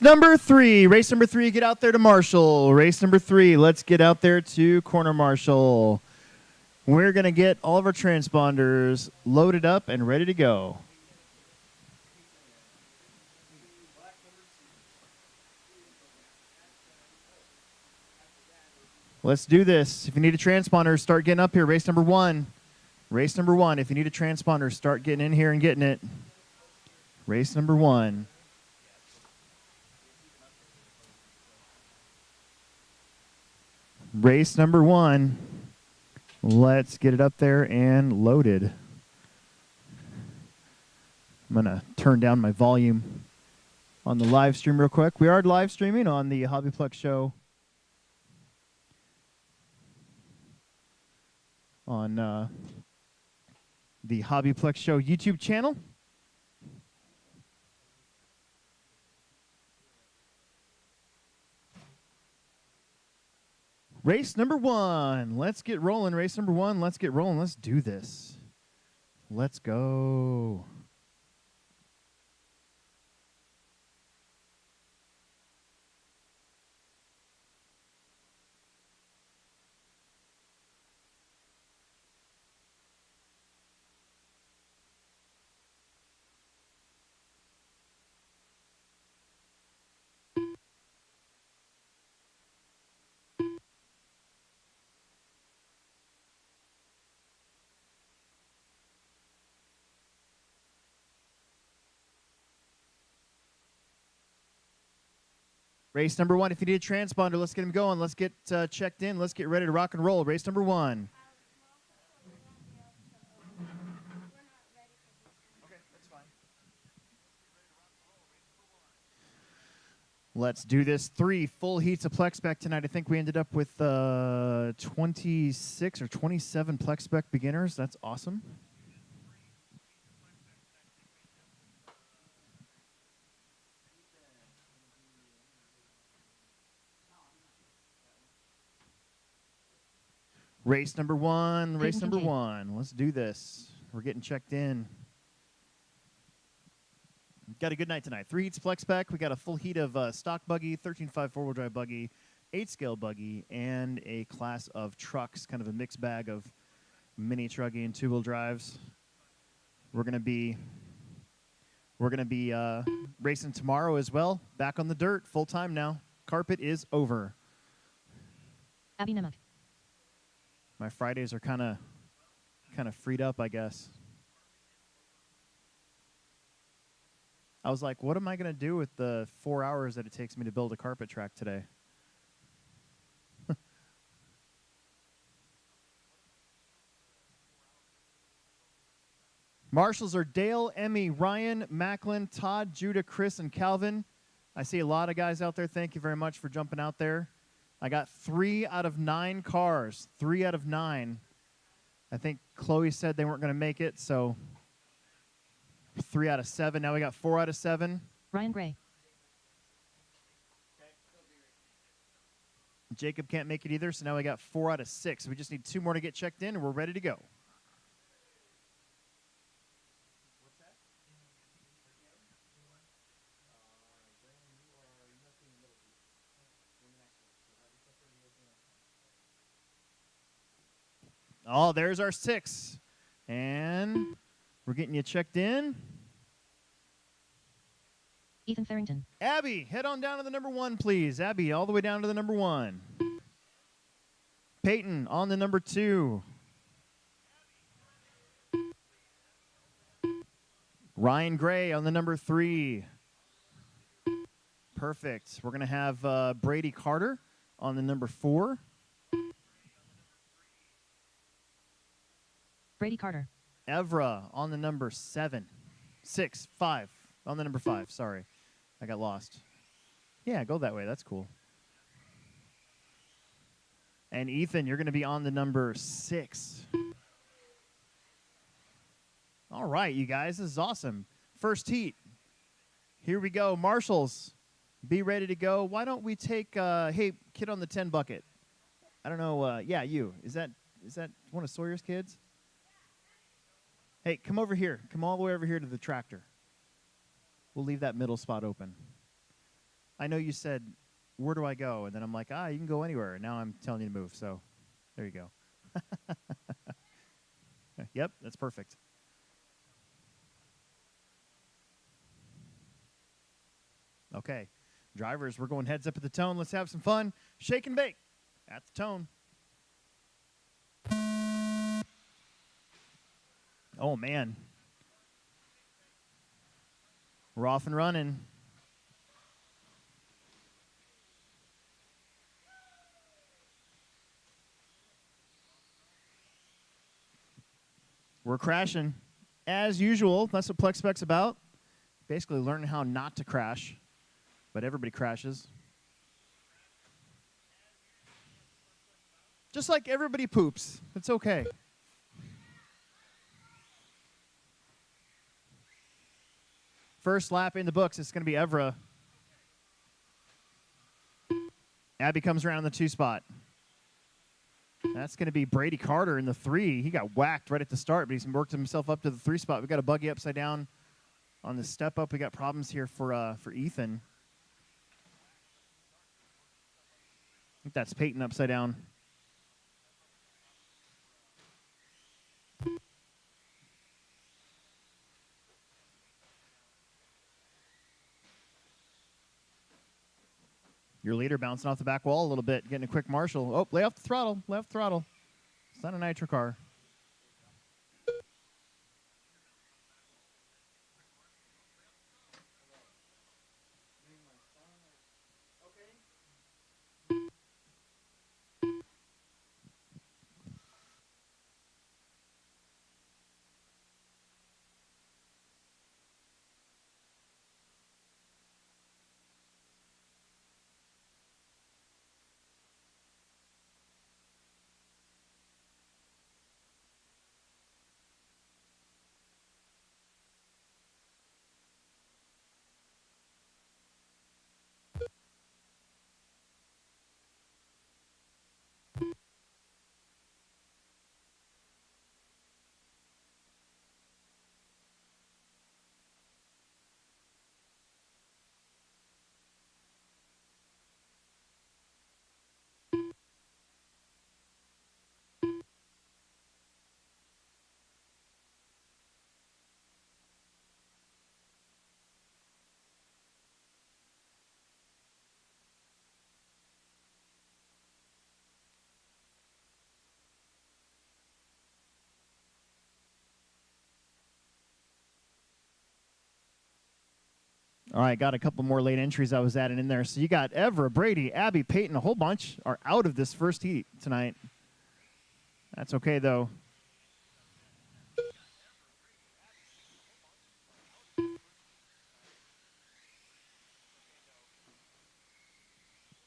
Number 3, race number 3, get out there to Marshall. Race number 3, let's get out there to Corner Marshall. We're going to get all of our transponders loaded up and ready to go. Let's do this. If you need a transponder, start getting up here. Race number 1. Race number 1. If you need a transponder, start getting in here and getting it. Race number 1. Race number 1. Let's get it up there and loaded. I'm going to turn down my volume on the live stream real quick. We are live streaming on the HobbyPlex show on the HobbyPlex show YouTube channel. Race number 1. Let's get rolling. Race number 1. Let's get rolling. Let's do this. Let's go. Race number 1, if you need a transponder, let's get him going. Let's get checked in. Let's get ready to rock and roll. Race number 1. Okay, that's fine. Let's do this. 3 full heats of Plex spec tonight. I think we ended up with 26 or 27 Plex spec beginners. That's awesome. Race number 1, race number 1. Let's do this. We're getting checked in. Got a good night tonight. 3 heats Plex spec. We got a full heat of stock buggy, 13.5 four-wheel drive buggy, 8-scale buggy, and a class of trucks, kind of a mixed bag of mini truggy and two-wheel drives. We're gonna be racing tomorrow as well. Back on the dirt, full time now. Carpet is over. Abby Nemuk. My Fridays are kind of freed up, I guess. I was like, what am I going to do with the 4 hours that it takes me to build a carpet track today? Marshals are Dale, Emmy, Ryan, Macklin, Todd, Judah, Chris, and Calvin. I see a lot of guys out there. Thank you very much for jumping out there. I got 3 out of 9 cars. 3 out of 9. I think Chloe said they weren't going to make it, so 3 out of 7. Now we got 4 out of 7. Ryan Gray. Jacob can't make it either, so now we got 4 out of 6. We just need 2 more to get checked in, and we're ready to go. Oh, there's our 6. And we're getting you checked in. Ethan Farrington. Abby, head on down to the number 1, please. Abby, all the way down to the number 1. Peyton on the number 2. Ryan Gray on the number 3. Perfect. We're going to have Brady Carter on the number 4. Brady Carter. Evra on the number 7. 6, 5. On the number 5, sorry. I got lost. Yeah, go that way. That's cool. And Ethan, you're going to be on the number 6. All right, you guys. This is awesome. First heat. Here we go. Marshals, be ready to go. Why don't we take, hey, kid on the 10 bucket. I don't know. Yeah, you. Is that one of Sawyer's kids? Hey, come over here. Come all the way over here to the tractor. We'll leave that middle spot open. I know you said, where do I go? And then I'm like, you can go anywhere. And now I'm telling you to move. So there you go. Yep, that's perfect. Okay. Drivers, we're going heads up at the tone. Let's have some fun. Shake and bake at the tone. Oh, man. We're off and running. We're crashing. As usual, that's what Plex Spec's about. Basically learning how not to crash, but everybody crashes. Just like everybody poops. It's okay. First lap in the books, it's going to be Evra. Abby comes around in the 2 spot. That's going to be Brady Carter in the 3. He got whacked right at the start, but he's worked himself up to the 3 spot. We got a buggy upside down on the step up. We got problems here for Ethan. I think that's Peyton upside down. Your leader bouncing off the back wall a little bit, getting a quick marshal. Oh, lay off the throttle, left throttle. It's not a nitro car. All right, got a couple more late entries I was adding in there. So you got Evra, Brady, Abby, Peyton, a whole bunch are out of this first heat tonight. That's okay, though.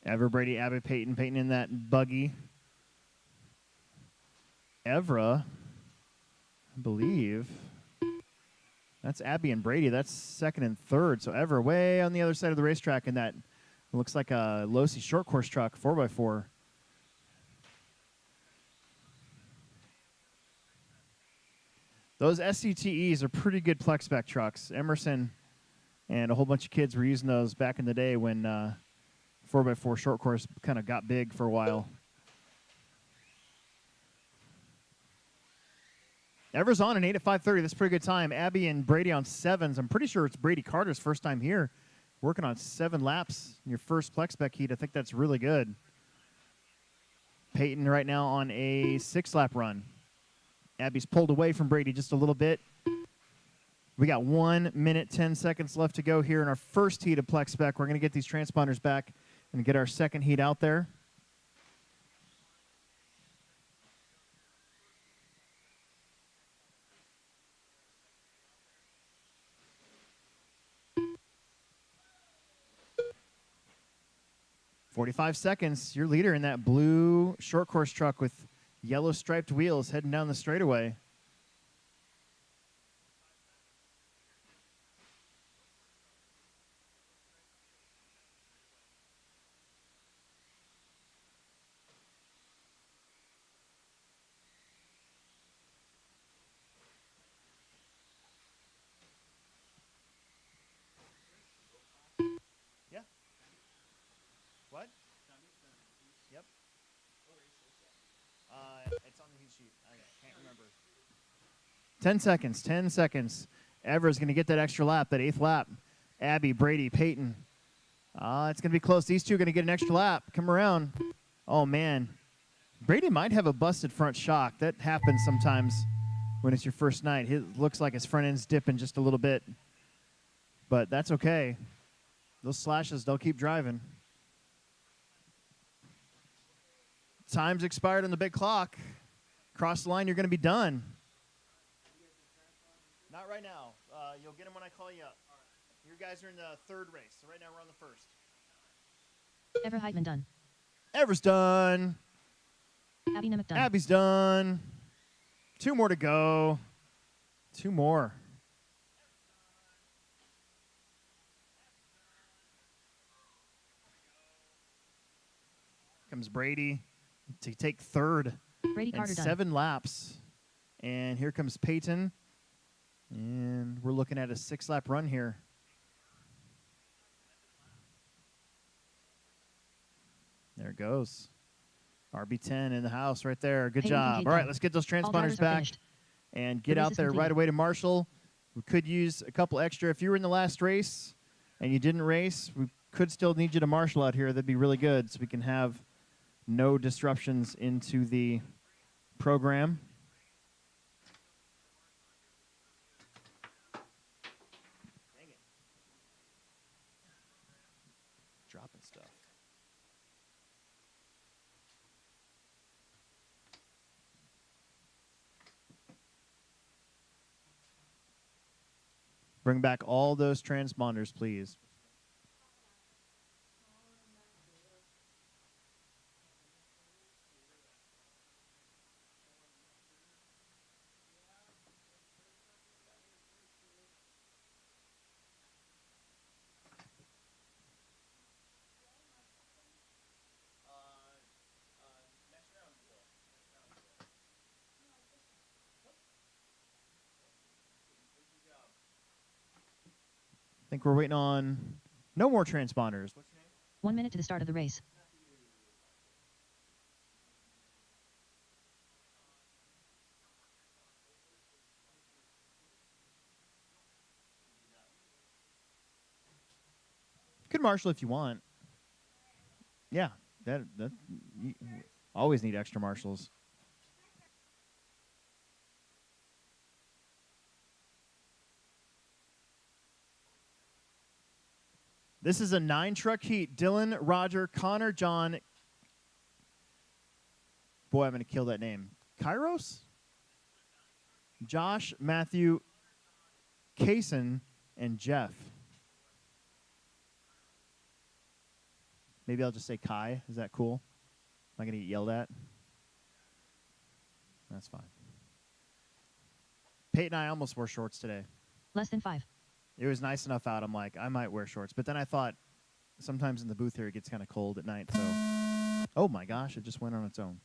Evra, Brady, Abby, Peyton, Peyton in that buggy. Evra, I believe. That's Abby and Brady. That's second and third. So Evra way on the other side of the racetrack in that looks like a Losi short course truck, 4x4. Those SCTEs are pretty good Plex spec trucks. Emerson and a whole bunch of kids were using those back in the day when 4x4 short course kind of got big for a while. Evers on an 8 at 5:30. That's a pretty good time. Abby and Brady on 7s. I'm pretty sure it's Brady Carter's first time here. Working on 7 laps in your first Plex spec heat. I think that's really good. Peyton right now on a 6-lap run. Abby's pulled away from Brady just a little bit. We got 1 minute, 10 seconds left to go here in our first heat of Plex spec. We're going to get these transponders back and get our second heat out there. "45 seconds. Your leader in that blue short course truck with yellow striped wheels heading down the straightaway. Yeah. sheet. I can't remember. 10 seconds. 10 seconds. Ever's going to get that extra lap, that 8th lap. Abby, Brady, Peyton. It's going to be close. These two are going to get an extra lap. Come around. Oh, man. Brady might have a busted front shock. That happens sometimes when it's your first night. It looks like his front end's dipping just a little bit. But that's okay. Those slashes, they'll keep driving. Time's expired on the big clock. Cross the line, you're going to be done. Not right now. You'll get them when I call you up. You guys are in the 3rd race, so right now we're on the 1st. Ever Heitman done. Ever's done. Abby Nemec done. Abby's done. 2 more to go. 2 more. Comes Brady to take 3rd. Brady and Carter 7 laps. And here comes Peyton. And we're looking at a 6-lap run here. There it goes. RB10 in the house right there. Good Peyton job. All right, let's get those All drivers transponders are back finished. and The get race out is there right completed. away to Marshall. We could use a couple extra. If you were in the last race and you didn't race, we could still need you to Marshall out here. That'd be really good so we can have no disruptions into the program. Dang it. Dropping stuff. Bring back all those transponders, please. I think we're waiting on no more transponders. What's your name? 1 minute to the start of the race. You could marshal if you want. Yeah, that you always need extra marshals. This is a 9-truck heat. Dylan, Roger, Connor, John. Boy, I'm going to kill that name. Kairos? Josh, Matthew, Kaysen, and Jeff. Maybe I'll just say Kai. Is that cool? Am I going to get yelled at? That's fine. Peyton and I almost wore shorts today. Less than 5. It was nice enough out. I'm like, I might wear shorts. But then I thought sometimes in the booth here it gets kind of cold at night. So, oh my gosh, it just went on its own.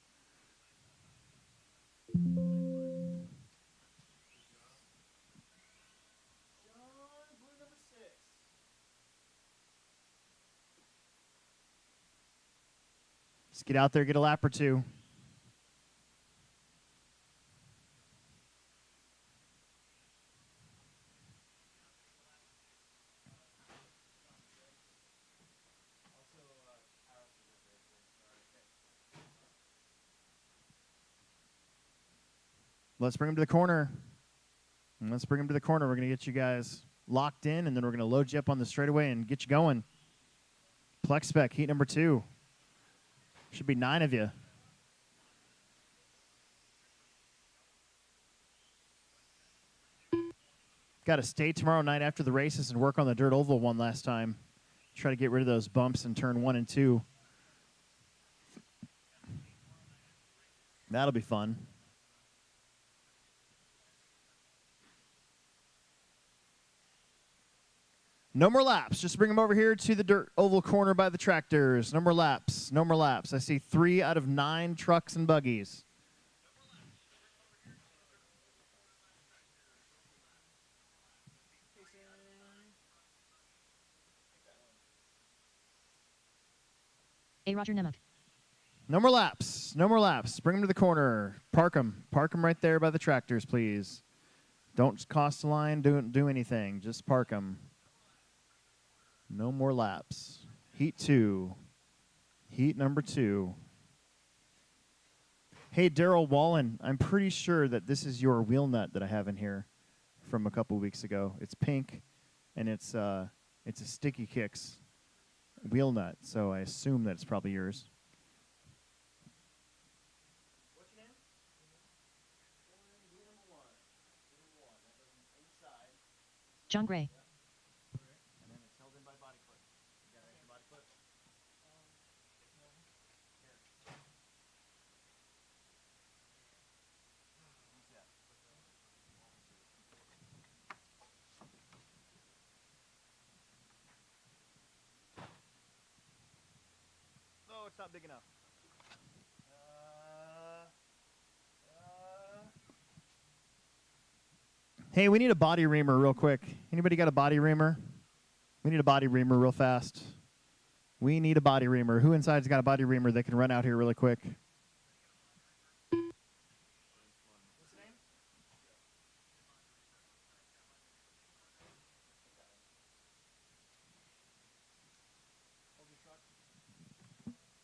Just get out there, get a lap or two. Let's bring them to the corner. And let's bring them to the corner. We're going to get you guys locked in, and then we're going to load you up on the straightaway and get you going. Plex spec, heat number 2. Should be 9 of you. Got to stay tomorrow night after the races and work on the dirt oval one last time. Try to get rid of those bumps in turn 1 and 2. That'll be fun. No more laps. Just bring them over here to the dirt oval corner by the tractors. No more laps. No more laps. I see 3 out of 9 trucks and buggies. A. Roger Nemec. No more laps. No more laps. Bring them to the corner. Park them. Park them right there by the tractors, please. Don't cross the line. Don't do anything. Just park them. No more laps. Heat 2. Heat number 2. Hey, Daryl Wallen, I'm pretty sure that this is your wheel nut that I have in here from a couple weeks ago. It's pink, and it's a Sticky Kicks wheel nut, so I assume that it's probably yours. What's your name? Wheel number 1. That goes inside. John Gray. And then it's held in by body clip. You got extra body clip? Here. Use that. Oh, it's not big enough. Hey, we need a body reamer real quick. Anybody got a body reamer? We need a body reamer real fast. We need a body reamer. Who inside's got a body reamer that can run out here really quick? What's the name?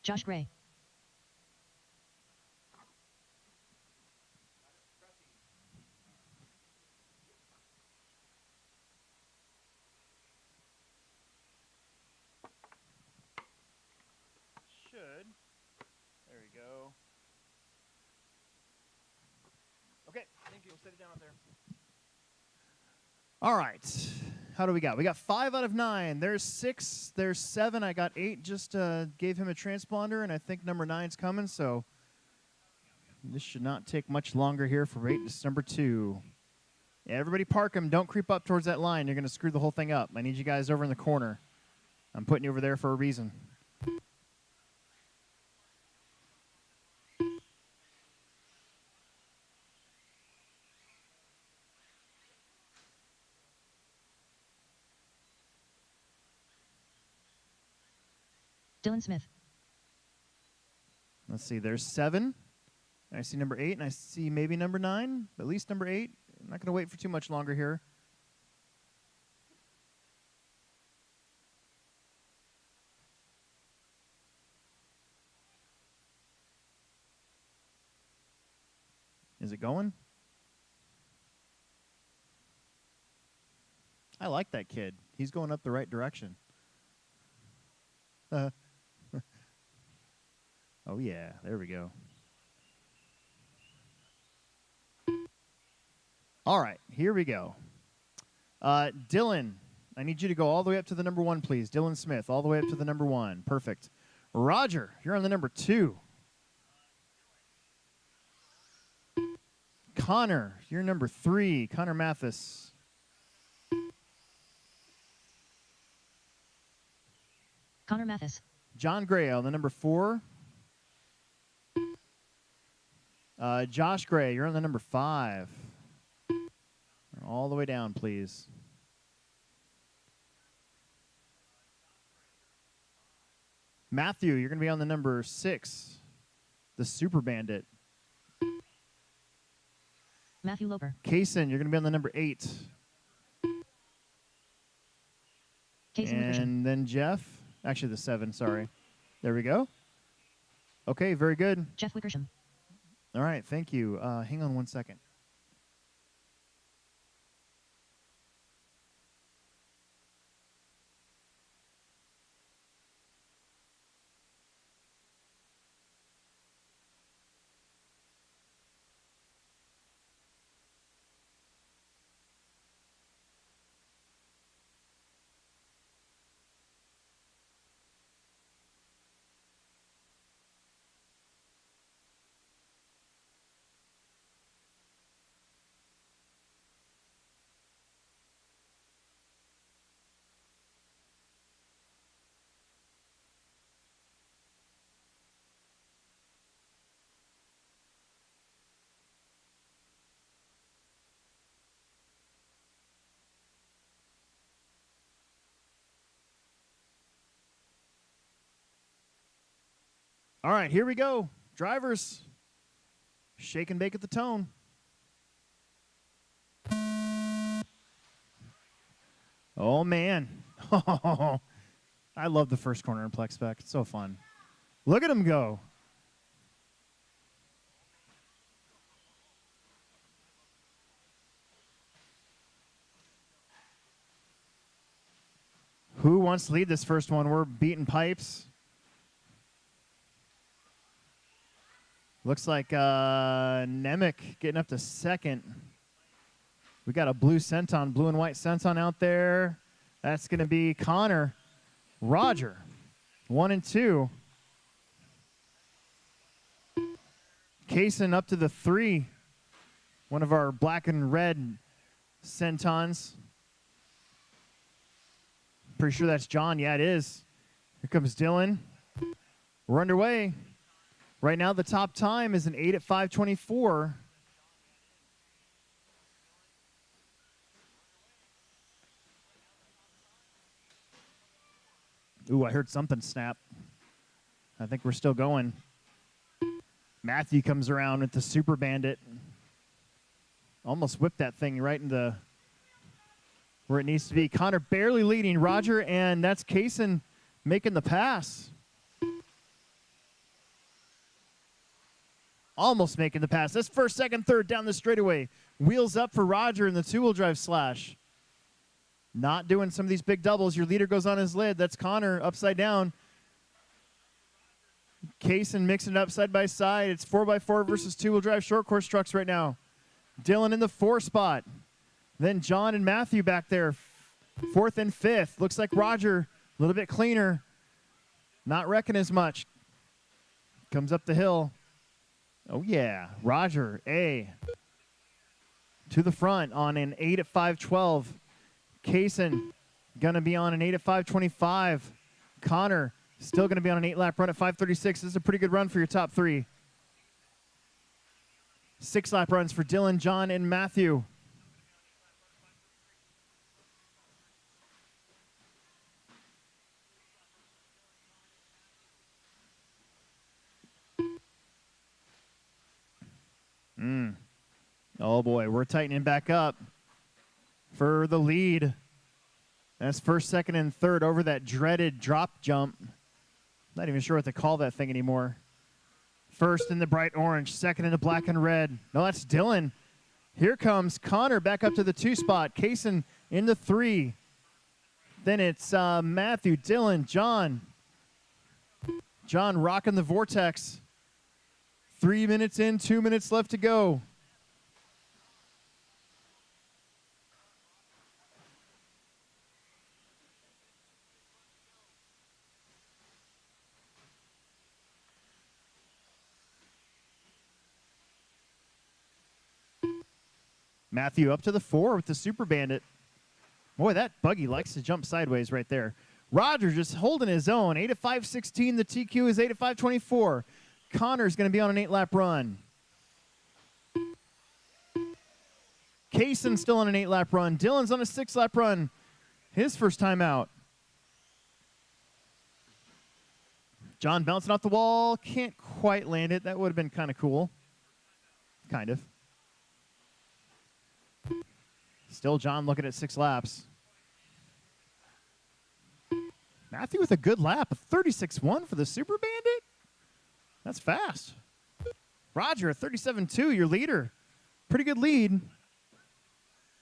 Josh Gray. Should. There we go. Okay, thank you. We'll set it down out there. All right. How do we got? We got 5 out of 9. There's 6. There's 7. I got 8. Just gave him a transponder, and I think number 9's coming, so this should not take much longer here for 8 to number 2. Yeah, everybody park them. Don't creep up towards that line. You're going to screw the whole thing up. I need you guys over in the corner. I'm putting you over there for a reason. Dylan Smith. Let's see. There's 7. I see number 8, and I see maybe number 9. At least number 8. I'm not going to wait for too much longer here. Is it going? I like that kid. He's going up the right direction. Oh, yeah. There we go. All right. Here we go. Dylan, I need you to go all the way up to the number 1, please. Dylan Smith, all the way up to the number 1. Perfect. Roger, you're on the number 2. Connor, you're number 3. Connor Mathis. Connor Mathis. John Gray on the number 4. Josh Gray, you're on the number 5. All the way down, please. Matthew, you're going to be on the number 6. The Super Bandit. Matthew Loper. Kaysen, you're going to be on the number 8. And then Jeff. Actually, the 7, sorry. There we go. Okay, very good. Jeff Wickersham. All right, thank you. Hang on one second. All right, here we go. Drivers, shake and bake at the tone. Oh, man. I love the first corner in Plex spec. It's so fun. Look at him go. Who wants to lead this first one? We're beating pipes. Looks like Nemec getting up to second. We got a blue Centon, blue and white Centon out there. That's going to be Connor. Roger, 1 and 2. Kaysen up to the 3. One of our black and red Centons. Pretty sure that's John. Yeah, it is. Here comes Dylan. We're underway. Right now, the top time is an 8 at 5:24. Ooh, I heard something snap. I think we're still going. Matthew comes around with the Super Bandit. Almost whipped that thing right into where it needs to be. Connor barely leading Roger, and that's Kaysen making the pass. Almost making the pass. That's first, second, third down the straightaway. Wheels up for Roger in the two-wheel drive slash. Not doing some of these big doubles. Your leader goes on his lid. That's Connor upside down. Kaysen mixing it up side by side. It's 4x4 versus two-wheel drive short course trucks right now. Dylan in the 4 spot. Then John and Matthew back there, 4th and 5th. Looks like Roger, a little bit cleaner. Not wrecking as much. Comes up the hill. Oh, yeah. Roger, A. To the front on an 8 at 5:12. Kaysen going to be on an 8 at 5:25. Connor still going to be on an 8-lap run at 5:36. This is a pretty good run for your top 3. 6-lap runs for Dylan, John, and Matthew. Oh, boy, we're tightening back up for the lead. That's first, second, and third over that dreaded drop jump. Not even sure what to call that thing anymore. First in the bright orange, second in the black and red. No, that's Dylan. Here comes Connor back up to the 2 spot. Kaysen in the 3. Then it's Matthew, Dylan, John. John rocking the vortex. 3 minutes in, 2 minutes left to go. Matthew up to the 4 with the Super Bandit. Boy, that buggy likes to jump sideways right there. Roger just holding his own. 8 at 5:16. The TQ is 8 at 5:24. Connor's going to be on an 8-lap run. Kaysen's still on an 8-lap run. Dylan's on a 6-lap run. His first time out. John bouncing off the wall. Can't quite land it. That would have been kind of cool. Kind of. Still John looking at 6 laps. Matthew with a good lap. A 36.1 for the Super Bandit. That's fast. Roger, a 37.2, your leader. Pretty good lead.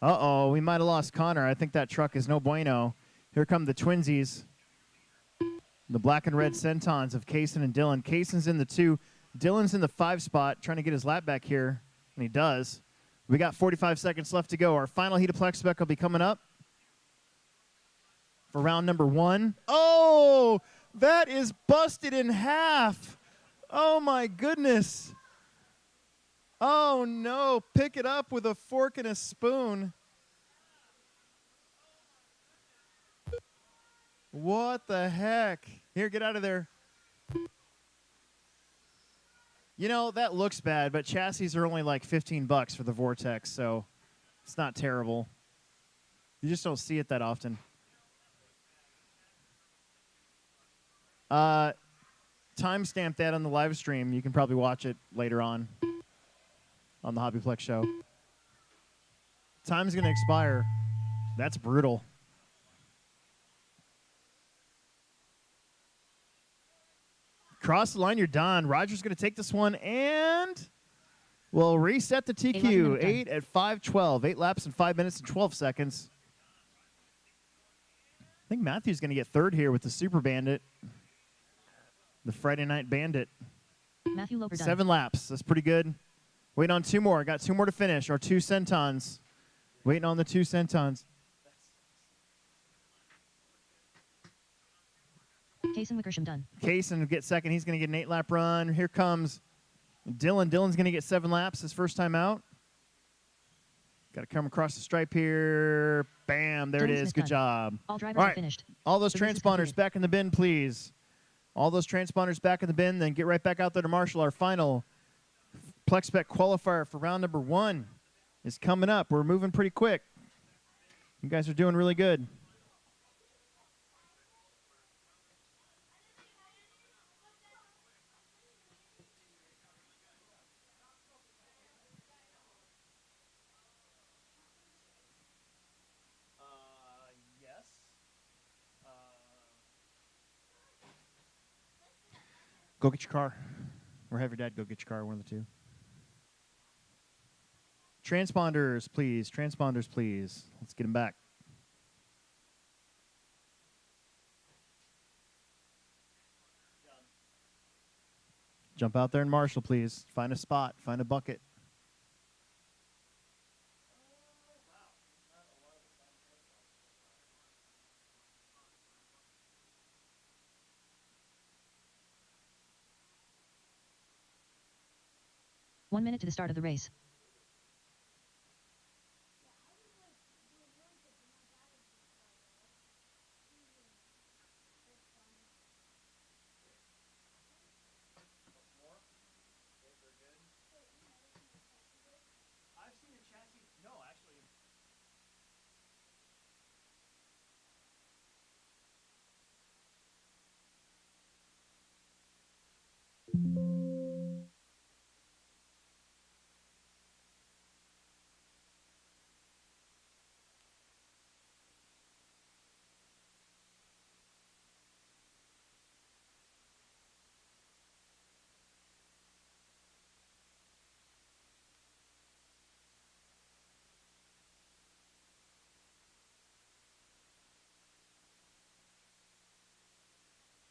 Uh-oh, we might have lost Connor. I think that truck is no bueno. Here come the twinsies. The black and red Centons of Kaysen and Dylan. Kaysen's in the 2. Dylan's in the 5 spot, trying to get his lap back here, and he does. We got 45 seconds left to go. Our final heat of Plex spec will be coming up for round number 1. Oh, that is busted in half. Oh, my goodness. Oh, no. Pick it up with a fork and a spoon. What the heck? Here, get out of there. You know, that looks bad, but chassis are only like $15 for the Vortex, so it's not terrible. You just don't see it that often. timestamp that on the live stream. You can probably watch it later on the HobbyPlex show. Time's going to expire. That's brutal. Cross the line, you're done. Roger's going to take this one and we'll reset the TQ. 8 at 5:12. 8 laps in 5 minutes and 12 seconds. I think Matthew's going to get third here with the Super Bandit. The Friday Night Bandit. Matthew Loper done. 7 laps. That's pretty good. Waiting on 2 more. Got 2 more to finish. Our 2 Centons. Waiting on the 2 Centons. Case and Wickersham done. Kaysen will get second. He's going to get an 8-lap run. Here comes Dylan. Dylan's going to get 7 laps his first time out. Got to come across the stripe here. Bam. There it is. Good job. All drivers are finished. All those transponders back in the bin, please. All those transponders back in the bin. Then get right back out there to Marshall. Our final Plex spec qualifier for round number 1 is coming up. We're moving pretty quick. You guys are doing really good. Go get your car. Or have your dad go get your car, one of the two. Transponders, please. Transponders, please. Let's get them back. Jump out there and Marshall, please. Find a spot. Find a bucket. One minute to the start of the race. I've seen a chassis. No, actually.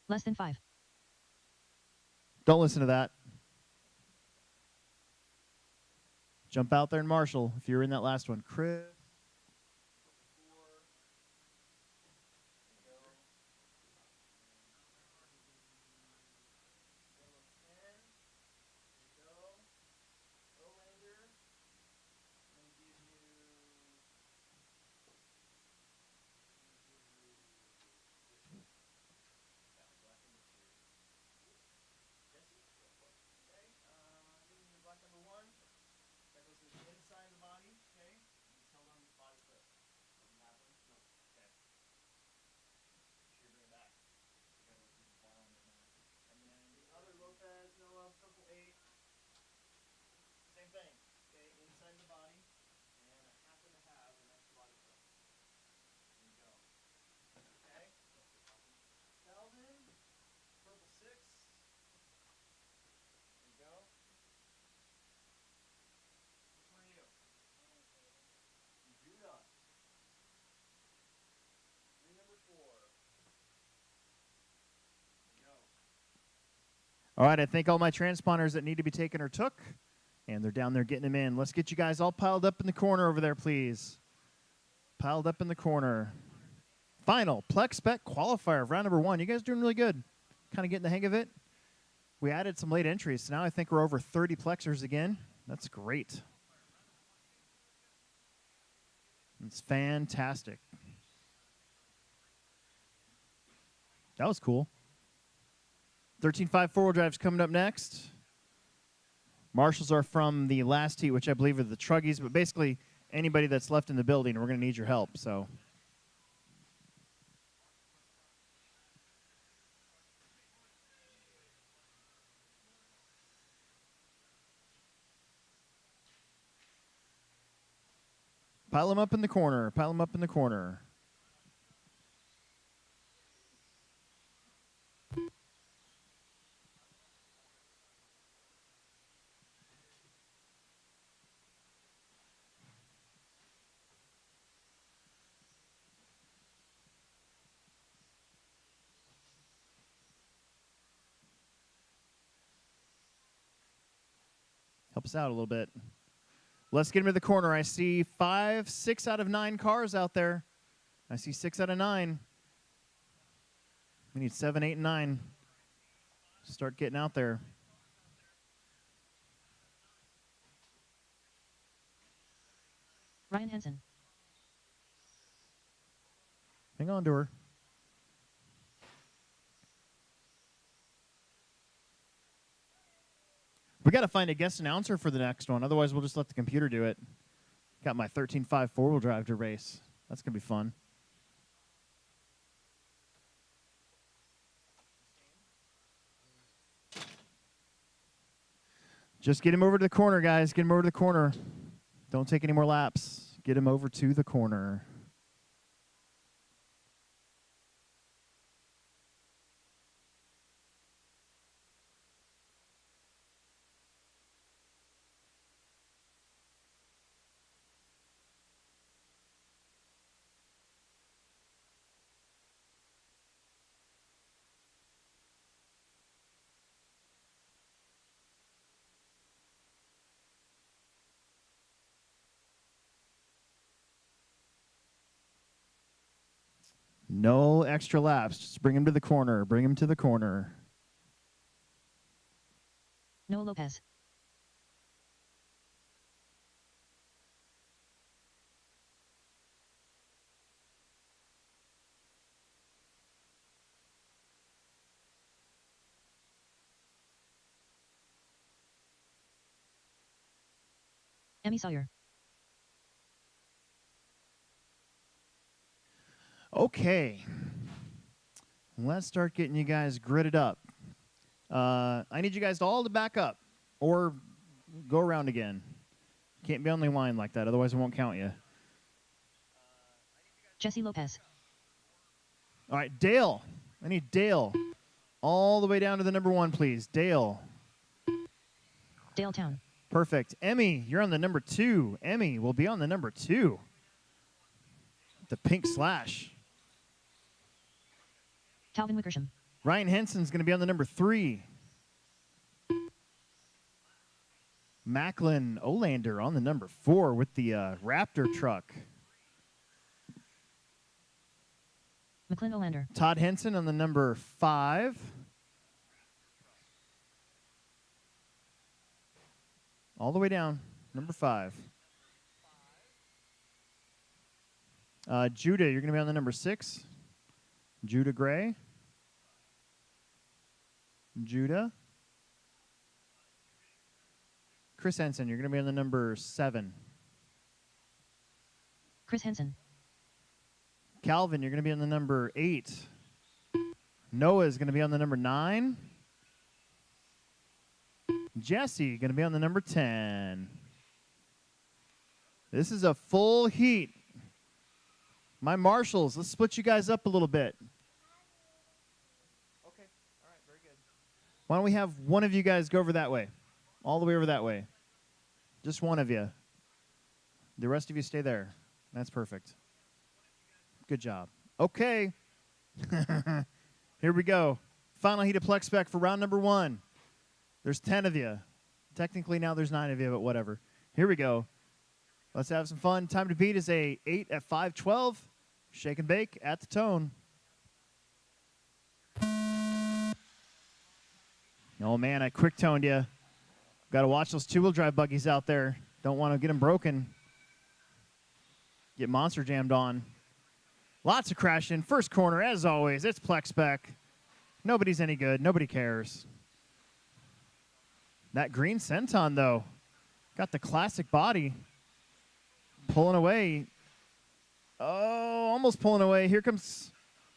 Less than 5. Don't listen to that. Jump out there and Marshall if you're in that last one. Chris. Inside the body, okay? Just hold on to the body clip. Doesn't happen? No. Okay. Make sure you bring it back. You gotta look through the file on it now. And then the other Lopez Noah purple 8. Same thing. Okay, inside the body. And I happen to have an extra body clip. There you go. Okay. Calvin, purple 6. There you go. Judah. 3 number 4. There you go. All right, I think all my transponders that need to be taken are took, and they're down there getting them in. Let's get you guys all piled up in the corner over there, please. Piled up in the corner. Final Plex spec qualifier of round number 1. You guys doing really good. Kind of getting the hang of it. We added some late entries, so now I think we're over 30 Plexers again. That's great. It's fantastic. That was cool. 13.5 4-wheel drive's coming up next. Marshals are from the last heat, which I believe are the Truggies, but basically anybody that's left in the building, we're going to need your help. So. Pile them up in the corner. Pile them up in the corner. Help us out a little bit. Let's get him to the corner. I see 6 out of 9 cars out there. I see 6 out of 9. We need 7, 8, and 9. Start getting out there. Ryan Henson. Hang on to her. We got to find a guest announcer for the next one. Otherwise, we'll just let the computer do it. Got my 13.5 four-wheel drive to race. That's going to be fun. Just get him over to the corner, guys. Get him over to the corner. Don't take any more laps. Get him over to the corner. No extra laps. Just bring him to the corner. Bring him to the corner. Noah Lopez. Emmy Sawyer. Okay. Let's start getting you guys gridded up. I need you guys all to back up or go around again. Can't be on the line like that, otherwise I won't count you. Jesse Lopez. All right, Dale. I need Dale. All the way down to the number 1, please. Dale. Dale Town. Perfect. Emmy, you're on the number 2. Emmy will be on the number 2. The pink slash. Calvin Wickersham. Ryan Henson's going to be on the number 3. Macklin Olander on the number 4 with the Raptor truck. McClin Olander. Todd Henson on the number 5. All the way down, number 5. Judah, you're going to be on the number 6. Judah Gray. Judah. Chris Henson, you're going to be on the number 7. Chris Henson. Calvin, you're going to be on the number 8. Noah is going to be on the number 9. Jesse going to be on the number 10. This is a full heat. My marshals, let's split you guys up a little bit. Okay. All right, very good. Why don't we have one of you guys go over that way? All the way over that way. Just one of you. The rest of you stay there. That's perfect. Good job. Okay. Here we go. Final heat of Plex spec for round number 1. There's 10 of you. Technically now there's 9 of you, but whatever. Here we go. Let's have some fun. Time to beat is a 8 at 5:12. Shake and bake at the tone. Oh man, I quick toned you. Got to watch those 2-wheel drive buggies out there. Don't want to get them broken. Get monster jammed on. Lots of crashing. First corner, as always. It's Plex spec. Nobody's any good. Nobody cares. That green Centon, though, got the classic body. Pulling away. Oh, almost pulling away. Here comes,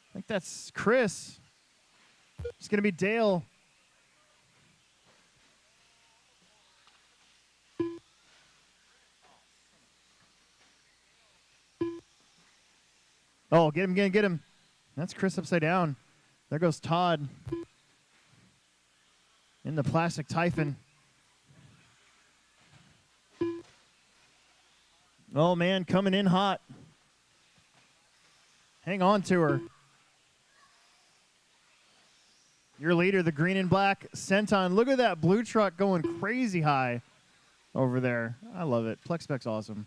I think that's Chris. It's going to be Dale. Oh, get him again, get him. That's Chris upside down. There goes Todd in the plastic Typhon. Oh, man, coming in hot. Hang on to her. Your leader, the green and black Senton. Look at that blue truck going crazy high over there. I love it. Plex spec's awesome.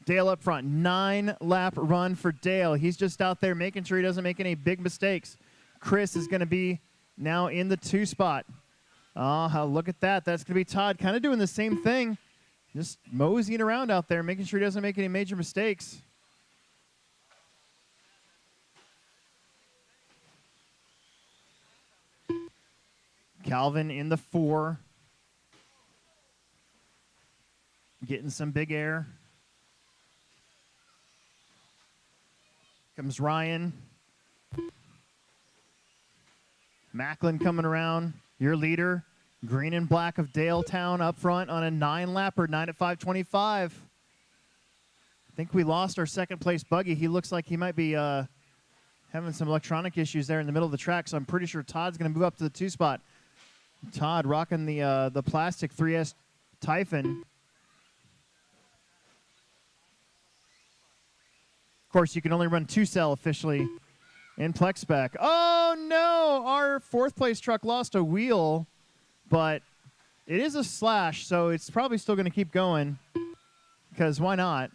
Dale up front. 9-lap run for Dale. He's just out there making sure he doesn't make any big mistakes. Chris is going to be now in the 2 spot. Oh, look at that. That's going to be Todd kind of doing the same thing. Just moseying around out there, making sure he doesn't make any major mistakes. Calvin in the 4. Getting some big air. Comes Ryan. Macklin coming around. Your leader. Green and black of Daletown up front on a 9-lapper, 9 at 5:25. I think we lost our second place buggy. He looks like he might be having some electronic issues there in the middle of the track, so I'm pretty sure Todd's going to move up to the 2 spot. Todd rocking the plastic 3S Typhon. Of course, you can only run 2-cell officially in Plex spec. Oh, no! Our 4th place truck lost a wheel, but it is a slash, so it's probably still going to keep going, because why not?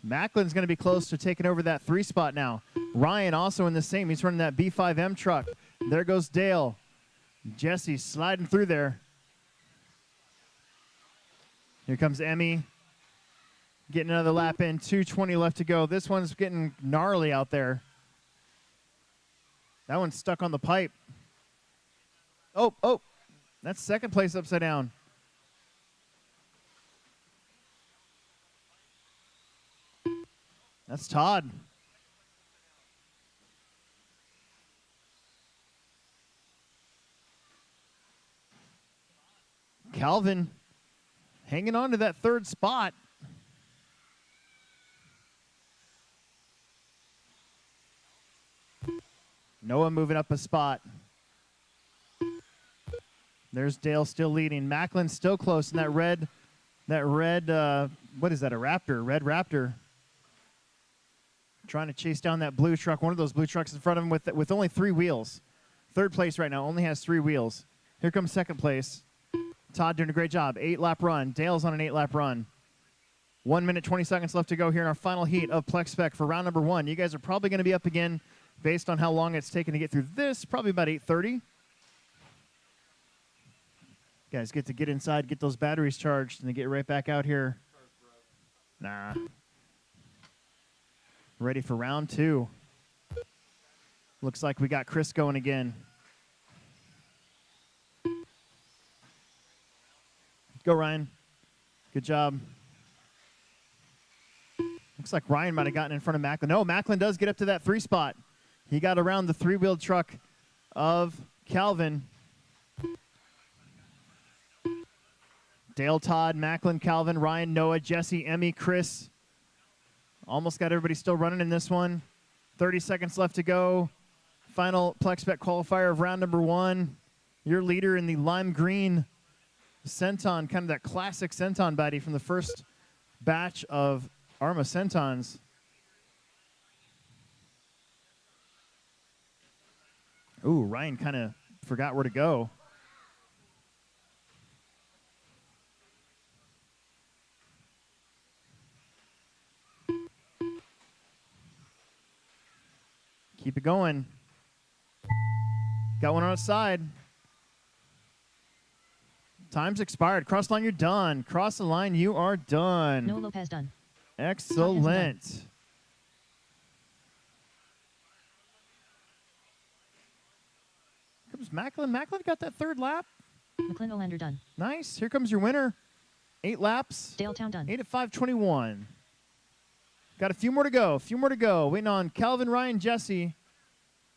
Macklin's going to be close to taking over that 3 spot now. Ryan also in the same. He's running that B5M truck. There goes Dale. Jesse sliding through there. Here comes Emmy. Getting another lap in. 2:20 left to go. This one's getting gnarly out there. That one's stuck on the pipe. Oh. That's second place upside down. That's Todd. Calvin hanging on to that 3rd spot. Noah moving up a spot. There's Dale still leading. Macklin's still close in that red, what is that, a Raptor? Red Raptor. Trying to chase down that blue truck, one of those blue trucks in front of him with only 3 wheels. 3rd place right now, only has 3 wheels. Here comes 2nd place. Todd doing a great job. 8-lap run. Dale's on an 8-lap run. 1 minute, 20 seconds left to go here in our final heat of Plex spec for round number 1. You guys are probably going to be up again based on how long it's taken to get through this, probably about 8:30. Guys get to get inside, get those batteries charged, and then get right back out here. Nah. Ready for round 2. Looks like we got Chris going again. Go, Ryan. Good job. Looks like Ryan might have gotten in front of Macklin. No, Macklin does get up to that 3 spot. He got around the 3-wheeled truck of Calvin. Dale, Todd, Macklin, Calvin, Ryan, Noah, Jesse, Emmy, Chris. Almost got everybody still running in this one. 30 seconds left to go. Final Plex spec qualifier of round number 1. Your leader in the lime green Senton, kind of that classic Senton body from the first batch of Arma Sentons. Ooh, Ryan kind of forgot where to go. Keep it going. Got one on its side. Time's expired. Cross the line, you're done. Cross the line, you are done. No Lopez done. Excellent. Comes Macklin. Macklin got that 3rd lap. McClin Olander done. Nice. Here comes your winner. 8 laps. Daletown done. 8 at 5:21. Got a few more to go. Waiting on Calvin, Ryan, Jesse.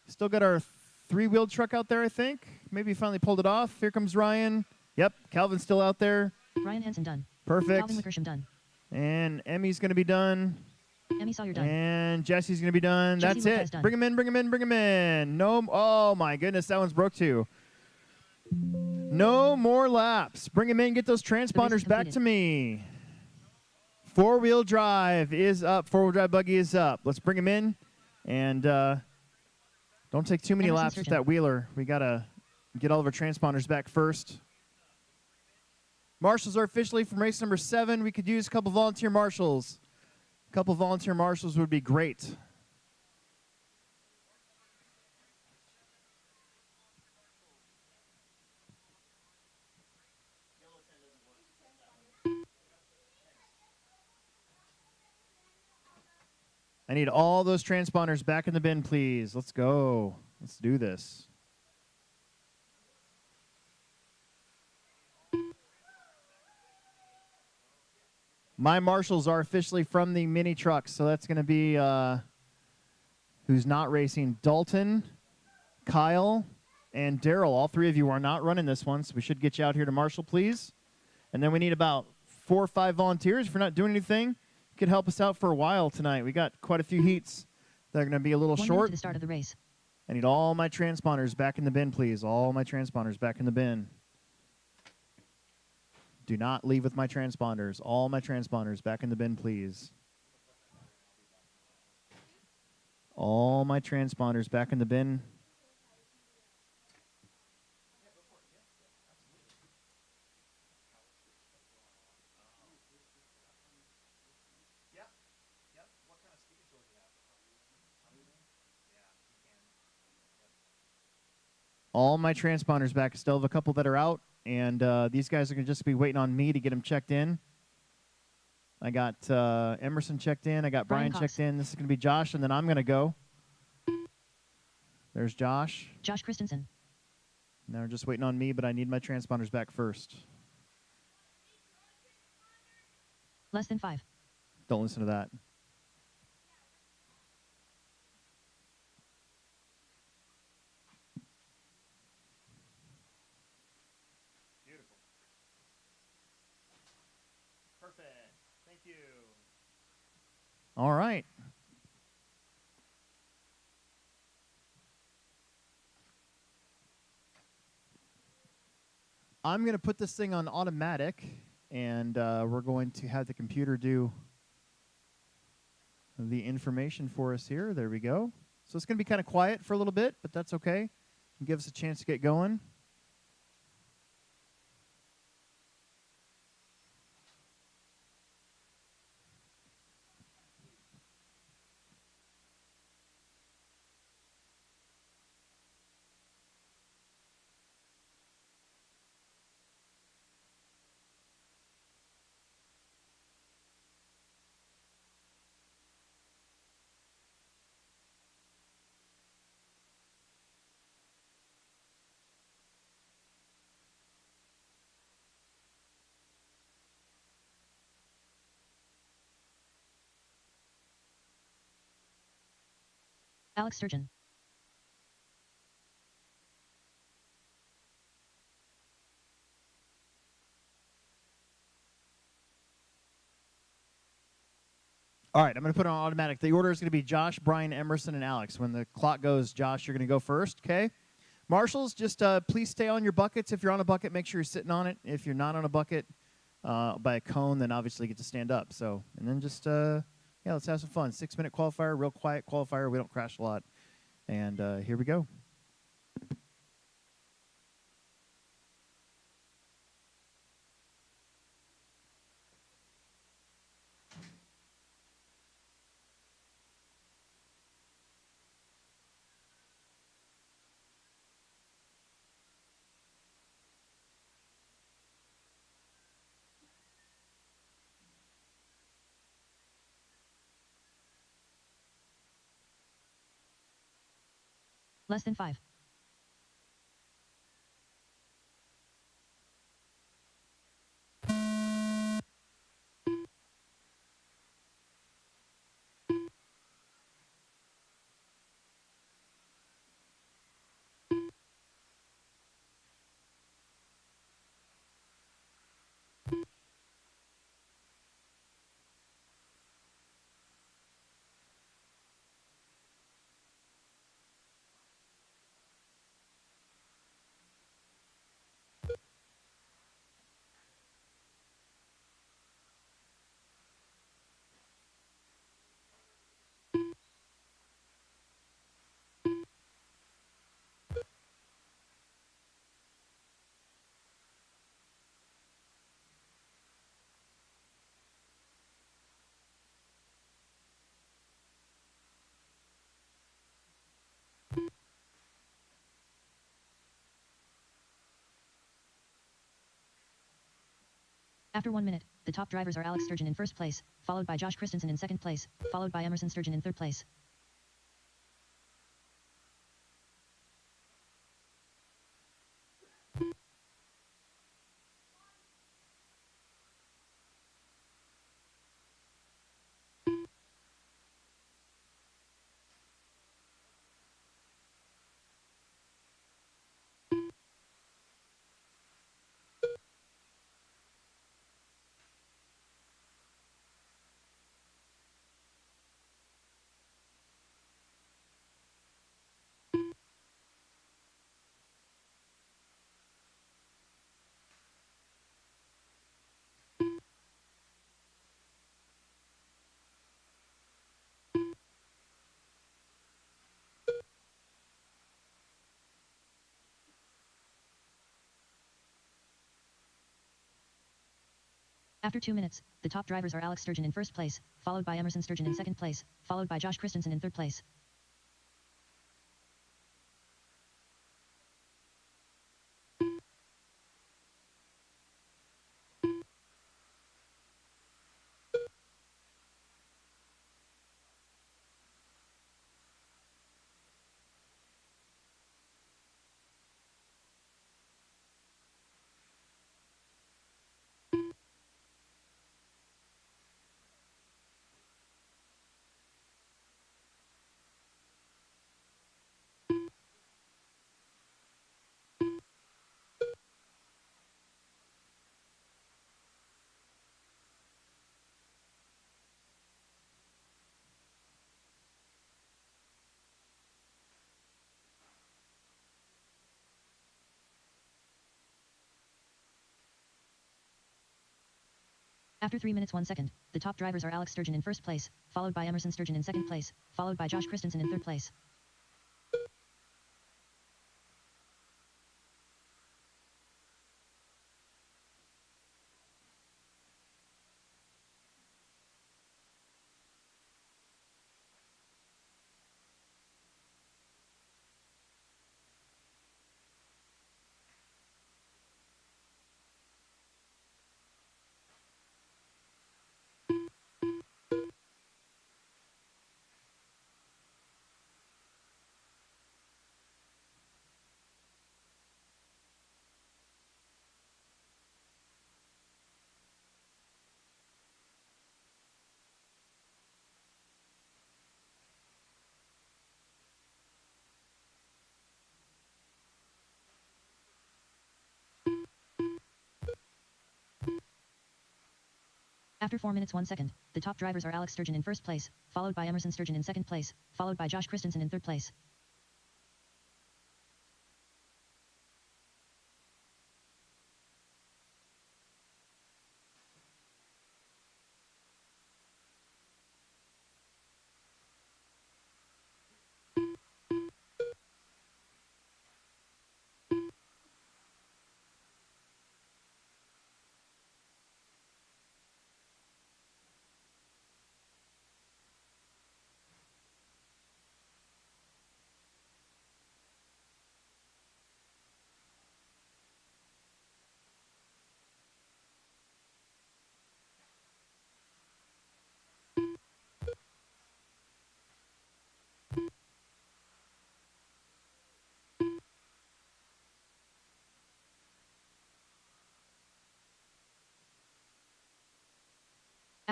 Still got our 3-wheeled truck out there, I think. Maybe finally pulled it off. Here comes Ryan. Yep, Calvin's still out there. Ryan Hansen done. Perfect. Calvin Wickersham done. And Emmy's going to be done. Emmy saw you're done. And Jesse's going to be done. Jesse That's Lopez it. done. Bring him in, bring him in, bring him in. No, oh my goodness, that one's broke too. No more laps. Bring him in, get those transponders back to me. Four-wheel drive is up. Four-wheel drive buggy is up. Let's bring him in. And don't take too many Emerson laps Surgeon. with that wheeler. We got to get all of our transponders back first. Marshals are officially from race number 7. We could use a couple volunteer marshals. A couple volunteer marshals would be great. I need all those transponders back in the bin, please. Let's go. Let's do this. My marshals are officially from the mini trucks, so that's going to be who's not racing. Dalton, Kyle, and Daryl. All 3 of you are not running this one, so we should get you out here to marshal, please. And then we need about 4 or 5 volunteers. If you're not doing anything, you could help us out for a while tonight. We got quite a few heats that are going to be a little 1 minute short. to the start of the race. I need all my transponders back in the bin, please. All my transponders back in the bin. Do not leave with my transponders. All my transponders back in the bin, please. All my transponders back in the bin. All my transponders back. I still have a couple that are out, and these guys are going to just be waiting on me to get them checked in. I got Emerson checked in. I got Brian checked in. This is going to be Josh, and then I'm going to go. There's Josh. Josh Christensen. Now they're just waiting on me, but I need my transponders back first. Less than 5. Don't listen to that. Beautiful. Perfect. Thank you. All right. I'm going to put this thing on automatic, and we're going to have the computer do the information for us here. There we go. So it's going to be kind of quiet for a little bit, but that's okay. Give us a chance to get going. Alex Surgeon. All right, I'm going to put it on automatic. The order is going to be Josh, Brian, Emerson, and Alex. When the clock goes, Josh, you're going to go first, okay? Marshals, just please stay on your buckets. If you're on a bucket, make sure you're sitting on it. If you're not on a bucket by a cone, then obviously you get to stand up. So, and then just, yeah, let's have some fun. 6-minute qualifier, real quiet qualifier. We don't crash a lot. And here we go. Less than 5. After 1 minute, the top drivers are Alex Sturgeon in first place, followed by Josh Christensen in second place, followed by Emerson Sturgeon in third place. After 2 minutes, the top drivers are Alex Sturgeon in first place, followed by Emerson Sturgeon in second place, followed by Josh Christensen in third place. After 3 minutes 1 second, the top drivers are Alex Sturgeon in first place, followed by Emerson Sturgeon in second place, followed by Josh Christensen in third place. After 4 minutes 1 second, the top drivers are Alex Sturgeon in first place, followed by Emerson Sturgeon in second place, followed by Josh Christensen in third place.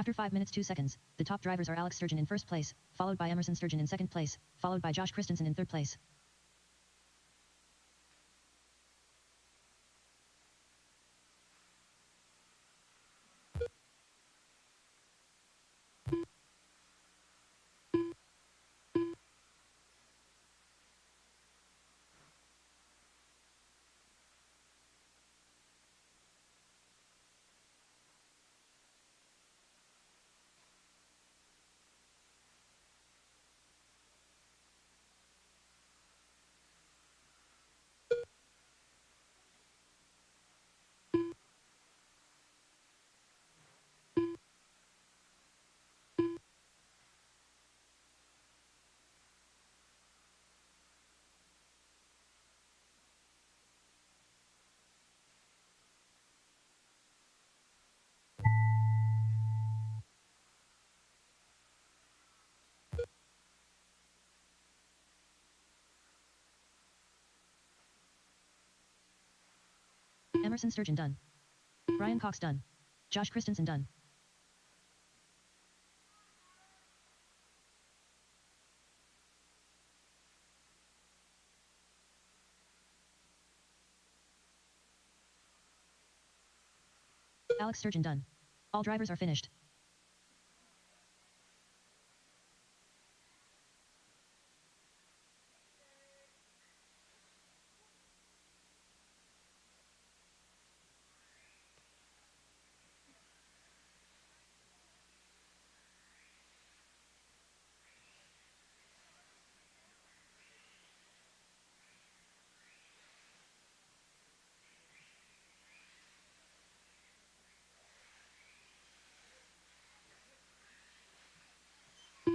After 5 minutes 2 seconds, the top drivers are Alex Sturgeon in first place, followed by Emerson Sturgeon in second place, followed by Josh Christensen in third place. Emerson Sturgeon done. Brian Cox done. Josh Christensen done. Alex Sturgeon done. All drivers are finished.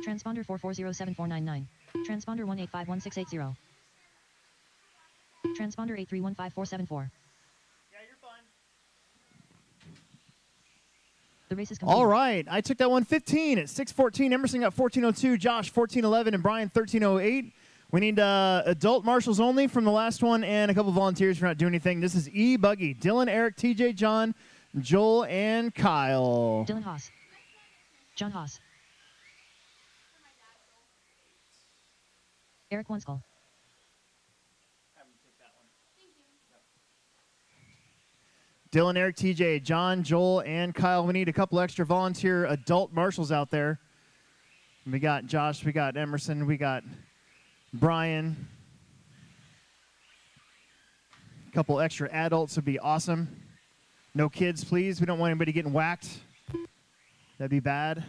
Transponder 44074999. Transponder 1851680. Transponder 83154474. Yeah, you're fine. The race is complete. All right. I took that one 15 at 6:14. Emerson got 14:02. Josh 14:11 and Brian 13:08. We need adult marshals only from the last one and a couple volunteers for not doing anything. This is e-buggy. Dylan, Eric, TJ, John, Joel, and Kyle. Dylan Haas. John Haas. Eric Oneskal. Dylan, Eric, TJ, John, Joel, and Kyle. We need a couple extra volunteer adult marshals out there. We got Josh, we got Emerson, we got Brian. A couple extra adults would be awesome. No kids, please. We don't want anybody getting whacked. That'd be bad.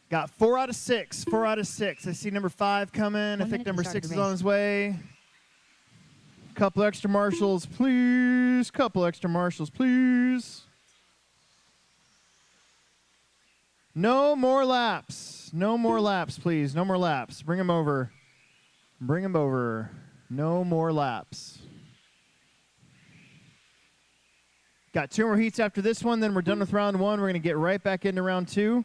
Got 4 out of 6. 4 out of 6. I see number 5 coming. I think number 6 is on his way. Couple extra marshals, please. Couple extra marshals, please. No more laps. No more laps, please. No more laps. Bring him over. Bring him over. No more laps. Got 2 more heats after this one, then we're done with round 1. We're going to get right back into round 2.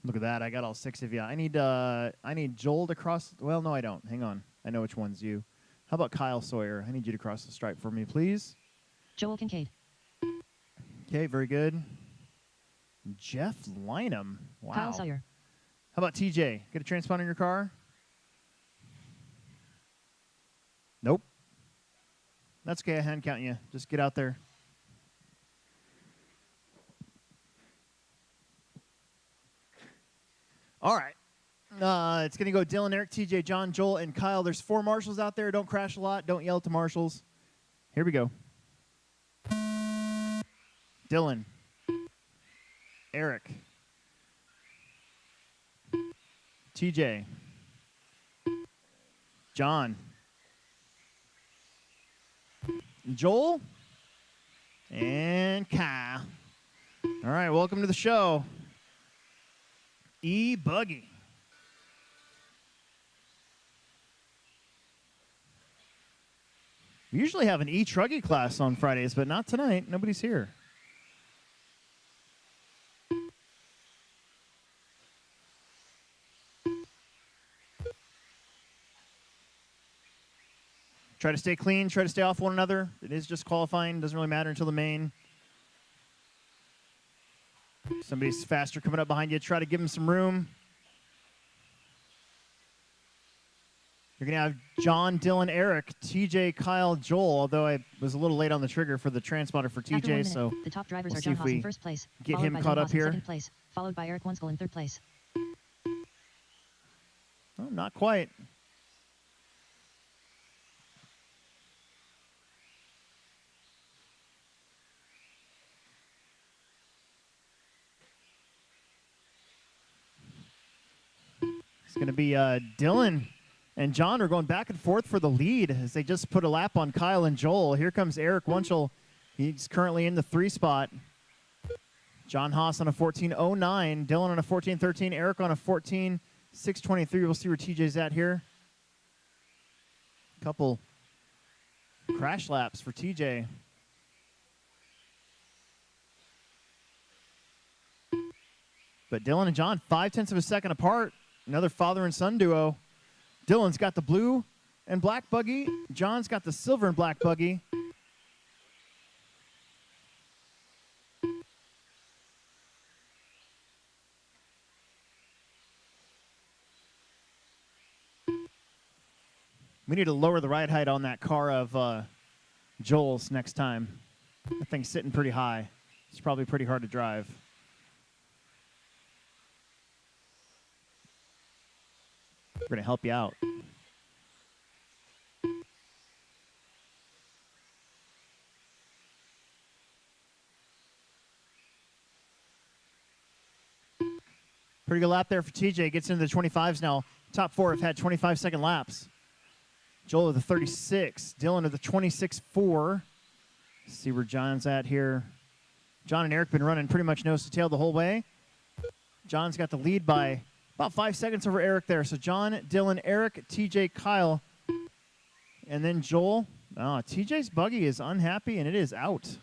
Look at that. I got all 6 of you. I need Joel to cross. Well, no, I don't. Hang on. I know which one's you. How about Kyle Sawyer? I need you to cross the stripe for me, please. Joel Kincaid. Okay, very good. Jeff Lynham. Wow. Kyle Sawyer. How about TJ? Get a transponder in your car? Nope. That's okay. I hand count you. Just get out there. All right. It's going to go Dylan, Eric, TJ, John, Joel, and Kyle. There's 4 marshals out there. Don't crash a lot. Don't yell at the marshals. Here we go. Dylan. Eric. TJ. John. Joel. And Kyle. All right, welcome to the show. E-buggy. We usually have an e-truggy class on Fridays, but not tonight. Nobody's here. Try to stay clean. Try to stay off one another. It is just qualifying. Doesn't really matter until the main. Somebody's faster coming up behind you. Try to give him some room. You're going to have John, Dylan, Eric, TJ, Kyle, Joel, although I was a little late on the trigger for the transponder for After 1 TJ, minute, so the top drivers we'll are see John if Haas we in first place, get followed him by caught John up Haas in here. second place, followed by Eric Oneskal in third place. Oh, not quite. It's going to be Dylan and John are going back and forth for the lead as they just put a lap on Kyle and Joel. Here comes Eric Wunschel. He's currently in the 3 spot. John Haas on a 14.09. Dylan on a 14.13. Eric on a 14.623. We'll see where TJ's at here. Couple crash laps for TJ. But Dylan and John, 0.5 of a second apart. Another father and son duo. Dylan's got the blue and black buggy. John's got the silver and black buggy. We need to lower the ride height on that car of Joel's next time. That thing's sitting pretty high. It's probably pretty hard to drive. We're going to help you out. Pretty good lap there for TJ. Gets into the 25s now. Top 4 have had 25-second laps. Joel of the 36. Dylan of the 26.4. See where John's at here. John and Eric been running pretty much nose to tail the whole way. John's got the lead by about 5 seconds over Eric there. So John, Dylan, Eric, TJ, Kyle, and then Joel. Oh, TJ's buggy is unhappy, and it is out.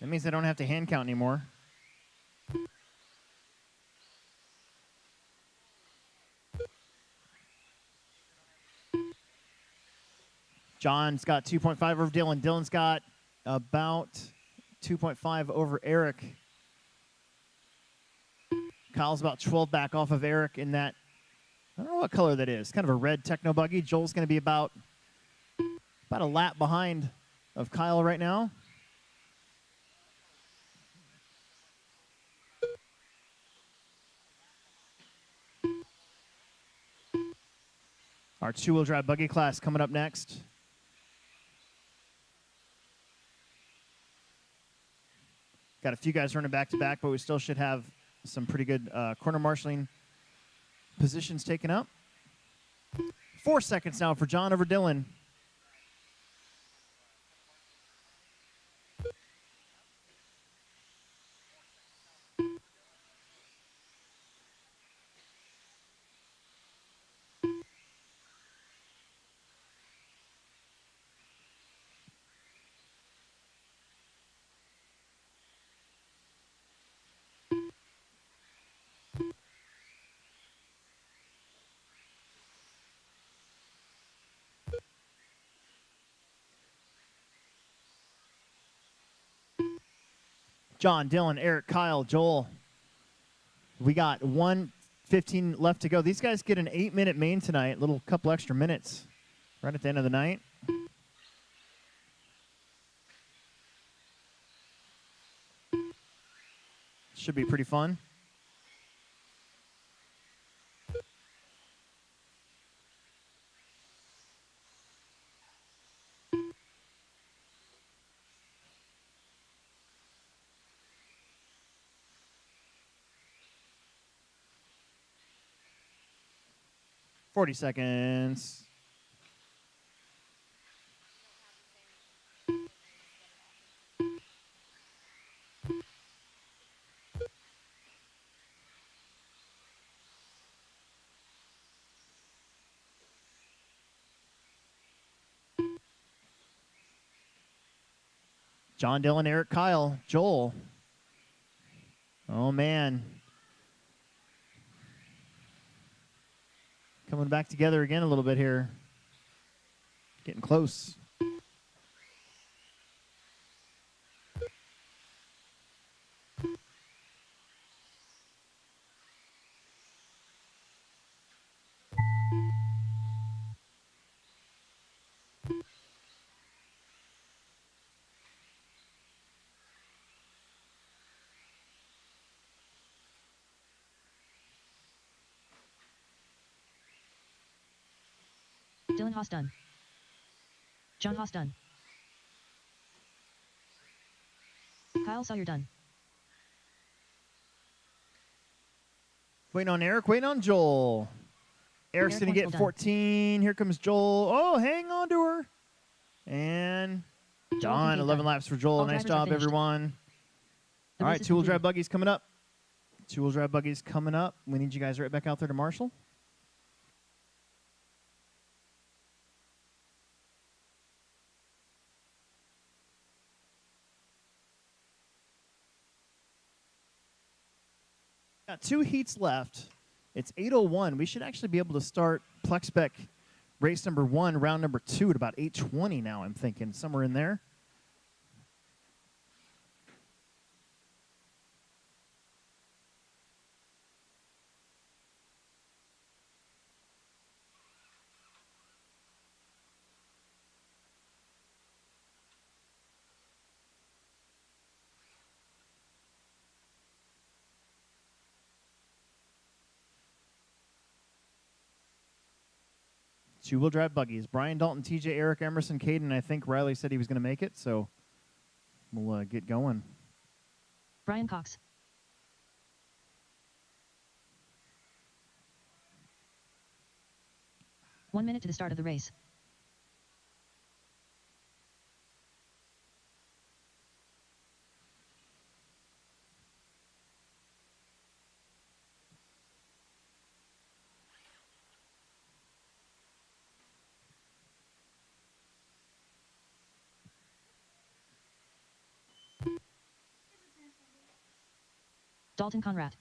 That means I don't have to hand count anymore. John's got 2.5 over Dylan. Dylan's got about 2.5 over Eric. Kyle's about 12 back off of Eric in that, I don't know what color that is, kind of a red techno buggy. Joel's going to be about a lap behind of Kyle right now. Our 2-wheel drive buggy class coming up next. Got a few guys running back-to-back, but we still should have some pretty good corner marshaling positions taken up. 4 seconds now for John over Dylan. John, Dylan, Eric, Kyle, Joel. We got 1:15 left to go. These guys get an 8-minute main tonight, little couple extra minutes right at the end of the night. Should be pretty fun. Forty seconds. John, Dylan, Eric, Kyle, Joel. Oh, man. Coming back together again a little bit here. Getting close. Dylan Haas done. John Haas done. Kyle saw you're done. Waiting on Eric, waiting on Joel. Eric's Eric going to wants get Joel 14. Here comes Joel. Oh, hang on to her. And Joel done. complete 11 done. laps for Joel. All Nice drivers are job, finished. everyone. The All race right, is two-wheel drive completed. buggies coming up. Two-wheel drive buggies coming up. We need you guys right back out there to Marshall. Got 2 heats left. It's 8:01. We should actually be able to start Plex spec race number 1, round number 2 at about 8:20 now, I'm thinking. Somewhere in there. Two-wheel drive buggies. Brian Dalton, TJ, Eric Emerson, Caden. I think Riley said he was going to make it, so we'll get going. Brian Cox. One minute to the start of the race. Dalton Conrad.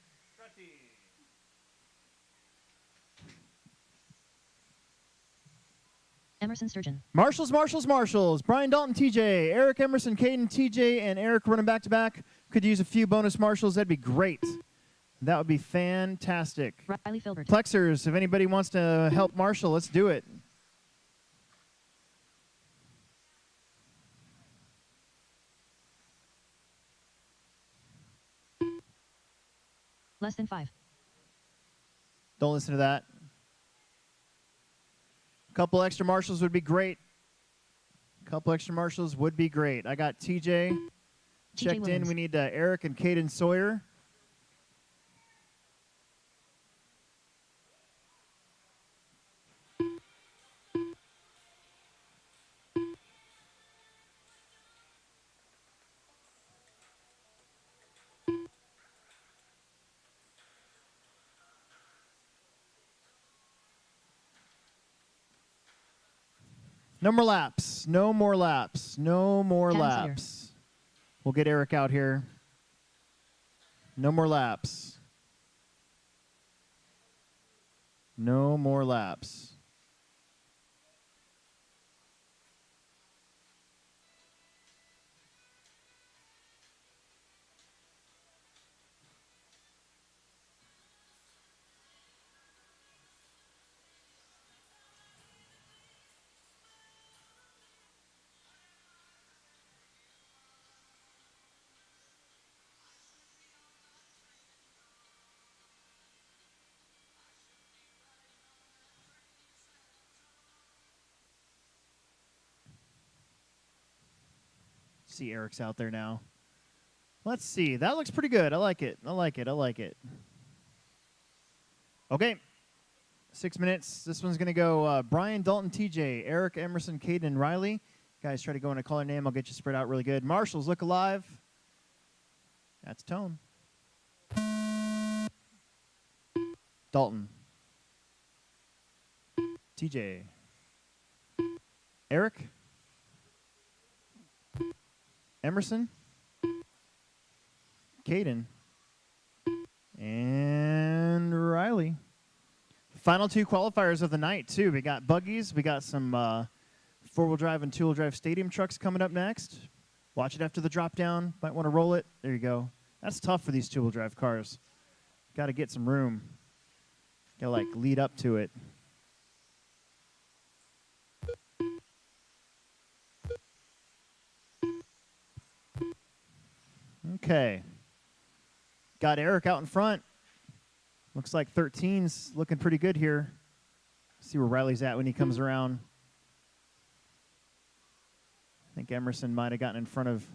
Emerson Sturgeon. Marshalls, Marshalls, Marshalls. Brian Dalton, TJ, Eric Emerson, Caden, TJ, and Eric running back to back. Could use a few bonus marshals. That'd be great. That would be fantastic. Riley Filbert. Plexers, if anybody wants to help Marshall, let's do it. Less than 5. Don't listen to that. A couple extra marshals would be great. A couple extra marshals would be great. I got TJ checked in. Williams. We need Eric and Caden Sawyer. No more laps. No more laps. No more Adam laps. We'll get Eric out here. No more laps. No more laps. See Eric's out there now. Let's see. That looks pretty good. I like it. I like it. I like it. Okay. 6 minutes. This one's going to go Brian, Dalton, TJ, Eric, Emerson, Caden, and Riley. Guys, try to go in a caller name. I'll get you spread out really good. Marshalls, look alive. That's Tone. Dalton. TJ. Eric. Emerson, Caden, and Riley. Final 2 qualifiers of the night, too. We got buggies. We got some 4-wheel drive and 2-wheel drive stadium trucks coming up next. Watch it after the drop down. Might want to roll it. There you go. That's tough for these 2-wheel drive cars. Got to get some room. Got to, like, lead up to it. Okay. Got Eric out in front. Looks like 13's looking pretty good here. See where Riley's at when he comes around. I think Emerson might have gotten in front of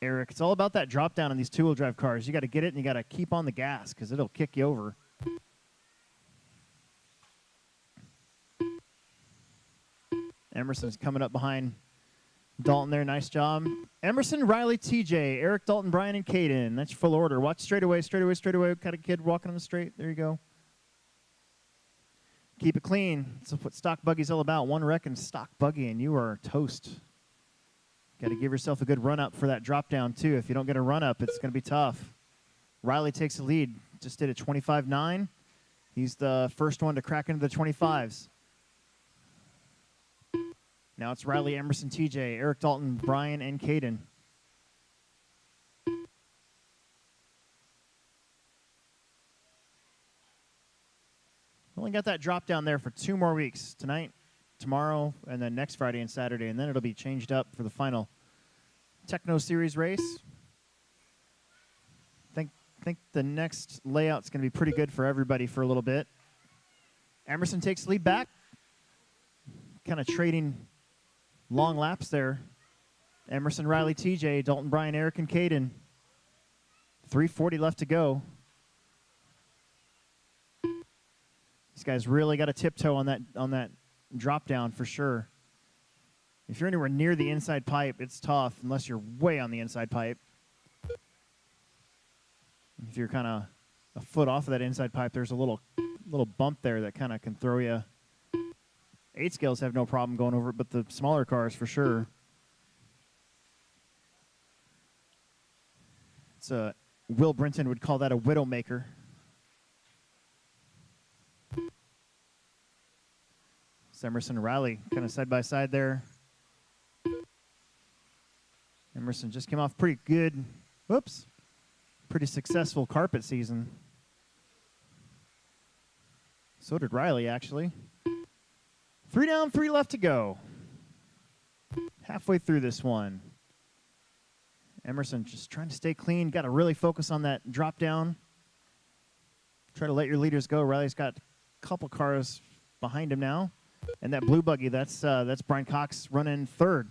Eric. It's all about that drop down on these two-wheel drive cars. You got to get it and you got to keep on the gas because it'll kick you over. Emerson's coming up behind Dalton there. Nice job. Emerson, Riley, TJ, Eric, Dalton, Brian, and Caden. That's your full order. Watch straightaway, straightaway, straightaway. Got a kid walking on the straight. There you go. Keep it clean. That's what stock buggy's all about. One wreck in stock buggy, and you are toast. Got to give yourself a good run-up for that drop-down, too. If you don't get a run-up, it's going to be tough. Riley takes the lead. Just did a 25.9. He's the first one to crack into the 25s. Now it's Riley, Emerson, TJ, Eric, Dalton, Brian, and Caden. Only got that drop down there for 2 more weeks. Tonight, tomorrow, and then next Friday and Saturday. And then it'll be changed up for the final Techno Series race. Think the next layout's going to be pretty good for everybody for a little bit. Emerson takes the lead back. Kind of trading long laps there. Emerson, Riley, TJ, Dalton, Brian, Eric, and Caden. 3:40 left to go. These guys really got to tiptoe on that drop down for sure. If you're anywhere near the inside pipe, it's tough unless you're way on the inside pipe. If you're kind of a foot off of that inside pipe, there's a little bump there that kind of can throw you. 8 scales have no problem going over it, but the smaller cars for sure. It's Will Brinton would call that a widowmaker. It's Emerson and Riley kind of side by side there. Emerson just came off pretty good. Whoops. Pretty successful carpet season. So did Riley, actually. 3 down, 3 left to go. Halfway through this one. Emerson just trying to stay clean. Got to really focus on that drop down. Try to let your leaders go. Riley's got a couple cars behind him now. And that blue buggy, that's Brian Cox running 3rd.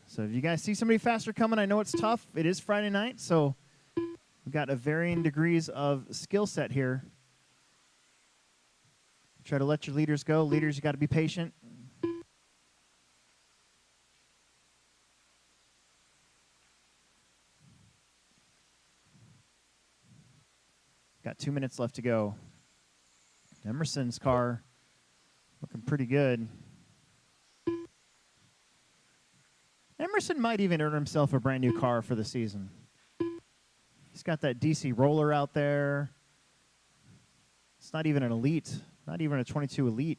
So if you guys see somebody faster coming, I know it's tough. It is Friday night, so we've got a varying degrees of skill set here. Try to let your leaders go. Leaders, you got to be patient. Got 2 minutes left to go. Emerson's car looking pretty good. Emerson might even earn himself a brand new car for the season. He's got that DC roller out there. It's not even an elite, not even a 22 elite.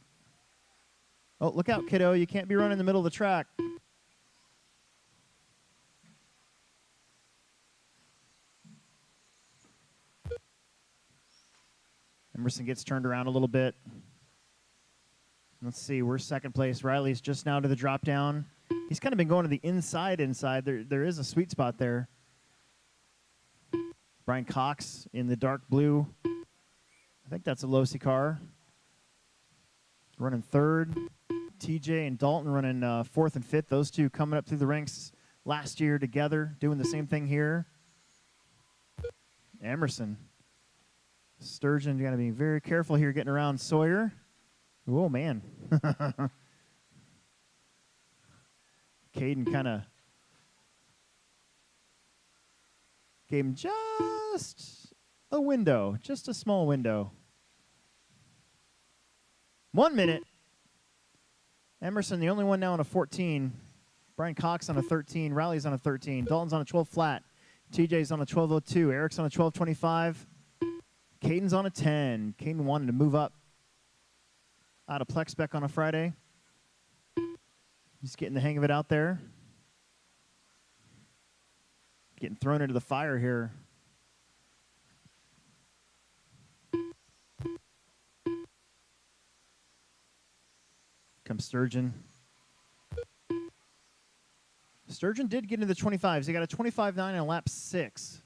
Oh, look out, kiddo. You can't be running in the middle of the track. Emerson gets turned around a little bit. Let's see, we're 2nd place. Riley's just now to the drop down. He's kind of been going to the inside. There is a sweet spot there. Brian Cox in the dark blue. I think that's a Losi car. Running 3rd. TJ and Dalton running 4th and 5th. Those two coming up through the ranks last year together, doing the same thing here. Emerson. Sturgeon, you got to be very careful here getting around Sawyer. Oh, man. Caden kind of gave him just a window, just a small window. 1 minute. Emerson, the only one now on a 14. Brian Cox on a 13. Riley's on a 13. Dalton's on a 12 flat. TJ's on a 12.02. Eric's on a 12.25. Caden's on a 10. Caden wanted to move up out of Plex spec on a Friday. He's getting the hang of it out there. Getting thrown into the fire here. Comes Sturgeon. Sturgeon did get into the 25s. He got a 25.9 on lap 6.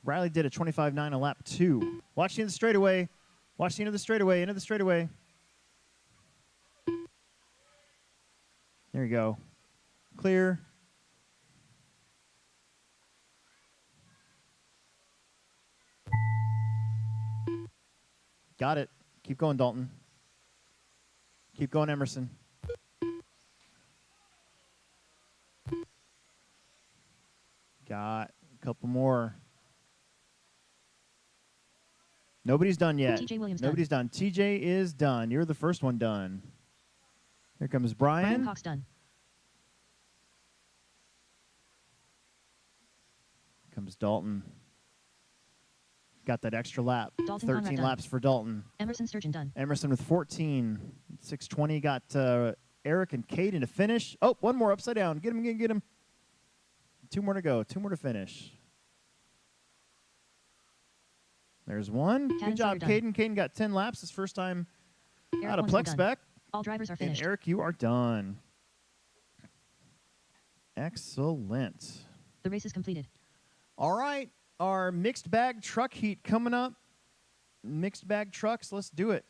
Riley did a 25.9 on lap 2. Watch the end of the straightaway. Watch the end of the straightaway. End of the straightaway. There you go. Clear. Got it. Keep going, Dalton. Keep going, Emerson. Got a couple more. Nobody's done yet. TJ Williams Nobody's done. TJ is done. You're the first one done. Here comes Brian. Brian Cox done. Comes Dalton. Got that extra lap. Dalton 13 Conrad laps for Dalton. Emerson Sturgeon done. Emerson with 14. 620 got Eric and Caden to finish. Oh, one more upside down. Get him, get him. 2 more to go. 2 more to finish. There's one. Good job, Caden. Caden got 10 laps. His first time Eric out of Plex spec. All drivers are And finished. Eric, you are done. Excellent. The race is completed. All right. Our mixed bag truck heat coming up. Mixed bag trucks. Let's do it.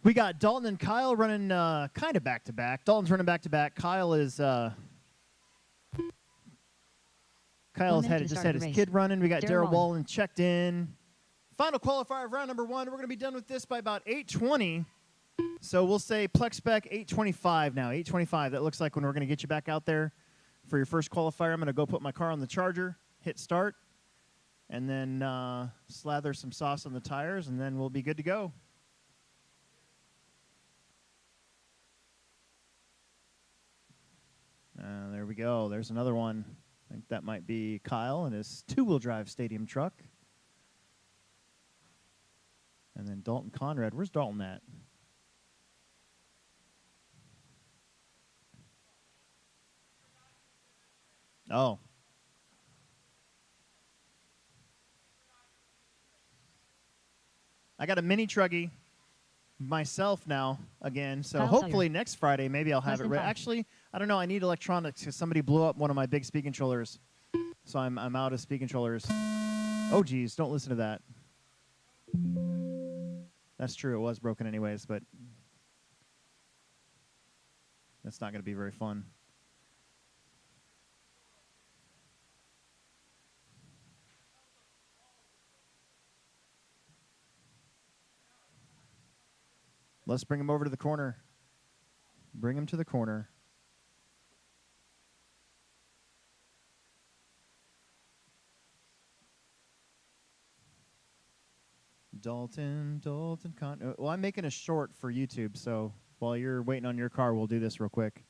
We got Dalton and Kyle running kind of back-to-back. Dalton's running back-to-back. Kyle is Kyle's just had his kid running. We got Darryl Wallen checked in. Final qualifier of round number 1. We're going to be done with this by about 8:20. So we'll say Plex spec 8:25 now. 8:25. That looks like when we're going to get you back out there for your first qualifier. I'm going to go put my car on the charger, hit start, and then slather some sauce on the tires, and then we'll be good to go. There we go. There's another one. I think that might be Kyle and his 2-wheel drive stadium truck. And then Dalton Conrad. Where's Dalton at? Oh. I got a mini truggy myself now again, so hopefully next Friday maybe I'll have it ready. Actually, I don't know. I need electronics because somebody blew up one of my big speed controllers, so I'm out of speed controllers. Oh geez, don't listen to that. That's true. It was broken anyways, but that's not going to be very fun. Let's bring him over to the corner. Bring him to the corner. Dalton. Well, I'm making a short for YouTube, so while you're waiting on your car, we'll do this real quick.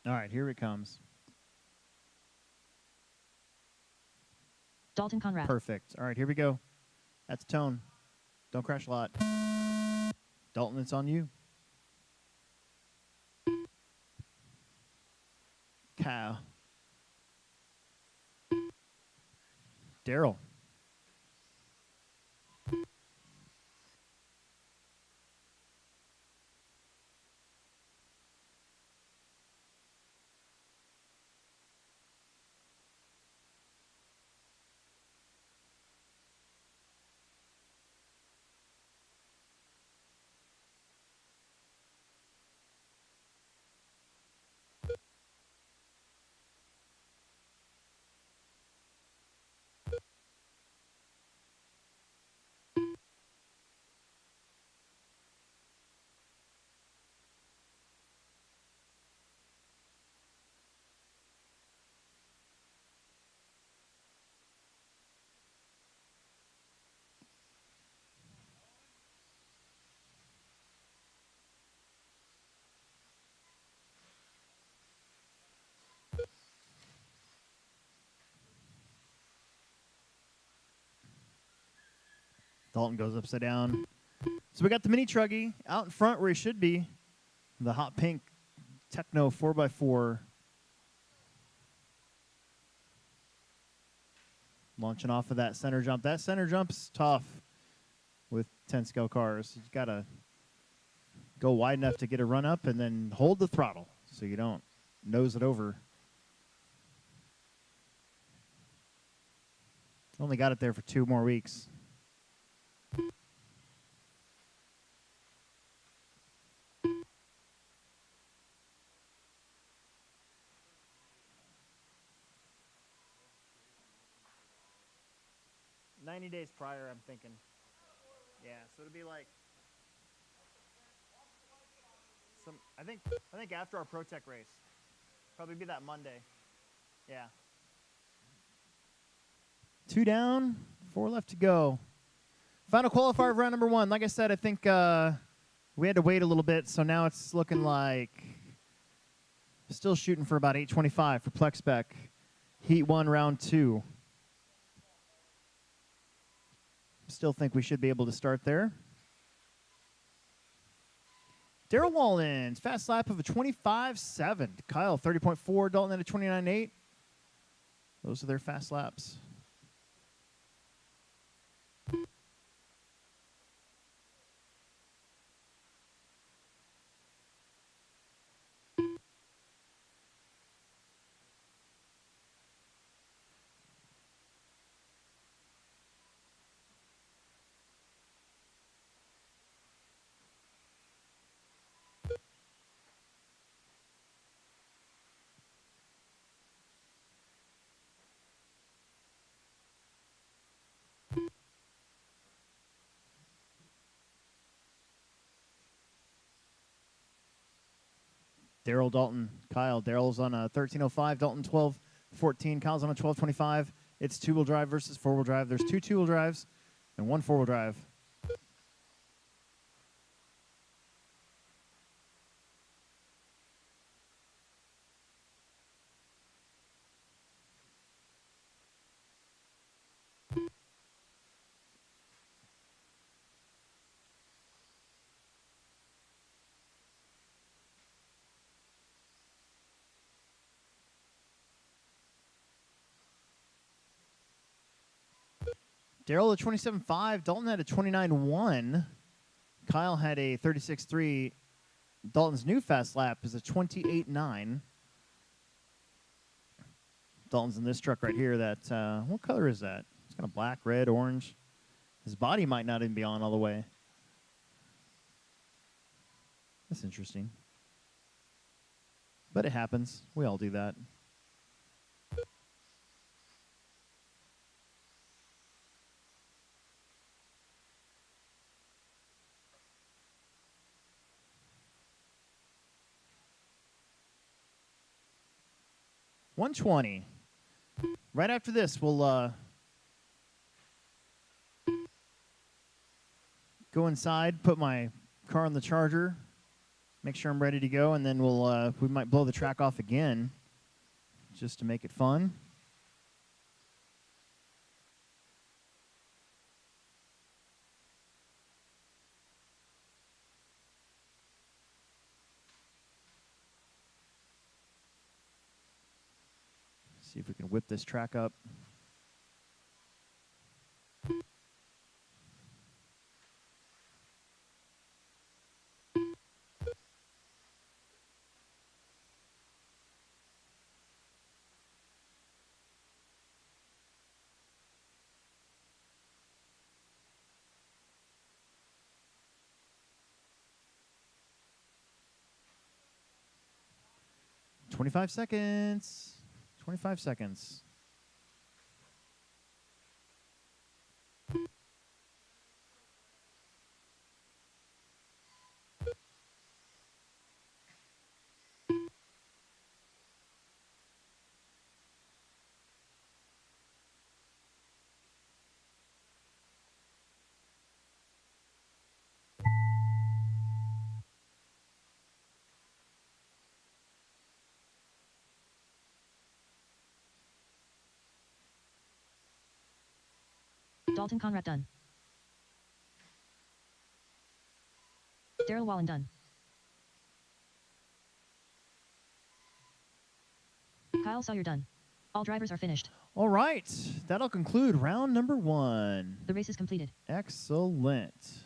All right, here it comes. Dalton Conrad. Perfect. All right, here we go. That's tone. Don't crash a lot. Dalton, it's on you. Kyle. Daryl. Dalton goes upside down. So we got the mini truggy out in front where he should be. The hot pink Techno 4x4. Launching off of that center jump. That center jump's tough with 10 scale cars. You got to go wide enough to get a run up and then hold the throttle so you don't nose it over. Only got it there for 2 more weeks. Days prior, I'm thinking. Yeah, so it'll be like I think after our Pro Tech race. Probably be that Monday. Yeah. 2 down, 4 left to go. Final qualifier of round number 1. Like I said, I think we had to wait a little bit, so now it's looking like still shooting for about 825 for Plex spec. Heat 1, round 2. Still think we should be able to start there. Daryl Wallins, fast lap of a 25.7. Kyle, 30.4. Dalton at a 29.8. Those are their fast laps. Daryl, Dalton, Kyle. Daryl's on a 13.05. Dalton 12.14. Kyle's on a 12.25. It's 2-wheel drive versus 4-wheel drive. There's 2 2-wheel drives and 1 4-wheel drive. Daryl at 27.5. Dalton had a 29.1. Kyle had a 36.3. Dalton's new fast lap is a 28.9. Dalton's in this truck right here. That what color is that? It's kind of black, red, orange. His body might not even be on all the way. That's interesting. But it happens. We all do that. $120. Right after this, we'll go inside, put my car on the charger, Make sure I'm ready to go, and then we might blow the track off again, just to make it fun. See if we can whip this track up. "25 seconds. 25 seconds." Dalton Conrad done. Daryl Wallen done. Kyle Sawyer done. All drivers are finished. All right, that'll conclude round number 1. The race is completed. Excellent.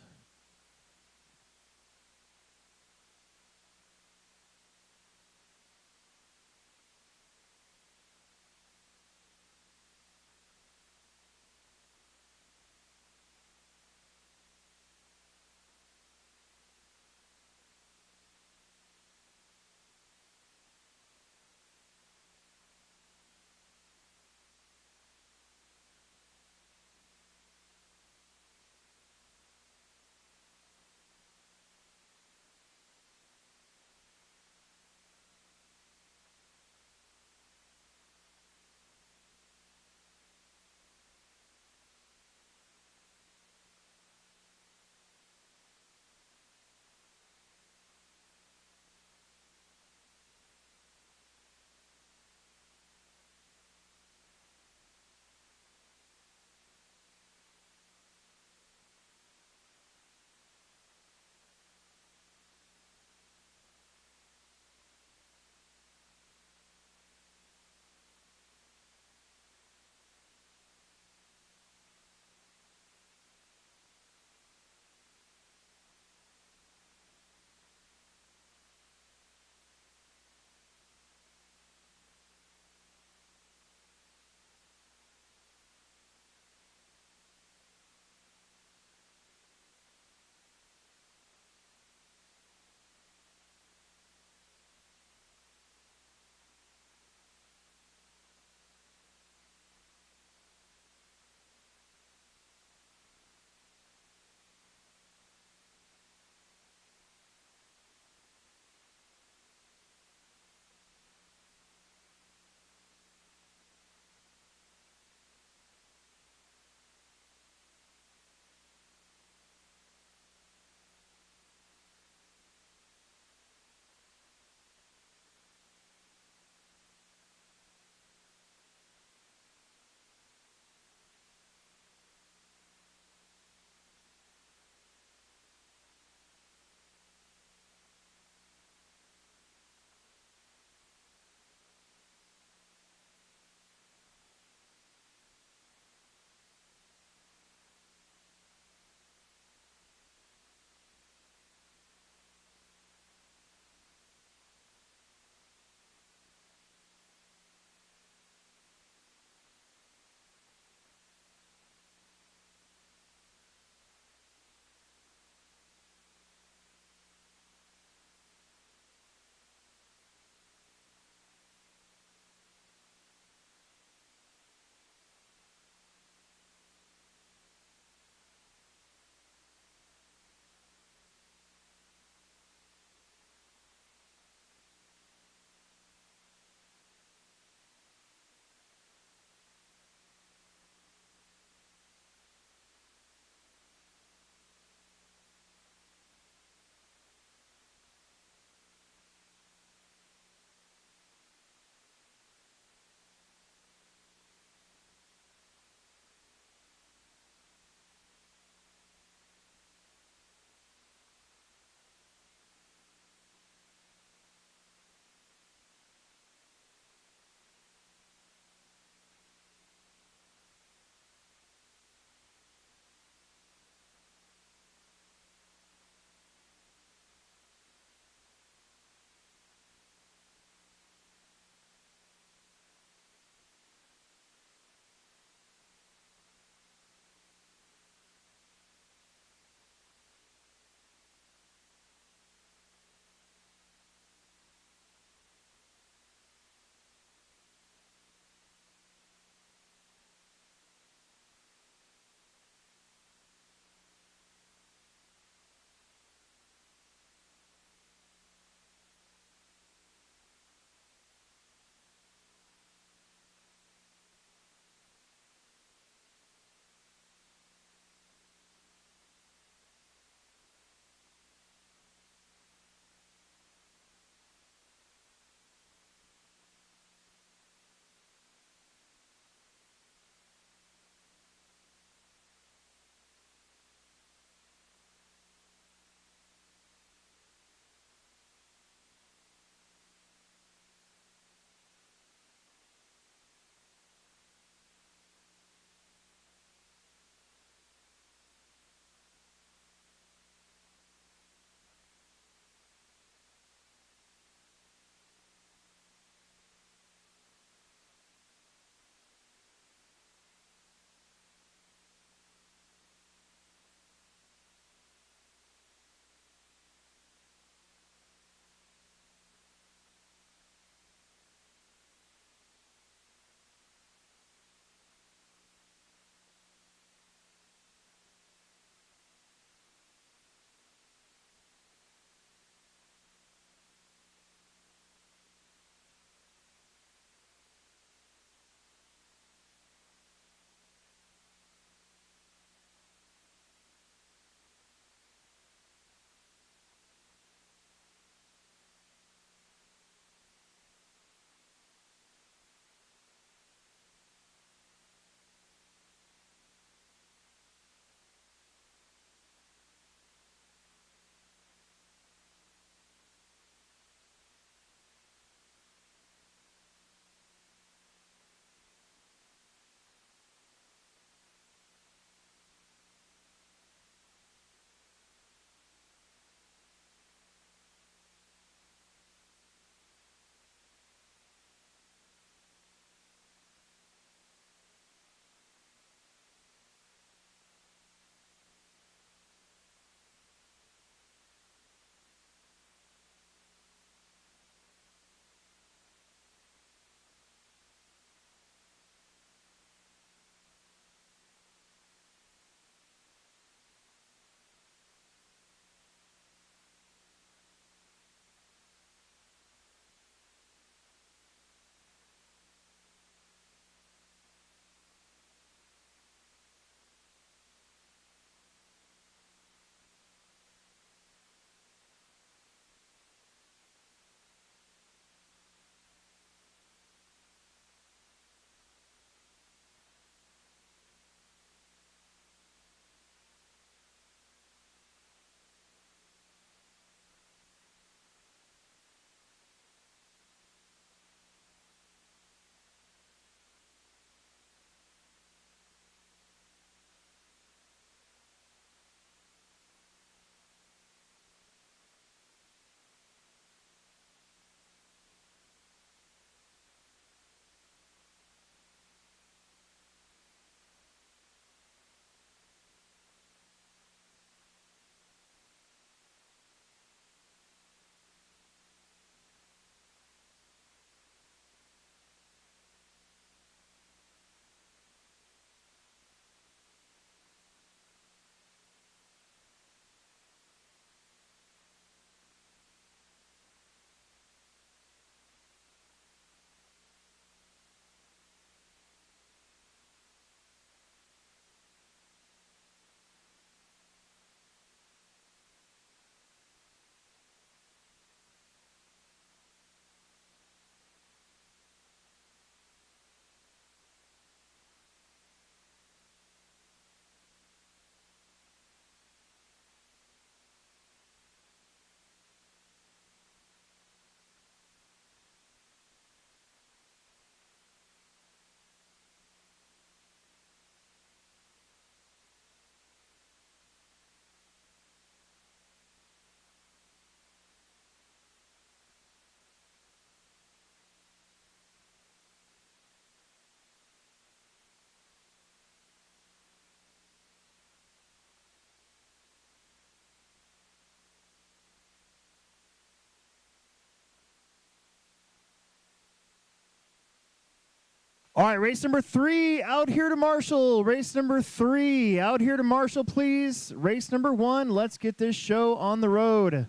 All right, race number 3 out here to Marshall. Race number 3 out here to Marshall, please. Race number 1, let's get this show on the road.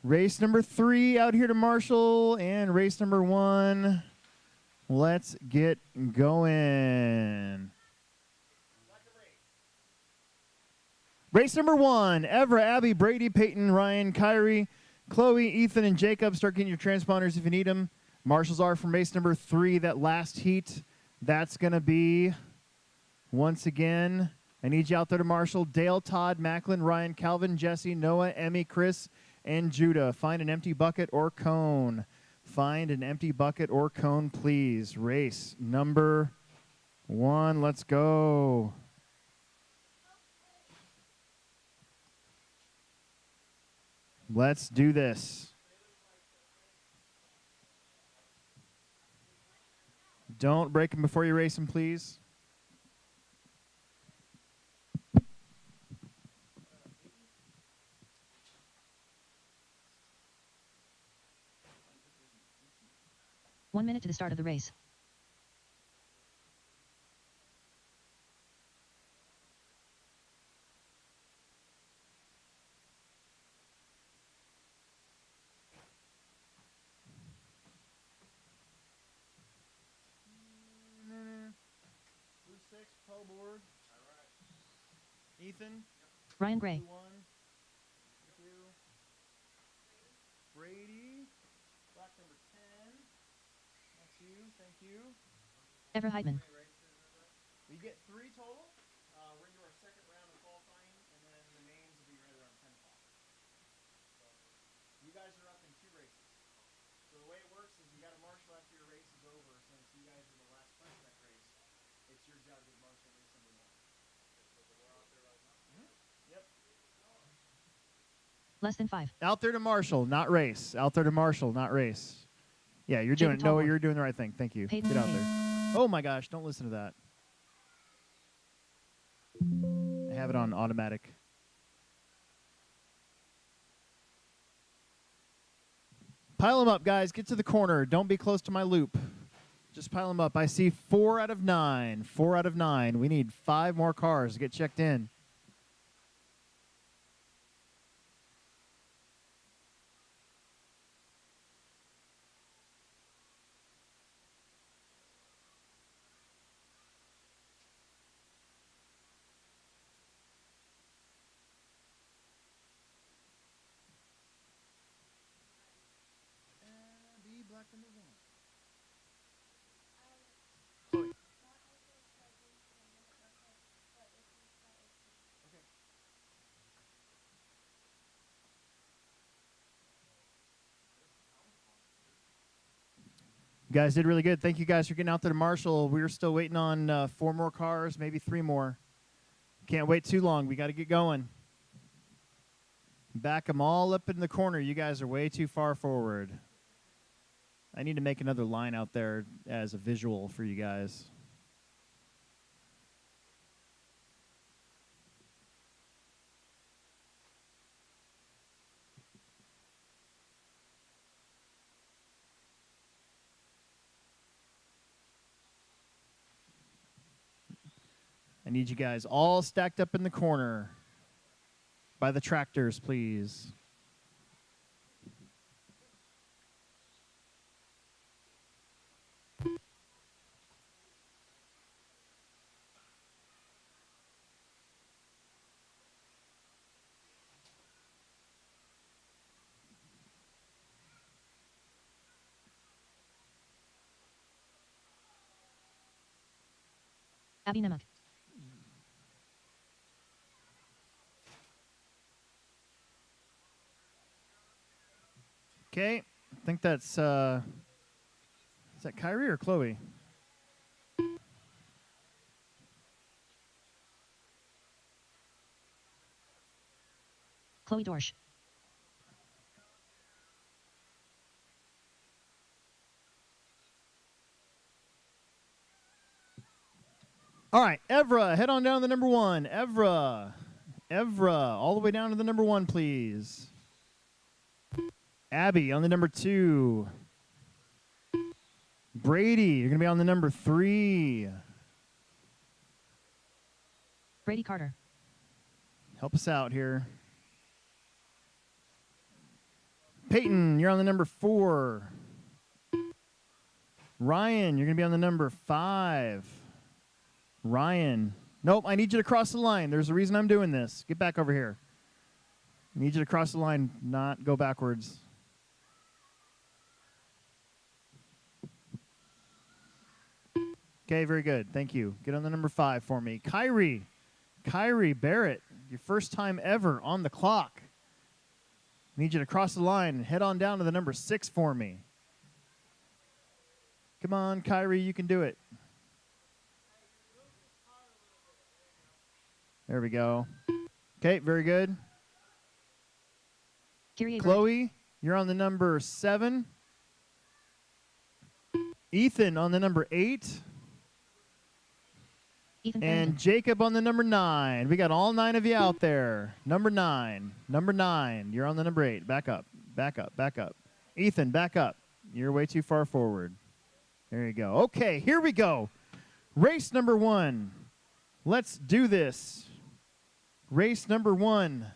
Race number 3 out here to Marshall, and race number 1, let's get going. Race number 1, Evra, Abby, Brady, Peyton, Ryan, Kyrie, Chloe, Ethan, and Jacob. Start getting your transponders if you need them. Marshals are from race number 3, that last heat. That's going to be, once again, I need you out there to Marshall. Dale, Todd, Macklin, Ryan, Calvin, Jesse, Noah, Emmy, Chris, and Judah. Find an empty bucket or cone. Find an empty bucket or cone, please. Race number 1. Let's go. Let's do this. Don't break them before you race them, please. One minute to the start of the race. Blue 6, pro board. All right. Ethan. Ryan Gray. Blue 1. Thank you. Brady. Black number 10. That's you. Thank you. Evra Heidman. We get 3 total. We're into our second round of qualifying, and then the mains will be right around 10 o'clock. So you guys are up in 2 races. So the way it works is you got to marshal after your race is over. Since you guys are the last spec race, it's your job to marshal race number 1. Okay, so we're out there right now? Yep. Less than 5. Out there to marshal, not race. Out there to marshal, not race. Yeah, you're doing it. No, you're doing the right thing. Thank you. Get out there. Oh my gosh, don't listen to that. I have it on automatic. Pile them up, guys. Get to the corner. Don't be close to my loop. Just pile them up. I see 4 out of 9. 4 out of 9. We need 5 more cars to get checked in. Black number 1. Chloe. Okay. You guys did really good. Thank you guys for getting out there to Marshall. We're still waiting on 4 more cars, maybe 3 more. Can't wait too long. We got to get going. Back them all up in the corner. You guys are way too far forward. I need to make another line out there as a visual for you guys. I need you guys all stacked up in the corner by the tractors, please. Abby Nemec. Okay, I think that's, is that Kyrie or Chloe? Chloe Dorsch. All right, Evra, head on down to the number 1. Evra, all the way down to the number 1, please. Abby on the number 2. Brady, you're going to be on the number 3. Brady Carter. Help us out here. Peyton, you're on the number 4. Ryan, you're going to be on the number 5. Ryan. Nope, I need you to cross the line. There's a reason I'm doing this. Get back over here. I need you to cross the line, not go backwards. Okay, very good. Thank you. Get on the number 5 for me. Kyrie Barrett, your first time ever on the clock. Need you to cross the line and head on down to the number 6 for me. Come on, Kyrie, you can do it. There we go. Okay, very good. Chloe, you're on the number 7. Ethan on the number 8. Ethan and Farrington. Jacob on the number 9. We got all 9 of you out there. Number 9. Number 9. You're on the number 8. Back up. Back up. Back up. Ethan, back up. You're way too far forward. There you go. Okay, here we go. Race number 1. Let's do this. Race number 1.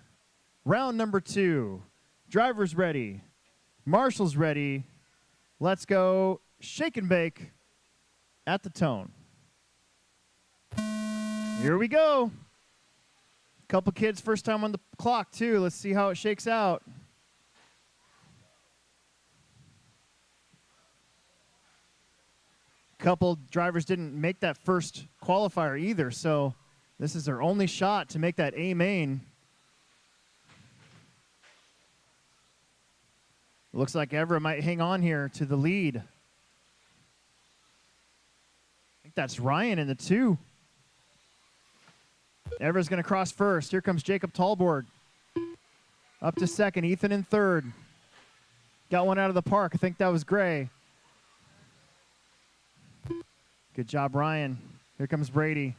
Round number 2. Drivers ready. Marshals ready. Let's go shake and bake at the tone. Here we go. Couple kids first time on the clock too. Let's see how it shakes out. Couple drivers didn't make that first qualifier either, so this is their only shot to make that A main. Looks like Evra might hang on here to the lead. I think that's Ryan in the 2. Evra's going to cross first. Here comes Jacob Talborg. Up to 2nd. Ethan in 3rd. Got one out of the park. I think that was Gray. Good job, Ryan. Here comes Brady.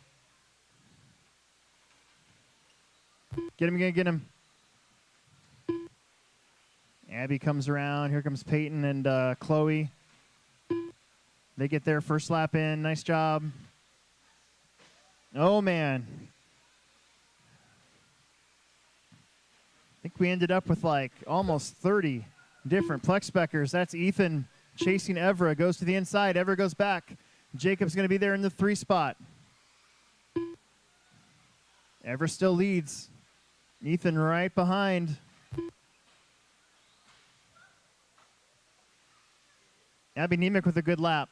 Get him again, get him. Abby comes around. Here comes Peyton and Chloe. They get their first lap in. Nice job. Oh, man. I think we ended up with like almost 30 different Plex speckers. That's Ethan chasing Evra. Goes to the inside. Evra goes back. Jacob's going to be there in the 3 spot. Evra still leads. Ethan right behind. Abby Nemec with a good lap.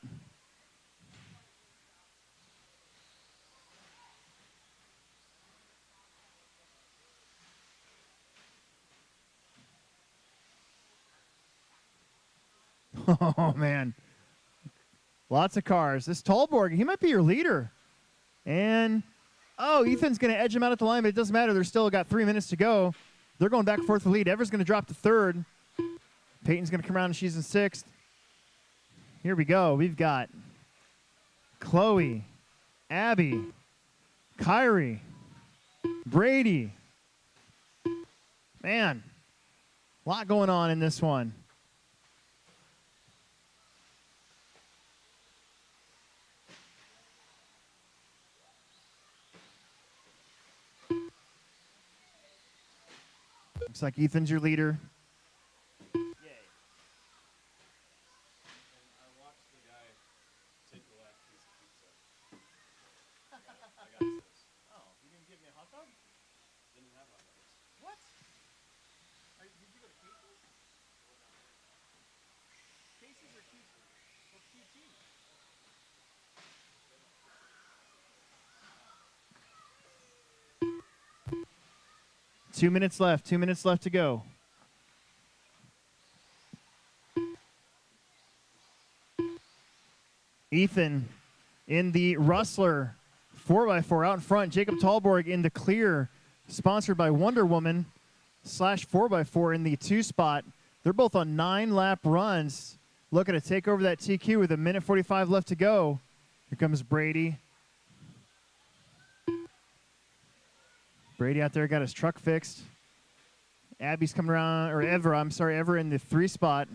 Oh, man. Lots of cars. This Talborg, he might be your leader. And, oh, Ethan's going to edge him out at the line, but it doesn't matter. They're still got 3 minutes to go. They're going back and forth for the lead. Evra's going to drop to 3rd. Peyton's going to come around and she's in 6th. Here we go. We've got Chloe, Abby, Kyrie, Brady. Man, a lot going on in this one. Looks like Ethan's your leader. Two minutes left to go. Ethan in the Rustler 4x4 out in front. Jacob Talborg in the clear, sponsored by Wonder Woman / 4x4 in the 2 spot. They're both on 9-lap runs. Looking to take over that TQ with 1:45 left to go. Here comes Brady. Brady out there got his truck fixed. Abby's coming around, or Evra in the 3 spot.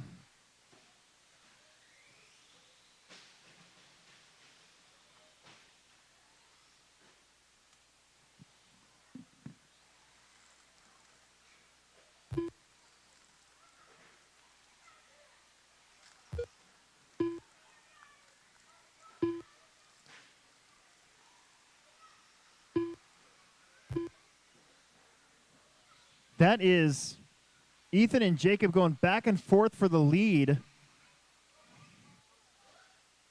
That is Ethan and Jacob going back and forth for the lead.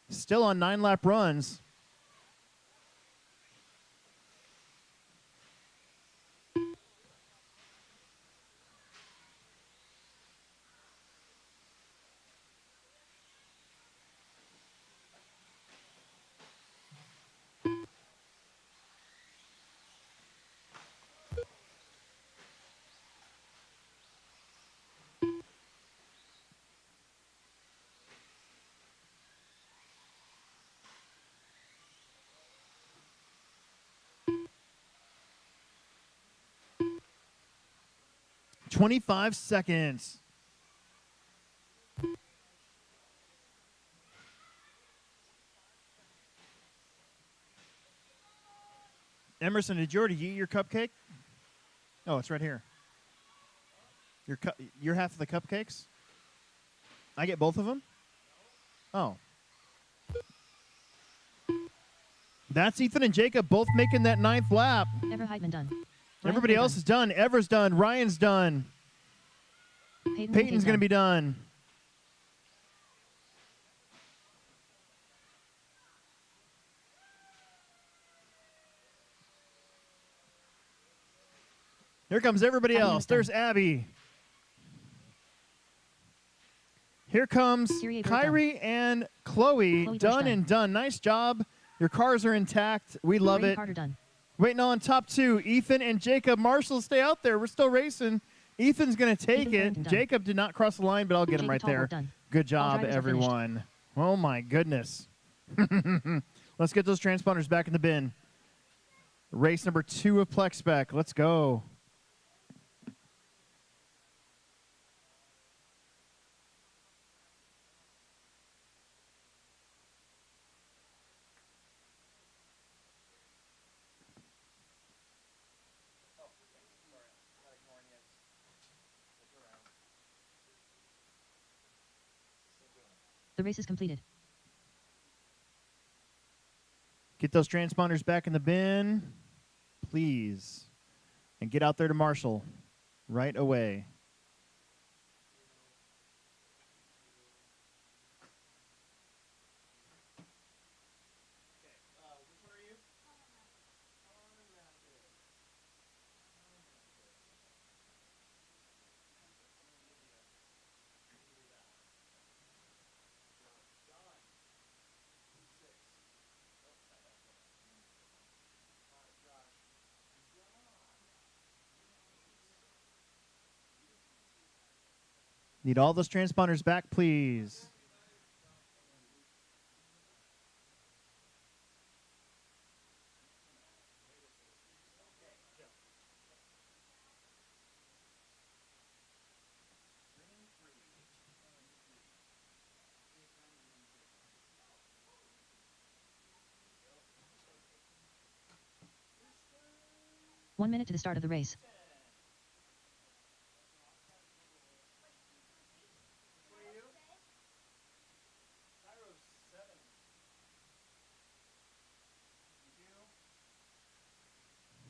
Still on 9-lap runs. "25 seconds. Emerson, did you already eat your cupcake? Oh, it's right here. Your half of the cupcakes? I get both of them? Oh. That's Ethan and Jacob both making that 9th lap. Ever Heitman done. Everybody else is done. Ever's done. Ryan's done. Peyton's going to be done. Here comes everybody else. There's Abby. Here comes Kyrie and Chloe. Done and done. Nice job. Your cars are intact. We love it. Waiting on top 2. Ethan and Jacob. Marshall, stay out there. We're still racing. Ethan's going to take it. Jacob did not cross the line, but I'll get him right there. Good job, everyone. Oh, my goodness. Let's get those transponders back in the bin. Race number 2 of Plex Spec. Let's go. The race is completed. Get those transponders back in the bin, please. And get out there to Marshall right away. Which one are you? Need all those transponders back, please. One minute to the start of the race.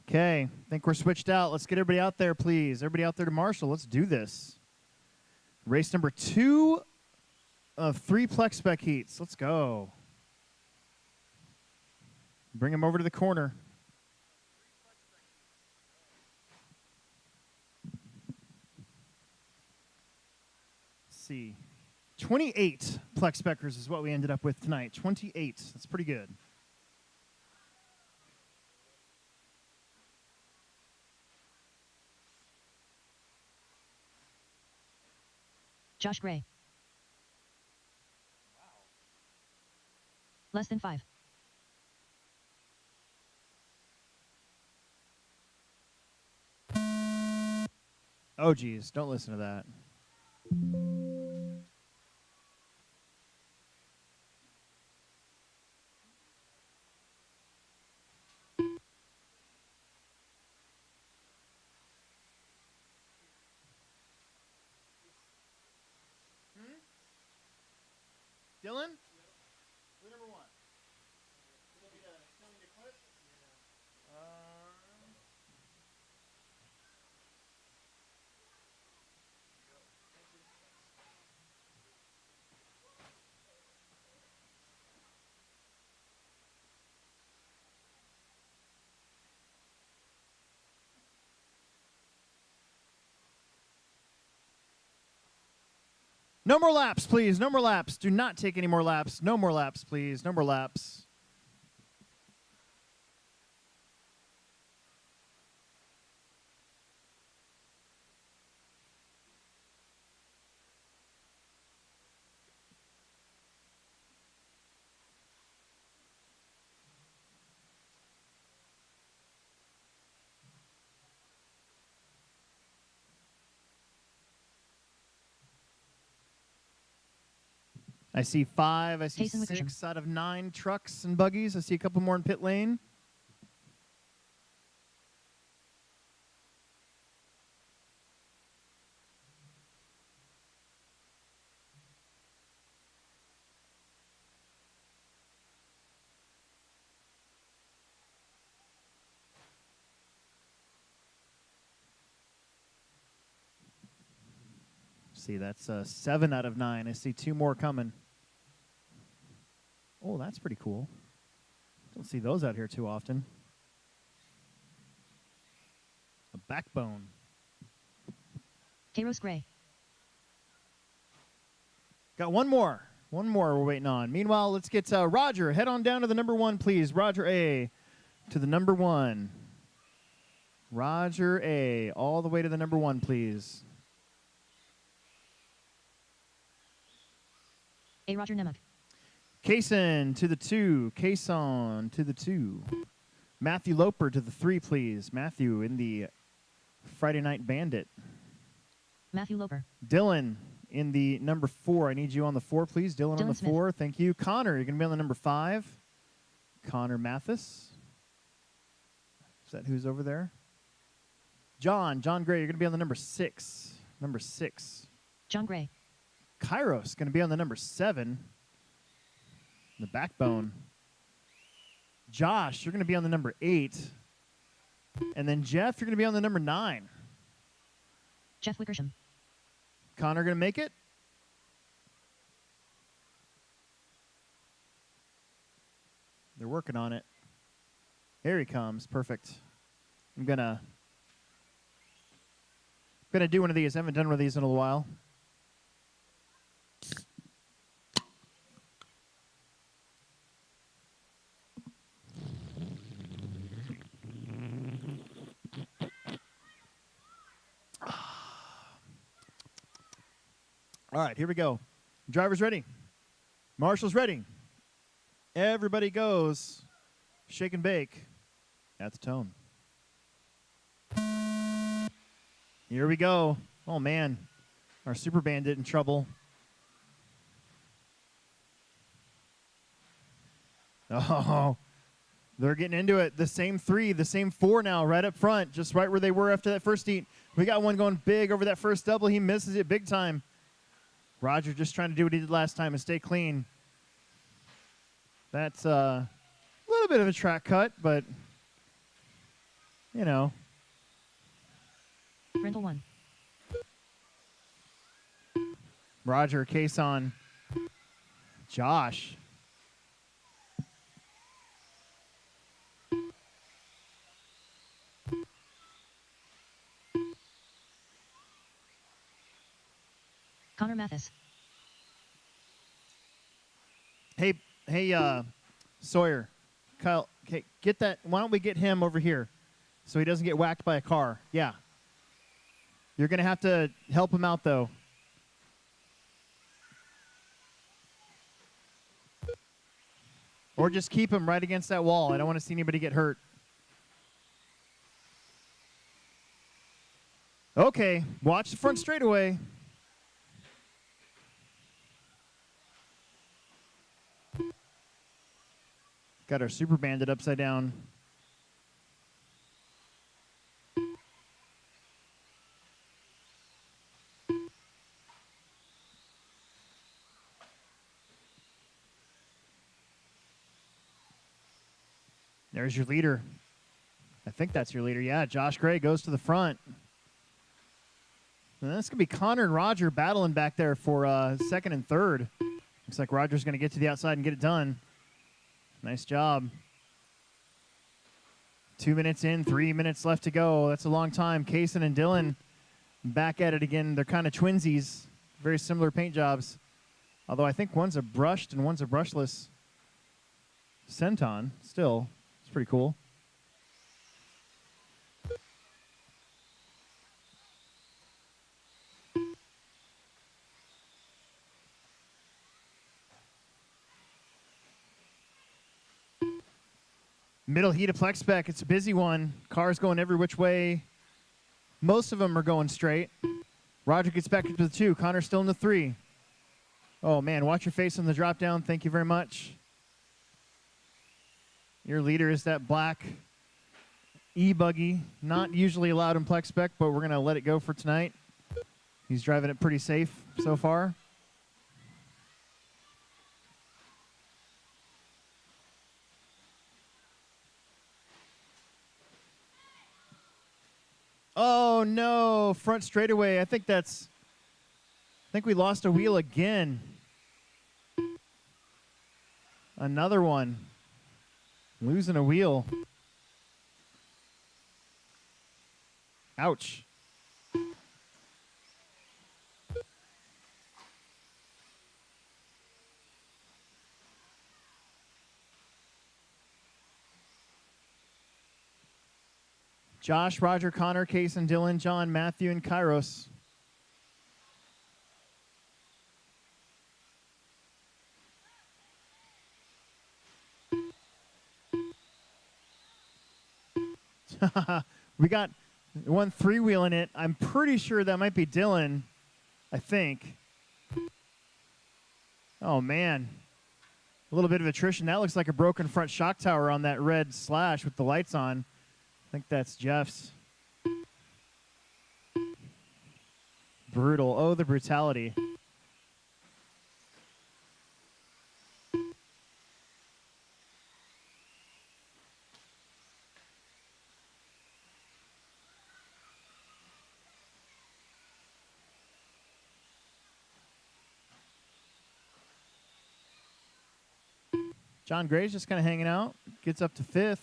Okay, I think we're switched out. Let's get everybody out there, please. Everybody out there to Marshall. Let's do this. Race number 2 of 3 Plex Spec heats. Let's go. Bring them over to the corner. Let's see. 28 Plex Speckers is what we ended up with tonight. 28. That's pretty good. Josh Gray. Wow. Less than 5. Oh, geez. Don't listen to that. Dylan? Who's number 1? Still need a clip? Yeah. No more laps, please. No more laps. Do not take any more laps. No more laps, please. No more laps. I see 5. I see Case in Wickersham. 6 out of 9 trucks and buggies. I see a couple more in pit lane. See, that's 7 out of 9. I see 2 more coming. Oh, that's pretty cool. Don't see those out here too often. A backbone. Kairos Gray. Got one more. One more we're waiting on. Meanwhile, let's get Roger. Head on down to the number 1, please. Roger A. To the number 1. Roger A. All the way to the number 1, please. A. Roger Nemec. Kaysen to the 2. Kayson to the 2. Matthew Loper to the 3, please. Matthew in the Friday Night Bandit. Matthew Loper. Dylan in the number 4. I need you on the 4, please. Dylan on the Smith. 4. Thank you. Connor, you're going to be on the number 5. Connor Mathis. Is that who's over there? John Gray, you're going to be on the number 6. Number 6. John Gray. Kairos going to be on the number 7. The backbone. Josh, you're going to be on the number 8. And then Jeff, you're going to be on the number 9. Jeff Wickersham. Connor going to make it? They're working on it. Here he comes. Perfect. I'm going to do one of these. I haven't done one of these in a little while. All right, here we go. Driver's ready. Marshal's ready. Everybody goes. Shake and bake at the tone. Here we go. Oh, man. Our Super Bandit in trouble. Oh, they're getting into it. The same 3, the same 4 now, right up front, just right where they were after that first heat. We got one going big over that first double. He misses it big time. Roger just trying to do what he did last time and stay clean. That's a little bit of a track cut, but, you know. Rental 1. Roger, case on. Josh. Connor Mathis. Hey, Sawyer. Kyle, okay, get that. Why don't we get him over here so he doesn't get whacked by a car? Yeah. You're going to have to help him out, though. Or just keep him right against that wall. I don't want to see anybody get hurt. Okay, watch the front straightaway. Got our Super Bandit upside down. There's your leader. I think that's your leader. Yeah, Josh Gray goes to the front. And that's going to be Connor and Roger battling back there for second and third. Looks like Roger's going to get to the outside and get it done. Nice job. 2 minutes in, 3 minutes left to go. That's a long time. Kaysen and Dylan back at it again. They're kind of twinsies. Very similar paint jobs. Although I think one's a brushed and one's a brushless Centon. Still, it's pretty cool. Middle heat of Plex spec. It's a busy one. Cars going every which way. Most of them are going straight. Roger gets back into the 2. Connor's still in the 3. Oh, man. Watch your face on the drop down. Thank you very much. Your leader is that black e-buggy. Not usually allowed in Plex spec, but we're going to let it go for tonight. He's driving it pretty safe so far. Oh, no. Front straightaway. I think we lost a wheel again. Another one. Losing a wheel. Ouch. Josh, Roger, Connor, Case, and Dylan, John, Matthew, and Kairos. We got one 3-wheel in it. I'm pretty sure that might be Dylan, I think. Oh, man. A little bit of attrition. That looks like a broken front shock tower on that red Slash with the lights on. I think that's Jeff's. Brutal. Oh, the brutality. John Gray's just kind of hanging out. Gets up to 5th.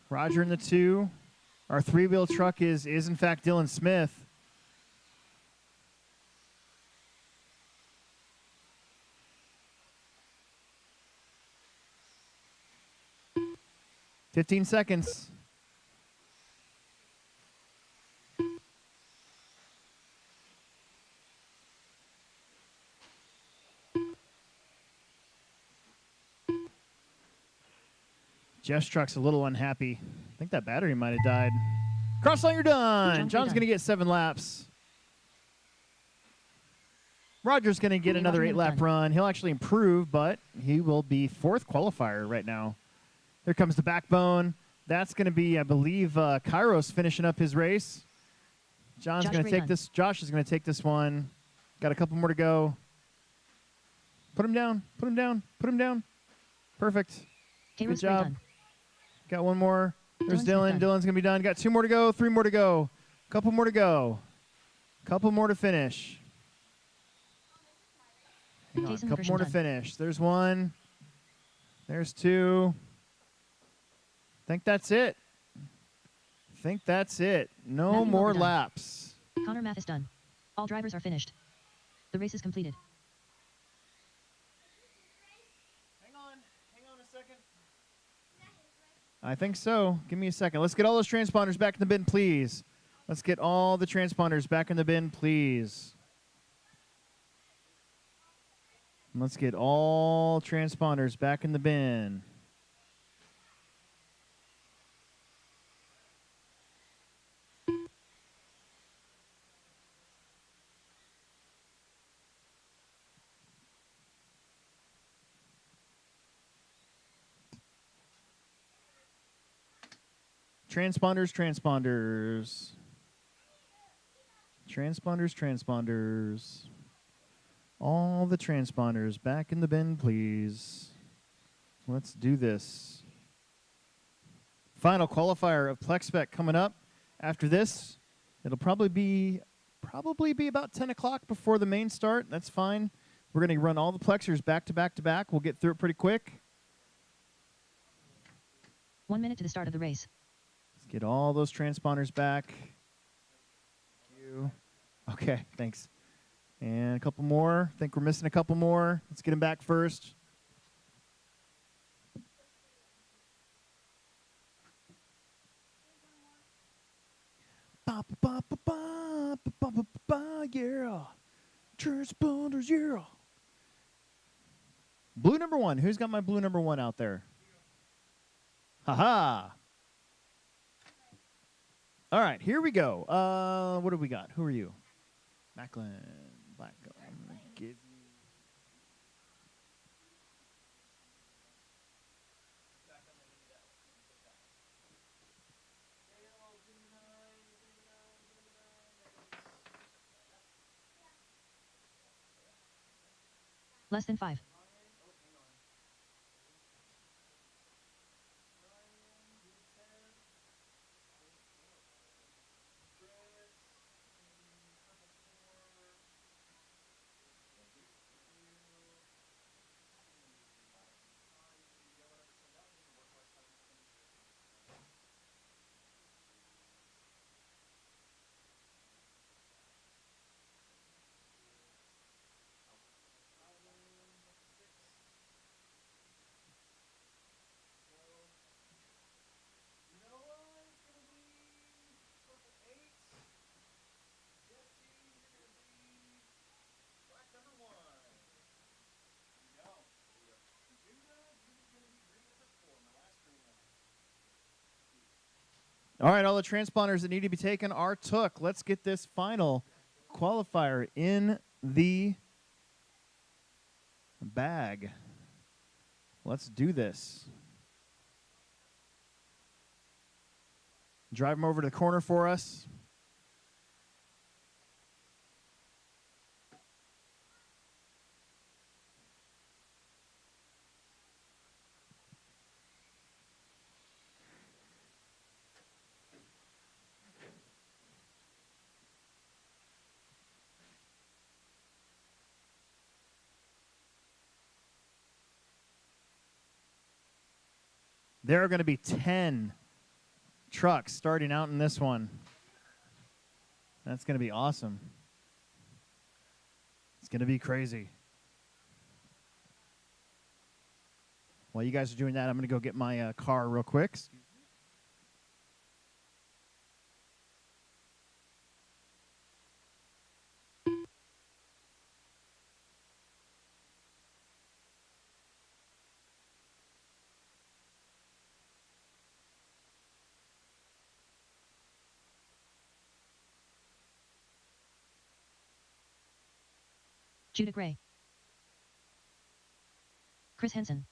Roger in the 2. Our 3-wheel truck is in fact Dylan Smith. "15 seconds. Jeff's truck's a little unhappy. I think that battery might have died. Cross line, you're done. John's going to get 7 laps. Roger's going to get another 8-lap run. He'll actually improve, but he will be 4th qualifier right now. There comes the backbone. That's going to be, I believe, Kairos finishing up his race. John's going to take this. Josh is going to take this one. Got a couple more to go. Put him down. Put him down. Put him down. Perfect. Good job. Got one more. There's Dylan. Dylan's going to be done. Got 2 more to go. 3 more to go. Couple more to go. Couple more to finish. Hang on. Couple more to finish. There's 1. There's 2. Think that's it. Think that's it. No more laps. Connor math is done. All drivers are finished. The race is completed. Hang on a second. I think so. Give me a second. Let's get all those transponders back in the bin, please. Let's get all the transponders back in the bin, please. Let's get all transponders back in the bin. Transponders, transponders. Transponders, transponders. All the transponders back in the bin, please. Let's do this. Final qualifier of Plex spec coming up. After this, it'll probably be about 10 o'clock before the main start. That's fine. We're going to run all the Plexers back to back to back. We'll get through it pretty quick. 1 minute to the start of the race. Let's get all those transponders back. Thank you. Okay, thanks. And a couple more. I think we're missing a couple more. Let's get him back first. Ba, ba, ba, ba, ba, ba, ba, ba, yeah. Transponders, yeah. Blue number 1. Who's got my blue number 1 out there? Ha-ha. All right, here we go. What do we got? Who are you? Macklin. Black. I'm going to give you. Less than 5. All right, all the transponders that need to be taken are took. Let's get this final qualifier in the bag. Let's do this. Drive them over to the corner for us. There are going to be 10 trucks starting out in this one. That's going to be awesome. It's going to be crazy. While you guys are doing that, I'm going to go get my car real quick. Judah Gray. Chris Henson.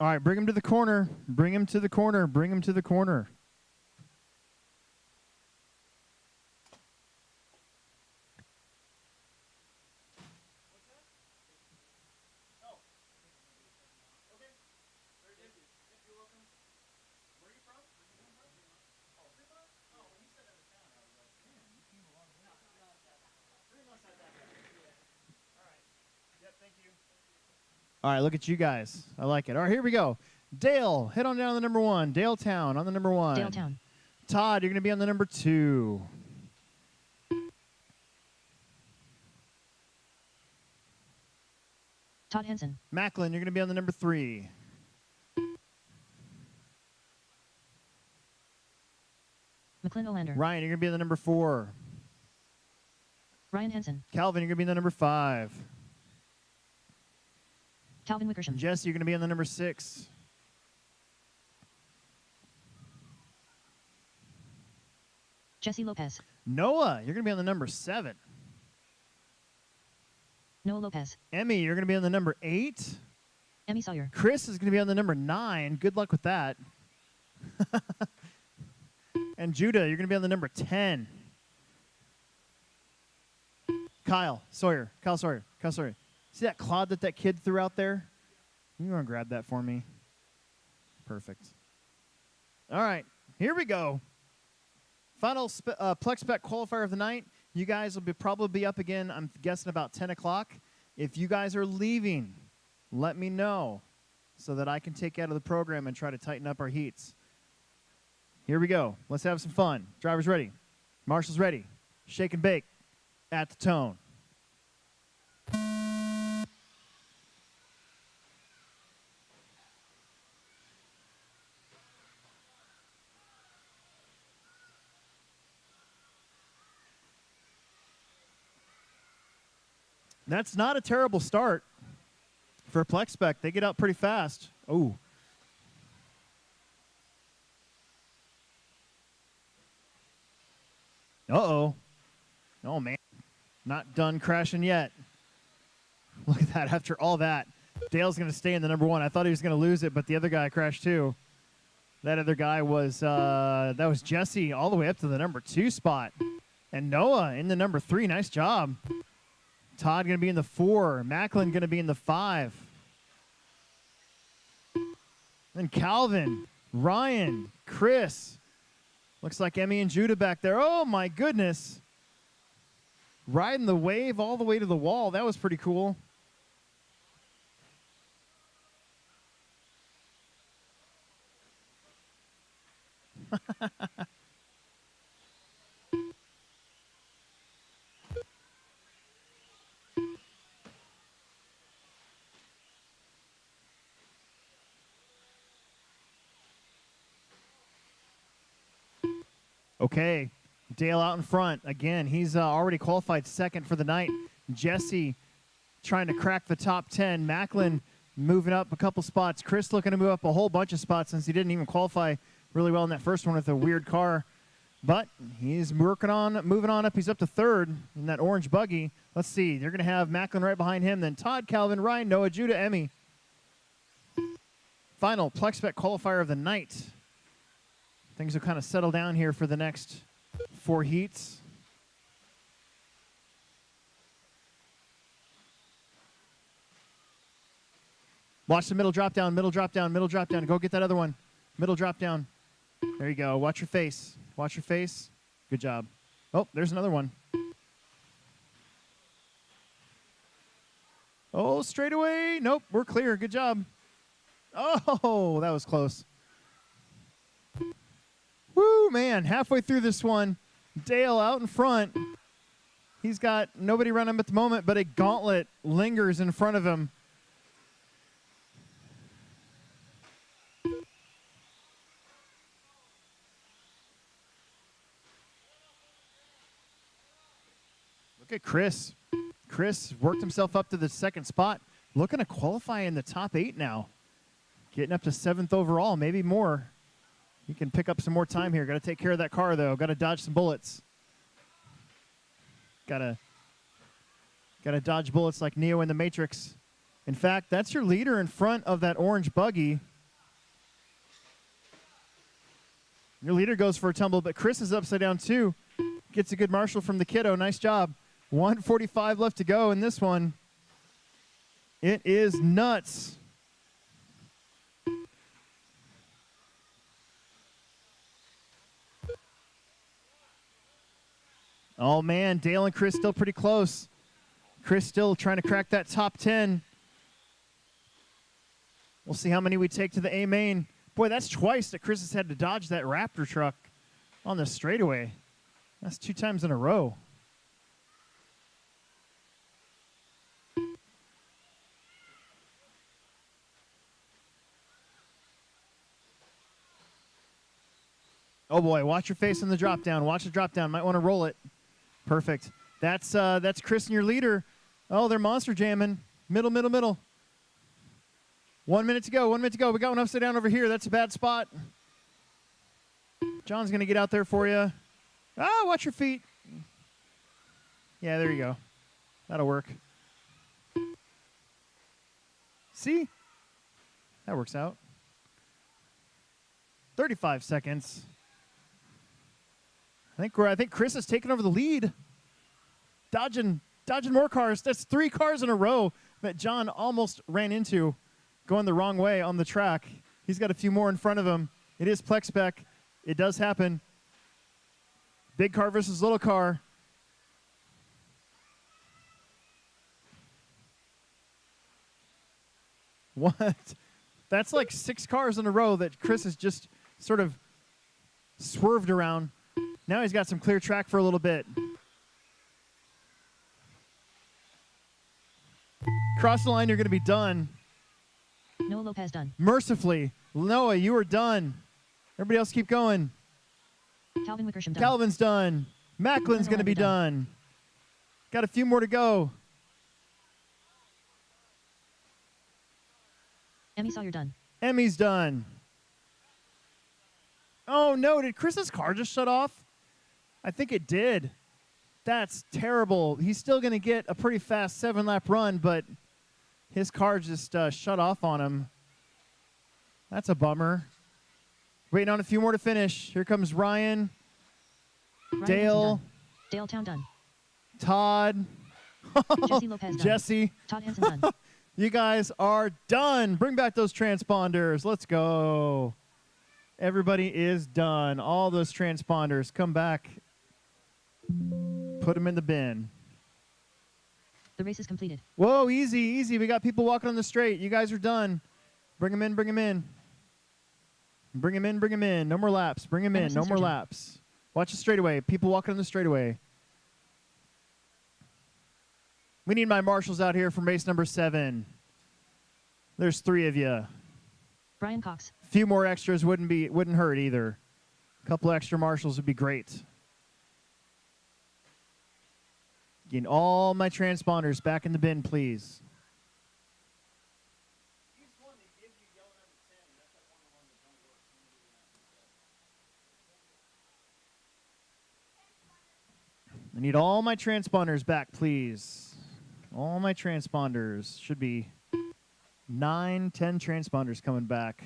All right, bring him to the corner. Bring him to the corner. Bring him to the corner. All right, look at you guys. I like it. All right, here we go. Dale, head on down to the number 1. Dale Town on the number 1. Dale Town. Todd, you're going to be on the number 2. Todd Henson. Macklin, you're going to be on the number 3. McClin Olander. Ryan, you're going to be on the number 4. Ryan Henson. Calvin, you're going to be on the number 5. Calvin Wickersham. Jesse, you're going to be on the number 6. Jesse Lopez. Noah, you're going to be on the number 7. Noah Lopez. Emmy, you're going to be on the number 8. Emmy Sawyer. Chris is going to be on the number 9. Good luck with that. And Judah, you're going to be on the number 10. Kyle Sawyer. See that clod that kid threw out there? You want to grab that for me? Perfect. All right, here we go. Final Plex spec qualifier of the night. You guys will probably be up again, I'm guessing about 10 o'clock. If you guys are leaving, let me know so that I can take you out of the program and try to tighten up our heats. Here we go. Let's have some fun. Drivers ready. Marshals ready. Shake and bake at the tone. That's not a terrible start for a Plex spec. They get out pretty fast. Oh. Uh-oh. Oh, man. Not done crashing yet. Look at that. After all that, Dale's going to stay in the number 1. I thought he was going to lose it, but the other guy crashed too. That other guy was, that was Jesse all the way up to the number 2 spot. And Noah in the number 3. Nice job. Todd going to be in the 4. Macklin going to be in the 5. Then Calvin, Ryan, Chris. Looks like Emmy and Judah back there. Oh, my goodness. Riding the wave all the way to the wall. That was pretty cool. Okay, Dale out in front. Again, he's already qualified second for the night. Jesse trying to crack the top 10. Macklin moving up a couple spots. Chris looking to move up a whole bunch of spots since he didn't even qualify really well in that first one with a weird car. But he's moving on up. He's up to third in that orange buggy. Let's see. They're going to have Macklin right behind him. Then Todd, Calvin, Ryan, Noah, Judah, Emmy. Final Plex spec qualifier of the night. Things will kind of settle down here for the next 4 heats. Watch the middle drop down, middle drop down, middle drop down. Go get that other one. Middle drop down. There you go. Watch your face. Watch your face. Good job. Oh, there's another one. Oh, straight away. Nope, we're clear. Good job. Oh, that was close. Woo, man, halfway through this one, Dale out in front. He's got nobody around him at the moment, but a gauntlet lingers in front of him. Look at Chris. Chris worked himself up to the second spot. Looking to qualify in the top 8 now. Getting up to 7th overall, maybe more. He can pick up some more time here. Got to take care of that car, though. Got to dodge some bullets. Got to dodge bullets like Neo in the Matrix. In fact, that's your leader in front of that orange buggy. Your leader goes for a tumble, but Chris is upside down, too. Gets a good marshal from the kiddo. Nice job. 1:45 left to go in this one. It is nuts. Oh, man, Dale and Chris still pretty close. Chris still trying to crack that top 10. We'll see how many we take to the A main. Boy, that's twice that Chris has had to dodge that Raptor truck on the straightaway. That's 2 times in a row. Oh boy, watch your face in the drop down. Watch the drop down. Might want to roll it. Perfect. That's Chris and your leader. Oh, they're monster jamming. Middle, middle, middle. 1 minute to go. 1 minute to go. We got one upside down over here. That's a bad spot. John's going to get out there for you. Ah, watch your feet. Yeah, there you go. That'll work. See? That works out. 35 seconds. I think Chris has taken over the lead. Dodging more cars. That's 3 cars in a row that John almost ran into going the wrong way on the track. He's got a few more in front of him. It is Plex spec. It does happen. Big car versus little car. What? That's like 6 cars in a row that Chris has just sort of swerved around. Now he's got some clear track for a little bit. Cross the line, you're going to be done. Noah Lopez done. Mercifully. Noah, you are done. Everybody else keep going. Calvin Wickersham done. Calvin's done. Macklin's going to be done. Got a few more to go. Emmy Sawyer done. Emmy's done. Oh, no. Did Chris's car just shut off? I think it did. That's terrible. He's still going to get a pretty fast 7-lap run, but his car just shut off on him. That's a bummer. Waiting on a few more to finish. Here comes Ryan. Dale. Dale Town done. Todd. Jesse Lopez done. Jesse. Todd Hansen done. You guys are done. Bring back those transponders. Let's go. Everybody is done. All those transponders. Come back. Put them in the bin. The race is completed. Whoa, easy, easy. We got people walking on the straight. You guys are done. Bring them in, bring them in. Bring them in, bring them in. No more laps. Bring them in. No more laps. Watch the straightaway. People walking on the straightaway. We need my marshals out here from race number 7. There's 3 of you. Brian Cox. A few more extras wouldn't hurt either. A couple extra marshals would be great. Getting all my transponders back in the bin, please. I need all my transponders back, please. All my transponders. Should be 9, 10 transponders coming back.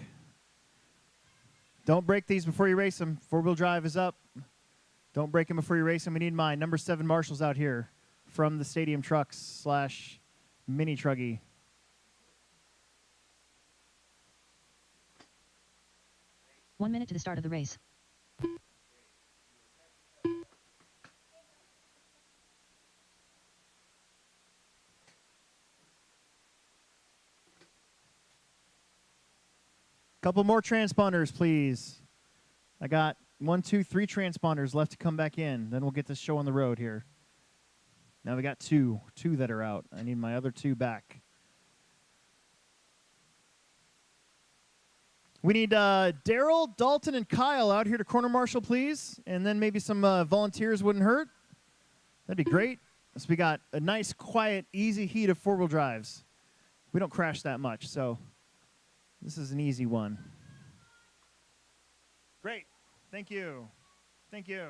Don't break these before you race them. 4-wheel drive is up. Don't break them before you race them. We need my number 7 marshals out here from the stadium trucks / mini truggy. One minute to the start of the race. Couple more transponders, please. I got 1, 2, 3 transponders left to come back in. Then we'll get this show on the road here. Now we got 2 that are out. I need my other 2 back. We need Daryl, Dalton, and Kyle out here to corner marshal, please. And then maybe some volunteers wouldn't hurt. That'd be great. So we got a nice, quiet, easy heat of 4-wheel drives. We don't crash that much, so this is an easy one. Great. Thank you. Thank you.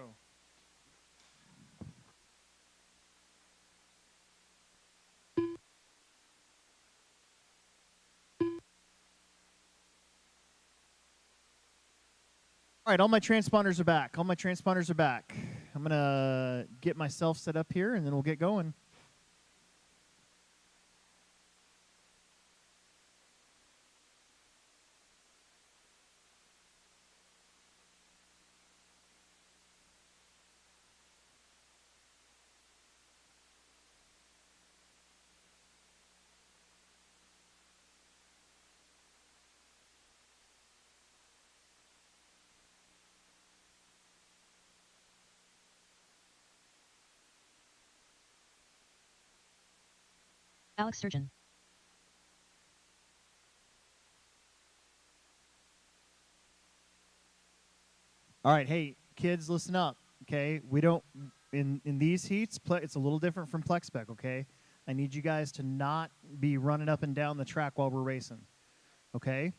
All right, all my transponders are back. All my transponders are back. I'm going to get myself set up here, and then we'll get going. Alex Sturgeon. All right, hey, kids, listen up, okay? We don't, in these heats, it's a little different from Plex spec, okay? I need you guys to not be running up and down the track while we're racing, okay?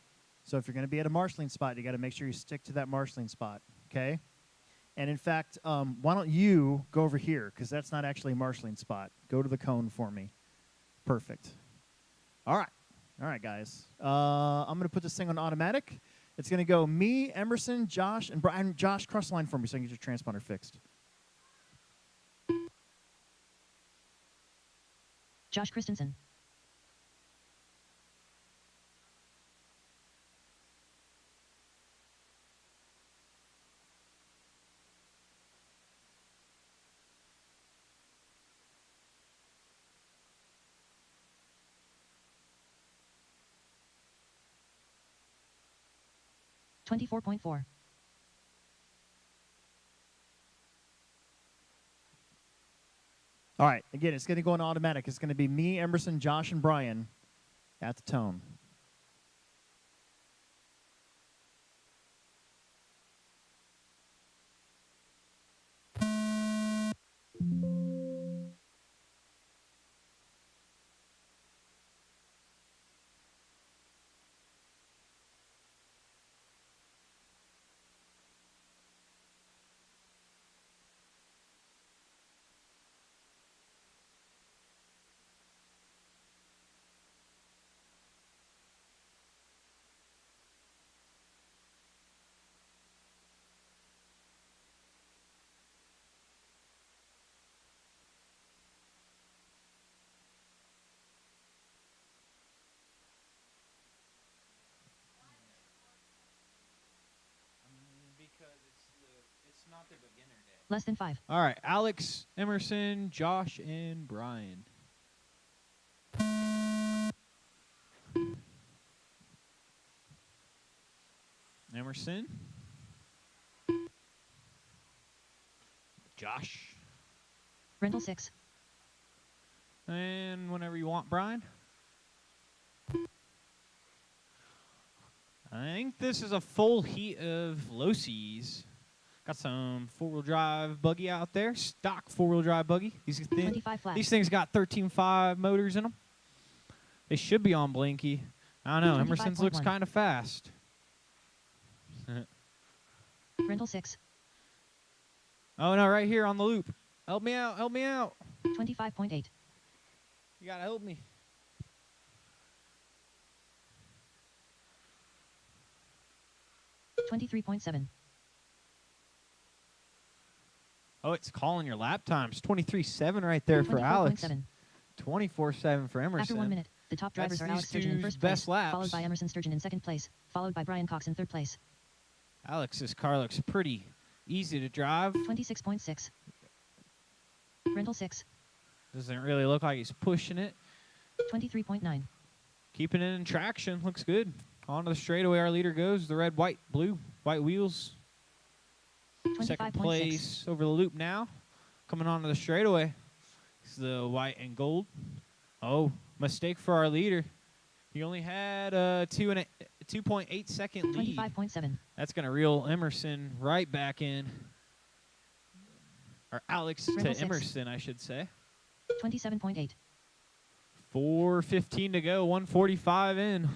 So if you're going to be at a marshalling spot, you got to make sure you stick to that marshalling spot, okay? And in fact, why don't you go over here, because that's not actually a marshalling spot. Go to the cone for me. Perfect. All right, guys. I'm going to put this thing on automatic. It's going to go me, Emerson, Josh, and Brian. Josh, cross the line for me so I can get your transponder fixed. Josh Christensen. $24.4. All right, again, it's going to go on automatic. It's going to be me, Emerson, Josh, and Brian at the tone. Because it's not the beginner day. Less than 5. All right, Alex, Emerson, Josh, and Brian. Emerson. Josh. Rental 6. And whenever you want, Brian. I think this is a full heat of low C's. Got some four-wheel drive buggy out there, stock four-wheel drive buggy. 25 flat. These things got 13.5 motors in them. They should be on Blinky. I don't know. Emerson's looks kind of fast. Rental 6. Oh, no, right here on the loop. Help me out. Help me out. 25.8. You got to help me. $23.7. Oh, it's calling your lap times. 23.7 right there for Alex. 24.7 for Emerson. After 1 minute, the top drivers are Alex Sturgeon in first best place, laps. followed by Emerson Sturgeon in second place, followed by Brian Cox in third place. Alex's car looks pretty easy to drive. 26.6. Rental 6. Doesn't really look like he's pushing it. 23.9. Keeping it in traction. Looks good. Onto the straightaway our leader goes. The red, white, blue, white wheels. Second place over the loop now. Coming onto the straightaway. It's the white and gold. Oh, mistake for our leader. He only had a 2.8 second lead. 25.7. That's going to reel Emerson right back in. Or Alex Rental to 6. Emerson, I should say. 27.8. 4:15 to go. 1:45 in.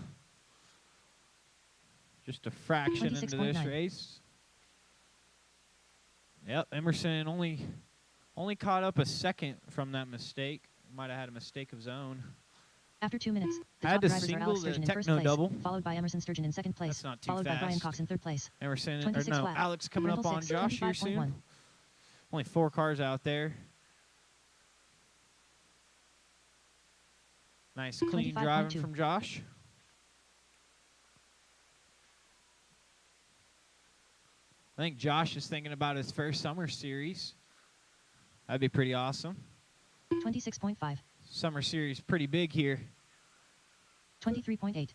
Just a fraction into this 26.9. race. Yep, Emerson only caught up a second from that mistake. Might have had a mistake of his own. After 2 minutes, the Had top to drivers are single Alex the Sturgeon in first techno place, double. followed by Emerson Sturgeon in second place, That's not too followed by Brian fast. Cox in third place. Emerson, 26 flat. Alex coming Rental up on 6, Josh here soon. 25.1. Only 4 cars out there. Nice clean driving 25.2. from Josh. I think Josh is thinking about his first summer series. That'd be pretty awesome. 26.5. Summer series pretty big here. 23.8.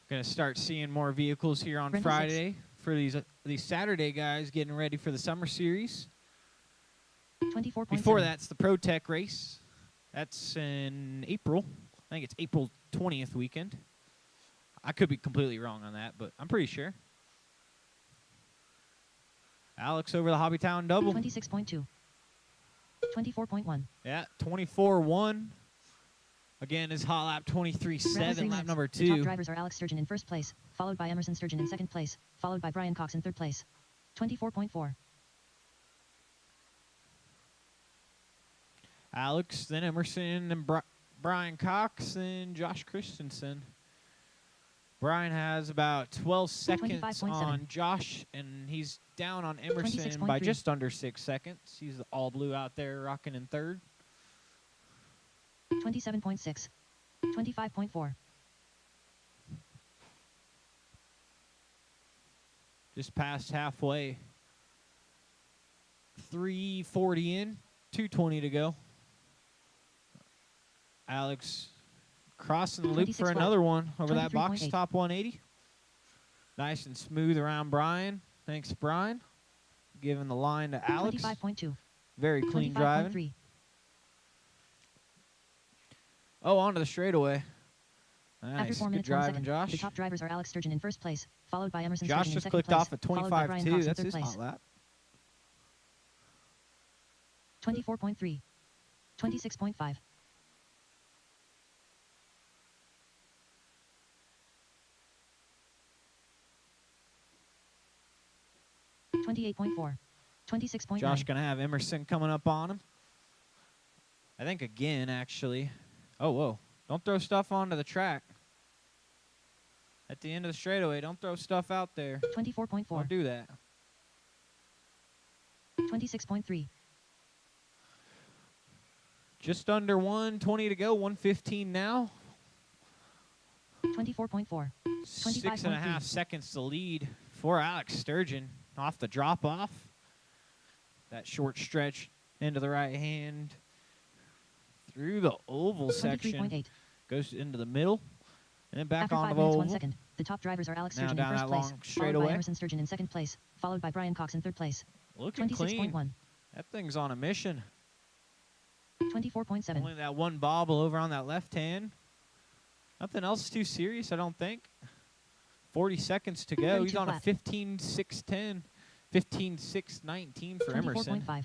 Gonna start seeing more vehicles here on Rental 6. Friday for these Saturday guys getting ready for the summer series. 24.7. Before that's the Pro Tech race. That's in April. I think it's April 20th weekend. I could be completely wrong on that, but I'm pretty sure. Alex over the HobbyTown double. 26.2. 24.1. Yeah, 24-1. Again, is hot lap 23.7, lap number 2. The top drivers are Alex Sturgeon in first place, followed by Emerson Sturgeon in second place, followed by Brian Cox in third place. 24.4. Alex, then Emerson, and Brian Cox, and Josh Christensen. Brian has about 12 seconds on Josh, and he's down on Emerson by just under 6 seconds. He's the all blue out there rocking in third. 27.6. 25.4. Just past halfway. 3:40 in, 2:20 to go. Alex crossing the loop for another one over that box top 180. Nice and smooth around Brian. Thanks, Brian. Giving the line to Alex. 25.2. Very clean driving. Oh, onto the straightaway. Nice. After 4 minutes, good driving, 1 second. Josh. The top drivers are Alex Sturgeon in first place, followed by Emerson Josh Sturgeon in just second clicked place, off at followed by Brian 25.2. Cox in That's third his place. hot lap. 24.3. 26.5. 28.4. 26.9. Josh going to have Emerson coming up on him. I think again, actually. Oh, whoa. Don't throw stuff onto the track. At the end of the straightaway, don't throw stuff out there. 24.4. Don't do that. 26.3. Just under 1:20 to go. 1:15 now. 24.4. 6.5 seconds to lead for Alex Sturgeon off the drop-off. That short stretch into the right hand through the oval section. Goes into the middle and then back After on 5 the minutes, oval. 1 second. The top drivers are Alex Now Sturgeon down in that first place, long followed by straightaway. Emerson Sturgeon in second place, followed by Brian Cox in third place. Looking clean. 26.1. That thing's on a mission. 24.7. Only that one bobble over on that left hand. Nothing else too serious, I don't think. 40 seconds to go. He's on a 15.610. 15.619 for Emerson. 24.5.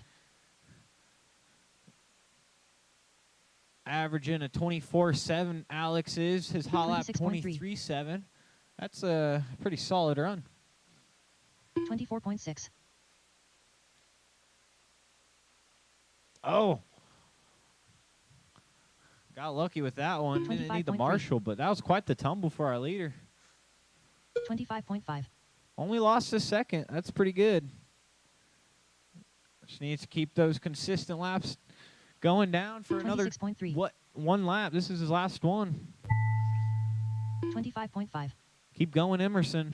Averaging a 24.7. Alex is. His hot lap 23.7. That's a pretty solid run. 24.6. Oh. Got lucky with that one. Didn't need the marshal, but that was quite the tumble for our leader. 25.5. Only lost a second. That's pretty good. Just needs to keep those consistent laps going down for another, what, 1 lap. This is his last one. 25.5. Keep going, Emerson.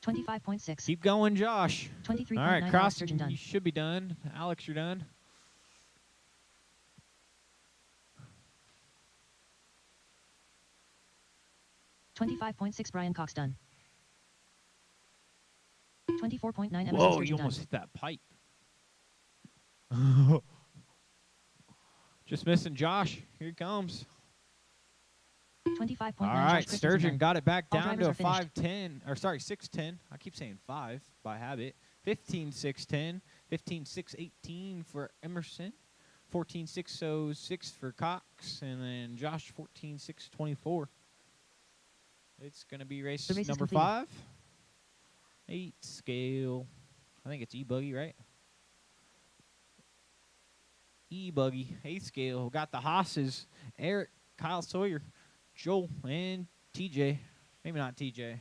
$25.6. Keep going, Josh. 23.9. All right, Cross, done. you should be done. Alex, you're done. $25.6. Brian Cox done. 24.9. Emerson Whoa, Sturgeon you almost done. hit that pipe. Just missing Josh. Here he comes. 25.9. All right, Josh Sturgeon done. got it back All down to a drivers are finished. 5:10, or sorry, 6:10. I keep saying 5 by habit. 15.610, 15.618 for Emerson, 14.606 for Cox, and then Josh 14.624. It's going to be race number 5. 8 scale. I think it's e-buggy, right? E-buggy, 8 scale. Got the Haas's, Eric, Kyle Sawyer, Joel, and TJ. Maybe not TJ,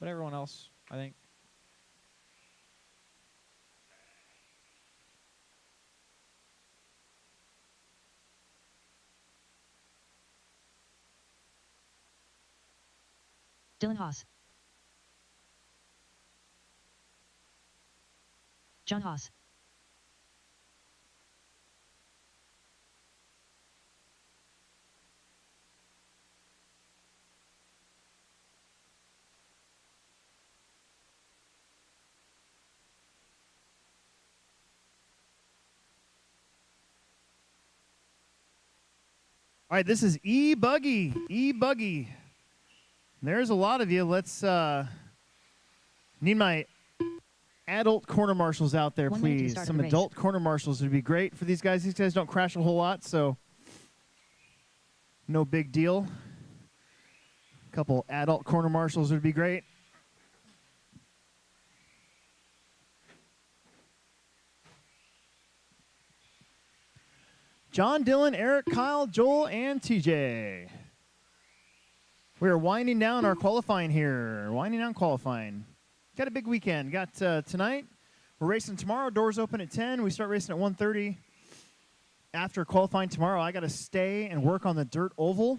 but everyone else, I think. Dylan Haas. John Haas. All right, this is e-buggy. E-buggy. There's a lot of you. Let's need my adult corner marshals out there, 1 minute to the please. start of Some the race. adult corner marshals would be great for these guys. These guys don't crash a whole lot, so no big deal. A couple adult corner marshals would be great. John, Dylan, Eric, Kyle, Joel, and TJ. We're winding down our qualifying here. Winding down qualifying. Got a big weekend. Got tonight. We're racing tomorrow. Doors open at 10. We start racing at 1:30. After qualifying tomorrow, I got to stay and work on the dirt oval.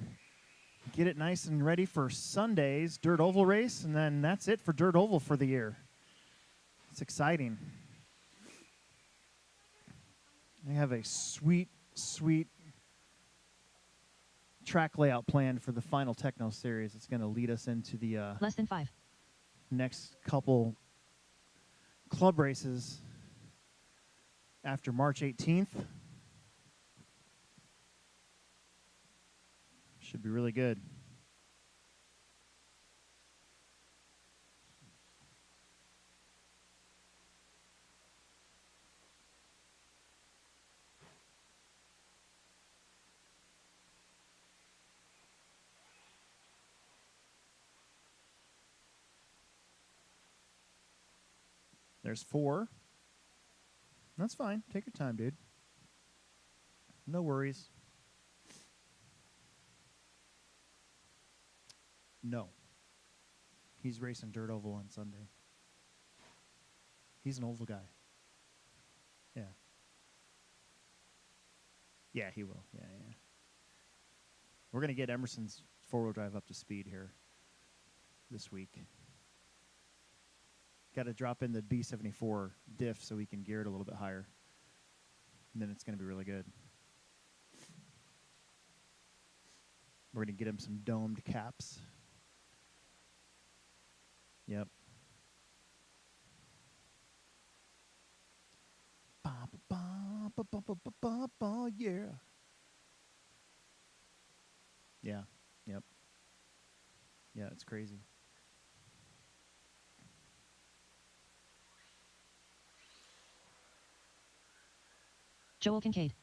Get it nice and ready for Sunday's dirt oval race. And then that's it for dirt oval for the year. It's exciting. I have a sweet track layout planned for the final Techno series. It's going to lead us into the Less than 5. next couple club races after March 18th. Should be really good. There's 4. That's fine. Take your time, dude. No worries. No. He's racing dirt oval on Sunday. He's an oval guy. Yeah. Yeah, he will. Yeah. We're going to get Emerson's four-wheel drive up to speed here this week. Got to drop in the B74 diff so we can gear it a little bit higher. And then it's going to be really good. We're going to get him some domed caps. Yep. Yeah. Yeah. Yep. Yeah, it's crazy. Joel Kincaid.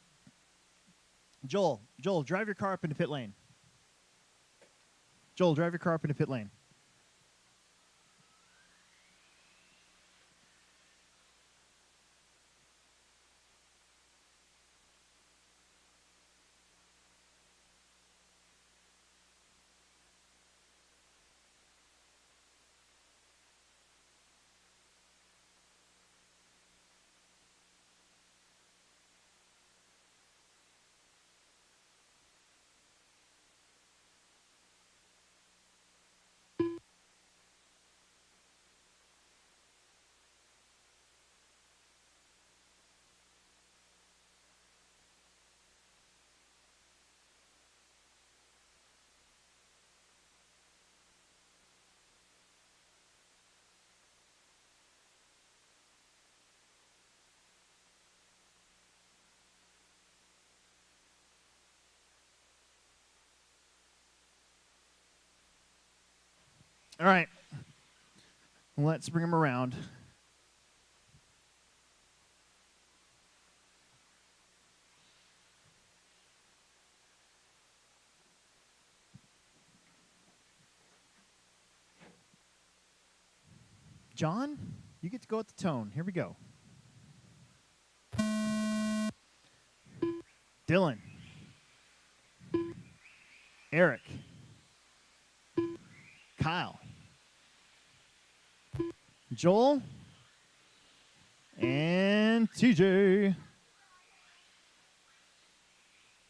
Joel, drive your car up into pit lane. Joel, drive your car up into pit lane. All right. Let's bring him around. John, you get to go at the tone. Here we go. Dylan. Eric. Kyle. Joel. And TJ.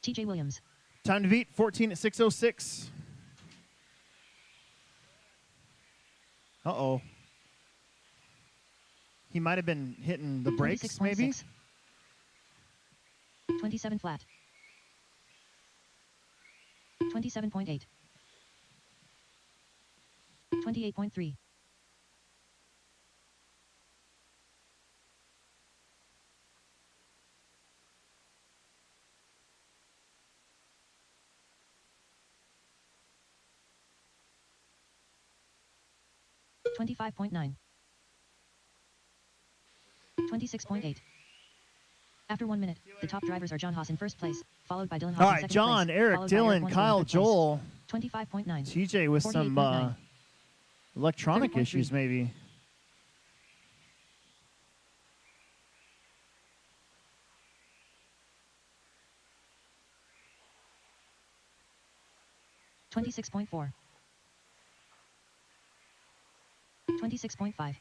TJ Williams. Time to beat 14 at 6:06. Uh-oh. He might have been hitting the brakes, maybe? 26.6. 27 flat. 27.8. 28.3. 25.9. 26.8. After 1 minute, the top drivers are John Haas in first place, followed by Dylan Haas All in right, second John, place, Eric, followed by Eric Dylan, Wunschel in Kyle, third place. Joel, 25.9. TJ with some 48.9. electronic 30.3. issues maybe. $26.4. 26.5.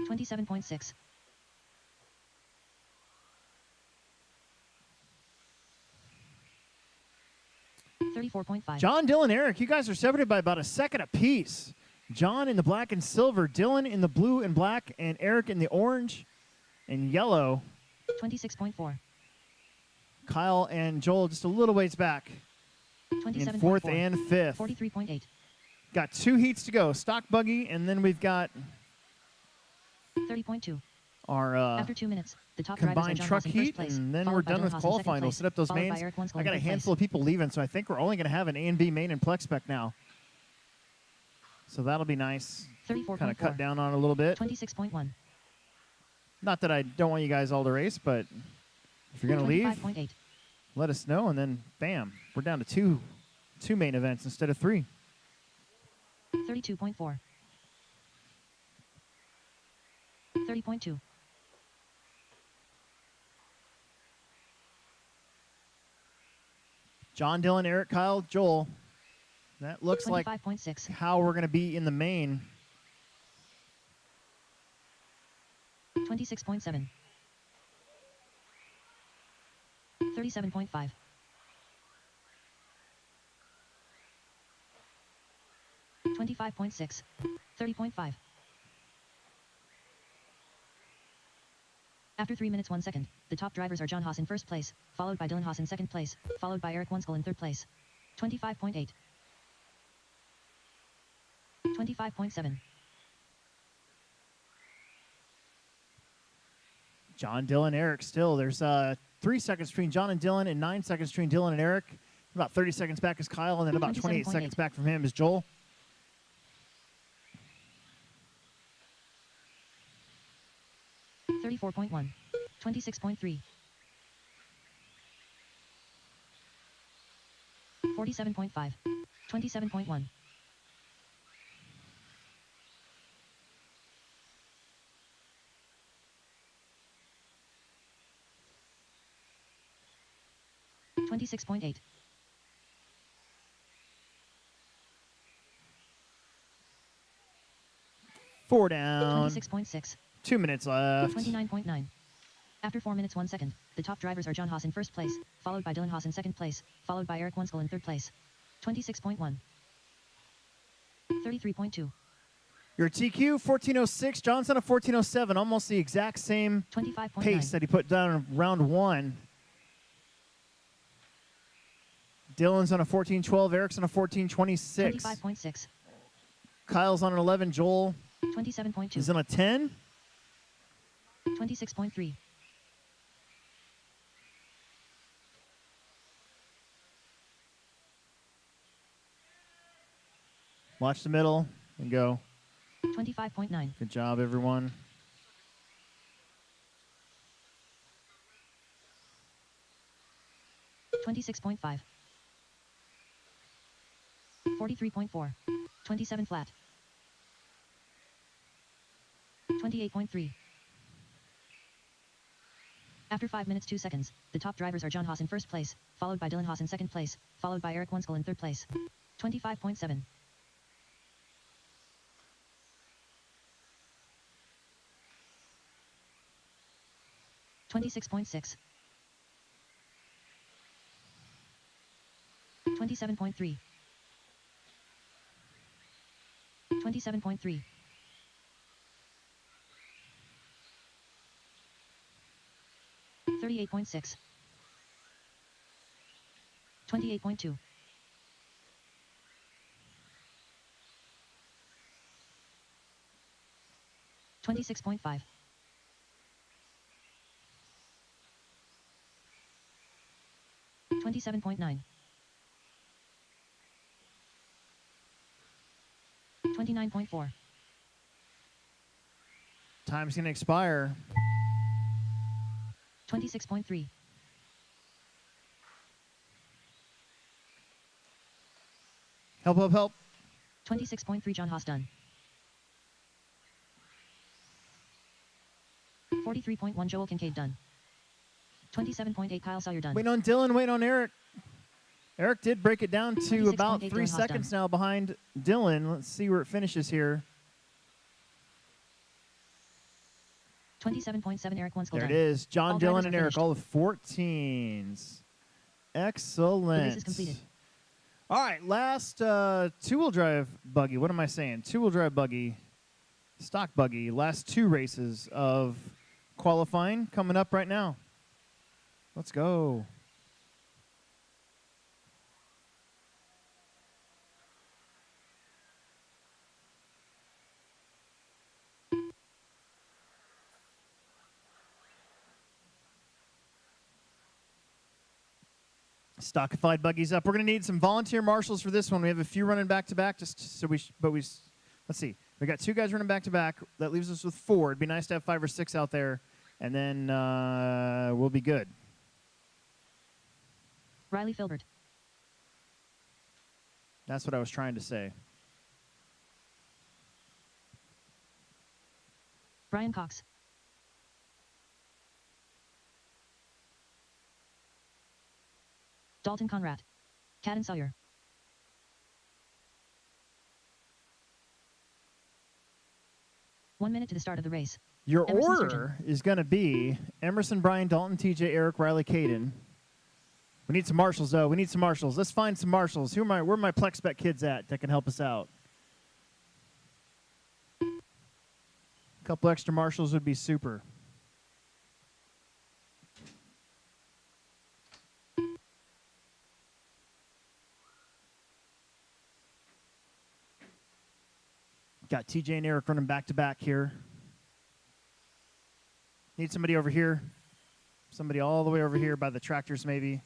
27.6. 34.5. John, Dylan, Eric, you guys are separated by about a second apiece. John in the black and silver, Dylan in the blue and black, and Eric in the orange and yellow. 26.4. Kyle and Joel just a little ways back in 27.4. fourth and fifth. 43.8. Got 2 heats to go, stock buggy, and then we've got 30.2. our After 2 minutes, the top drivers are combined John truck Haas in first heat, place, and then followed we're by done Dylan with Haas in second qualifying. We'll place, set up those followed by mains. Eric Wunschel I in got a third handful of place. people leaving, so I think we're only going to have an A and B main and Plex spec now. So that'll be nice. 34.4. Kind of cut down on it a little bit. 26.1. Not that I don't want you guys all to race, but if you're going to leave, 25.8. let us know, and then bam, we're down to two main events instead of 3. 32.4. 30.2. John, Dylan, Eric, Kyle, Joel. That looks like 25.6. how we're going to be in the main. 26.7. 37.5. 25.6. 30.5. After 3 minutes 1 second, the top drivers are John Haas in first place, followed by Dylan Haas in second place, followed by Eric Wunschel in third place. 25.8. 25.7. John, Dylan, Eric still. There's 3 seconds between John and Dylan and 9 seconds between Dylan and Eric. About 30 seconds back is Kyle, and then about 28 seconds 27.8. back from him is Joel. $34.1. 26.3. 47.5. 27.1. 26.8. 4 down. 26.6. 2 minutes left. 29.9. After 4 minutes 1 second, the top drivers are John Haas in first place, followed by Dylan Haas in second place, followed by Eric Wunschel in third place. 26.1. 33.2. Your TQ, 1406. John's on a 1407. Almost the exact same 25.9. pace that he put down in round 1. Dylan's on a 1412. Eric's on a 1426. 25.6. Kyle's on an 11. Joel 27.2. is on a 10. 26.3. Watch the middle and go. 25.9. Good job, everyone. $26.5. 43.4. 27 flat. 28.3. After 5 minutes 2 seconds, the top drivers are John Haas in first place, followed by Dylan Haas in second place, followed by Eric Wunschel in third place. 25.7. 26.6. 27.3. 27.3. 38.6. 28.2. 26.5. 27.9. 29.4. Time's going to expire. 26.3. Help, help, help. 26.3 John Haas done. 43.1 Joel Kincaid done. 27.8 Kyle Sawyer done. Waiting on Dylan, waiting on Eric. Eric did break it down to about 26.8 3 Dylan Haas seconds done. now behind Dylan. Let's see where it finishes here. 27.7 Eric Wunschel There done. it is. John, All Dylan, drivers and are Eric, finished. all the 14s. Excellent. The race is completed. All right, last two-wheel drive buggy. What am I saying? Two-wheel drive buggy, stock buggy. Last 2 races of qualifying coming up right now. Let's go. Stockified buggies up. We're going to need some volunteer marshals for this one. We have a few running back to back. Just so let's see. We got 2 guys running back to back. That leaves us with 4. It'd be nice to have 5 or 6 out there, and then we'll be good. Riley Filbert. That's what I was trying to say. Brian Cox. Dalton Conrad. Cadden Sawyer. One minute to the start of the race. Your Emerson order is going to be Emerson, Brian, Dalton, TJ, Eric, Riley, Caden. We need some marshals, though. We need some marshals. Let's find some marshals. Where are my Plex spec kids at that can help us out? A couple extra marshals would be super. Got TJ and Eric running back to back here. Need somebody over here. Somebody all the way over here by the tractors, maybe.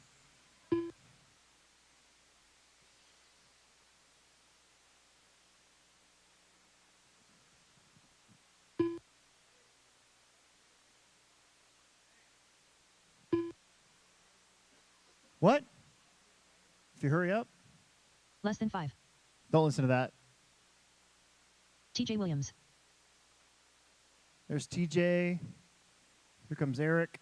What? If you hurry up. Less than 5. Don't listen to that. TJ Williams. There's TJ. Here comes Eric.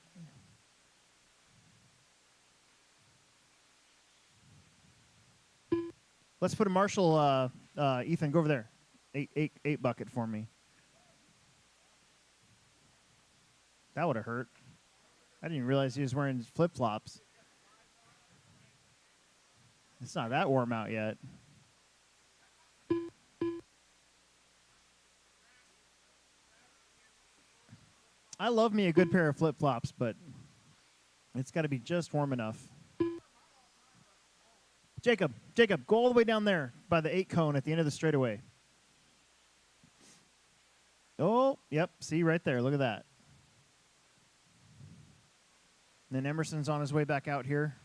Let's put a marshal, Ethan, go over there. Eight bucket for me. That would have hurt. I didn't even realize he was wearing flip-flops. It's not that warm out yet. I love me a good pair of flip-flops, but it's got to be just warm enough. Jacob, go all the way down there by the 8 cone at the end of the straightaway. Oh, yep, see right there. Look at that. And then Emerson's on his way back out here.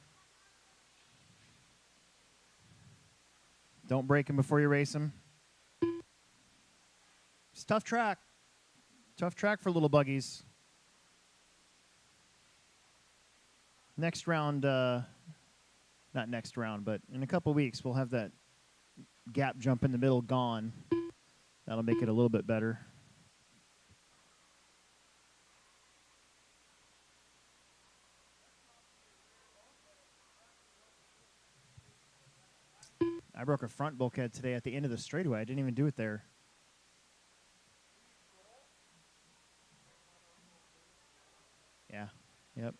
Don't break him before you race him. It's a tough track. Tough track for little buggies. Next round, not next round, but in a couple weeks, we'll have that gap jump in the middle gone. That'll make it a little bit better. I broke a front bulkhead today at the end of the straightaway. I didn't even do it there. Yeah, yep.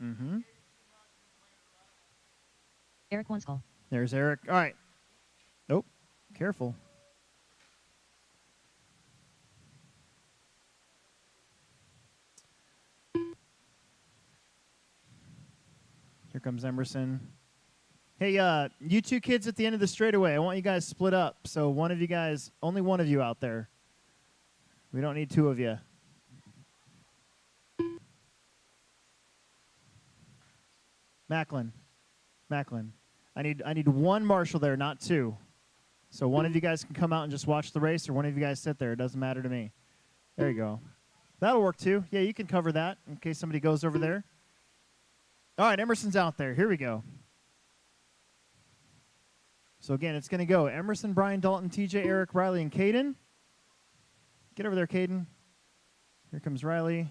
Mm-hmm. Eric Wunschel. There's Eric. All right. Oh, careful. Here comes Emerson. Hey, you 2 kids at the end of the straightaway, I want you guys split up. So one of you guys, only one of you out there. We don't need 2 of you. Macklin. I need one marshal there, not two. So one of you guys can come out and just watch the race, or one of you guys sit there. It doesn't matter to me. There you go. That'll work too. Yeah, you can cover that in case somebody goes over there. All right, Emerson's out there. Here we go. So again, it's going to go Emerson, Brian, Dalton, TJ, Eric, Riley, and Caden. Get over there, Caden. Here comes Riley.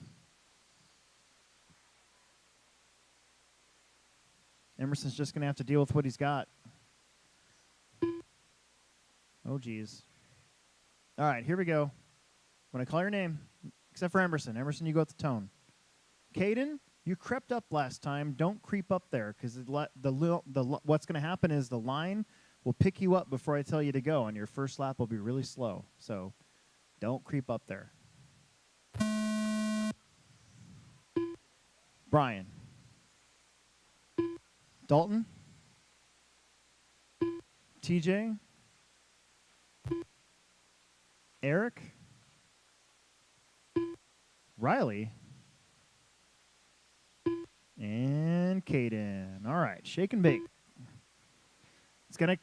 Emerson's just going to have to deal with what he's got. Oh, geez. All right, here we go. When I call your name, except for Emerson. Emerson, you go at the tone. Caden, you crept up last time. Don't creep up there, because what's going to happen is the line will pick you up before I tell you to go, and your first lap will be really slow. So don't creep up there. Brian. Dalton. TJ. Eric. Riley. And Caden. All right, shake and bake. It's going to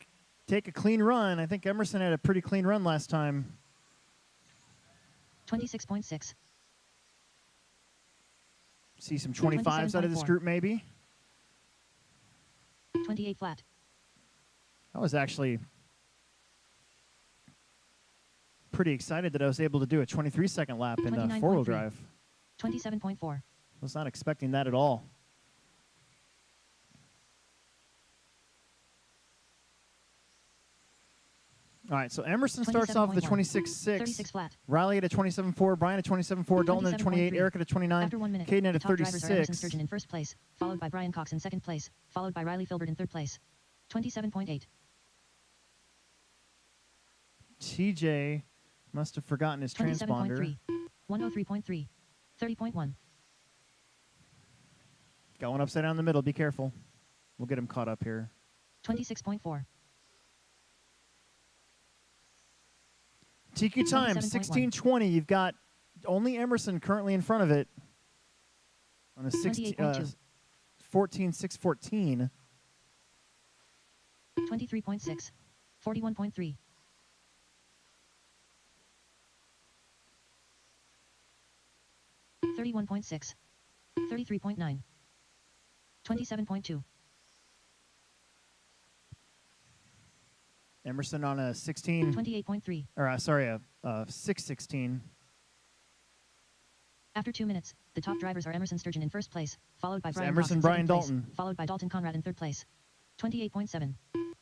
take a clean run. I think Emerson had a pretty clean run last time. 26.6. See some 25s out of this group, maybe. 28 flat. I was actually pretty excited that I was able to do a 23-second lap in a four-wheel drive. 27.4. Was not expecting that at all. All right, so Emerson starts off with a 26.6. 36 flat. Riley at a 27.4. Brian at 27.4. Dalton at a 28. Eric at a 29. After 1 minute, Caden at the a top drivers are Emerson 36. Sturgeon in first place, followed by Brian Cox in second place, followed by Riley Filbert in third place. 27.8. TJ must have forgotten his transponder. 103.3. 30.1. Got one upside down in the middle. Be careful. We'll get him caught up here. 26.4. TQ time, 16:20. You've got only Emerson currently in front of it on a 14.614. 23.6. 41.3. 31.6. 33.9. 27.2. Emerson on a 16. 28.3. Or sorry, a 6:16. After 2 minutes, the top drivers are Emerson Sturgeon in first place, followed by Brian Emerson, Cox in Brian, second place, Dalton. followed by Dalton Conrad in third place. 28.7.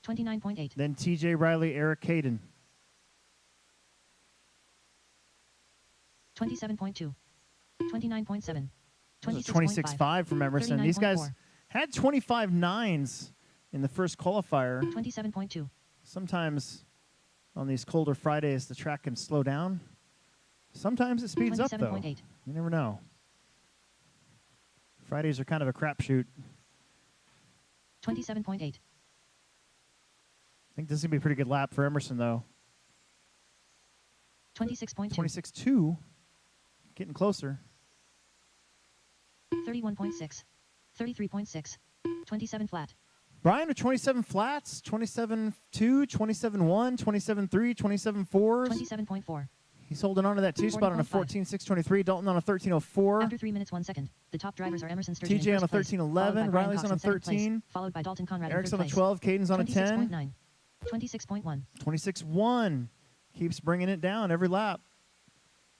29.8. Then TJ, Riley, Eric, Caden. 27.2. 29.7. 26.5 from Emerson. These guys had 25.9s in the first qualifier. 27.2. Sometimes on these colder Fridays, the track can slow down. Sometimes it speeds up, though. 27.8. You never know. Fridays are kind of a crapshoot. 27.8. I think this is going to be a pretty good lap for Emerson, though. 26.2. 26.2. Getting closer. 31.6. 33.6. 27 flat. Brian with 27 flats, 27.2, 27.1, 27.3, 27.4. 27.4. He's holding on to that 2 spot on a 14.623. Dalton on a 13.04. After 3 minutes 1 second, the top drivers are Emerson Sturgeon TJ in on a first place, 13.11. Riley's on a 13. followed by Dalton Conrad Eric's in on third a place. 12. Caden's on a 10. 26.9. 26.1. 26.1. Keeps bringing it down every lap.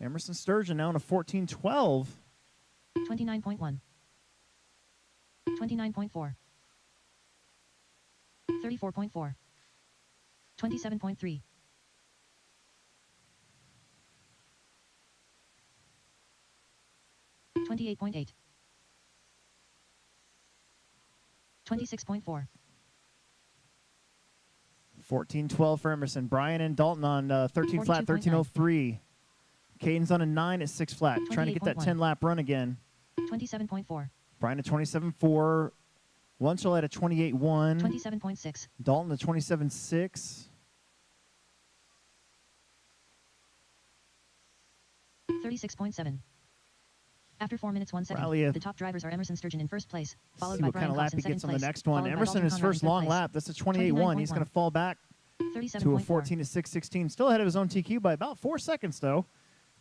Emerson Sturgeon now on a 14.12. 29.1. 29.4. 34.4. 27.3. 28.8. 26.4. 14.12 for Emerson. Brian and Dalton on 13 flat, 13.03. Caden's on a 9 at 6 flat. Trying to get that 10 lap run again. 27.4. Brian at 27.4. Wunschel at a 28.1. 27.6. Dalton at 27.6. 36.7. After 4 minutes, 1 second, Riley, the top drivers are Emerson Sturgeon in first place, followed see by what Brian kind of Cox lap in he second gets on the place, next one. followed by Emerson, Dalton his Conrad in first third long place. lap. That's a 28.1. He's going to fall back to a 37.4. 14 to 6:16. Still ahead of his own TQ by about 4 seconds, though.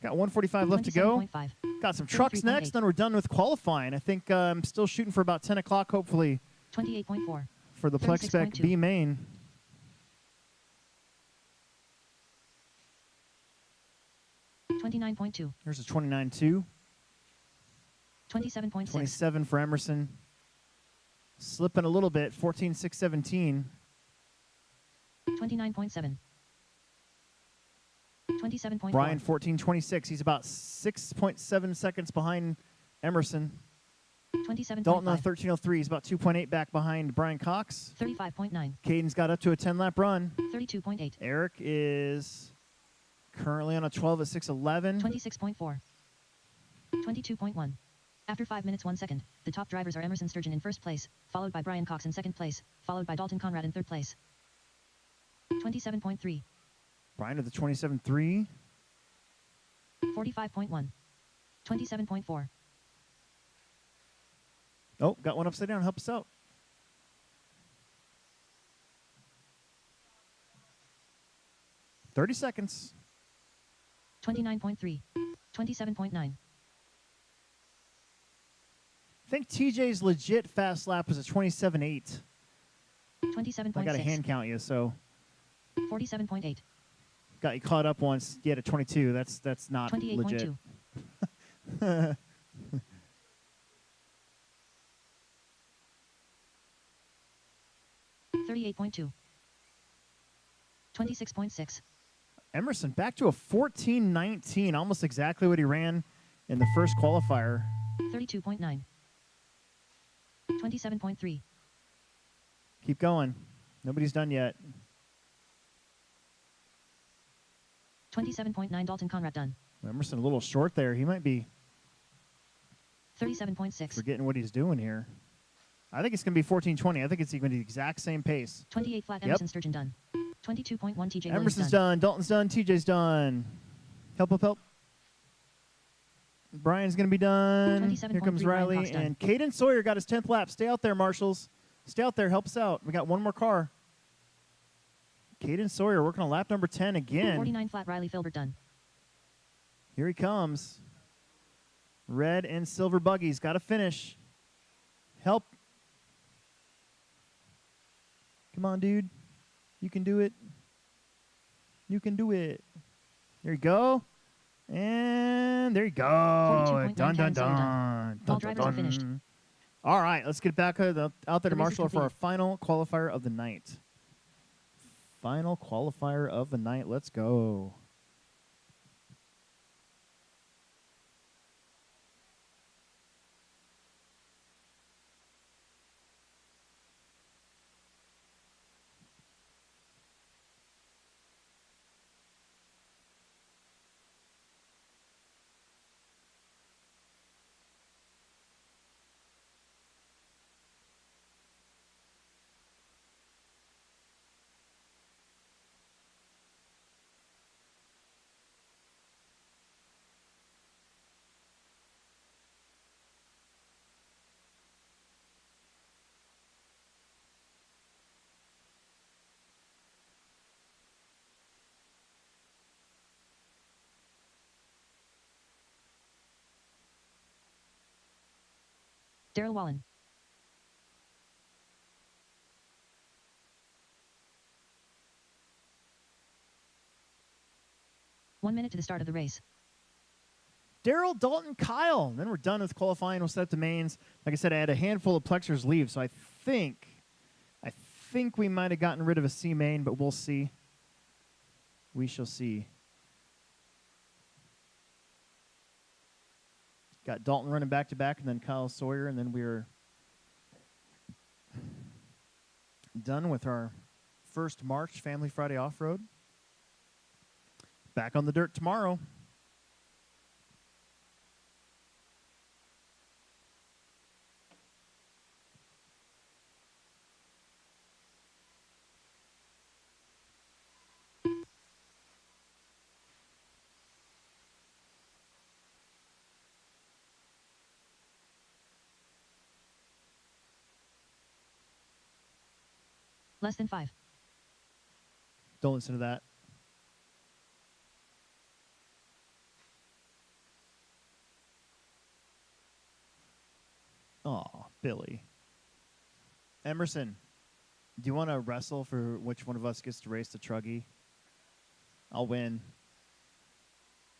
Got 145 left to go. 27.5. Got some trucks next, 33.8. then we're done with qualifying. I think I'm still shooting for about 10 o'clock, hopefully, 28.4. for the Plex spec 36.2. B main. 29.2. Here's a 29.2. 27.6. 27 for Emerson. Slipping a little bit, 14.617. 29.7. 27.4. Brian, 14.26. He's about 6.7 seconds behind Emerson. 27.5. Dalton on 13.03. He's about 2.8 back behind Brian Cox. 35.9. Caden's got up to a 10-lap run. 32.8. Eric is currently on a 12 at 6:11. 26.4. 22.1. After 5 minutes, 1 second, the top drivers are Emerson Sturgeon in first place, followed by Brian Cox in second place, followed by Dalton Conrad in third place. 27.3. Brian with the 27.3. 45.1. 27.4. Oh, got one upside down. Help us out. $30. 29.3. 27.9. I think TJ's legit fast lap was a 27.8. 27.6. I got to hand count you, so 47.8. got you caught up once. You had a 22. That's not legit. 28.2. 38.2. 26.6. Emerson back to a 14.19, almost exactly what he ran in the first qualifier. 32.9. 27.3. Keep going. Nobody's done yet. 27.9. Dalton Conrad done. Emerson a little short there. He might be 37.6. forgetting what he's doing here. I think it's going to be 14.20. I think it's going to be the exact same pace. 28 flat. Yep. Emerson Sturgeon done. 22.1. TJ Williams Emerson's done. done. Dalton's done. TJ's done. Help. Brian's going to be done. Here 27.3 comes Brian Riley. Cox done. And Caden Sawyer got his 10th lap. Stay out there, Marshals. Stay out there. Help us out. We got one more car. Caden Sawyer working on lap number 10 again. 49 flat. Riley Filbert done. Here he comes. Red and silver buggies. Got to finish. Help. Come on, dude. You can do it. You can do it. There you go. And there you go. 42.9 Done. Karen Sawyer done. All drivers are finished. All right, let's get back out there to The race is Marshall for our complete. final qualifier of the night. Final qualifier of the night. Let's go. Daryl Wallen. One minute to the start of the race. Daryl, Dalton, Kyle. Then we're done with qualifying. We'll set up the mains. Like I said, I had a handful of Plexers leave, so I think we might have gotten rid of a C main, but we'll see. We shall see. Got Dalton running back to back, and then Kyle Sawyer, and then we're done with our first March Family Friday Off-Road. Back on the dirt tomorrow. Less than 5. Don't listen to that. Oh, Billy. Emerson, do you want to wrestle for which one of us gets to race the Truggy? I'll win.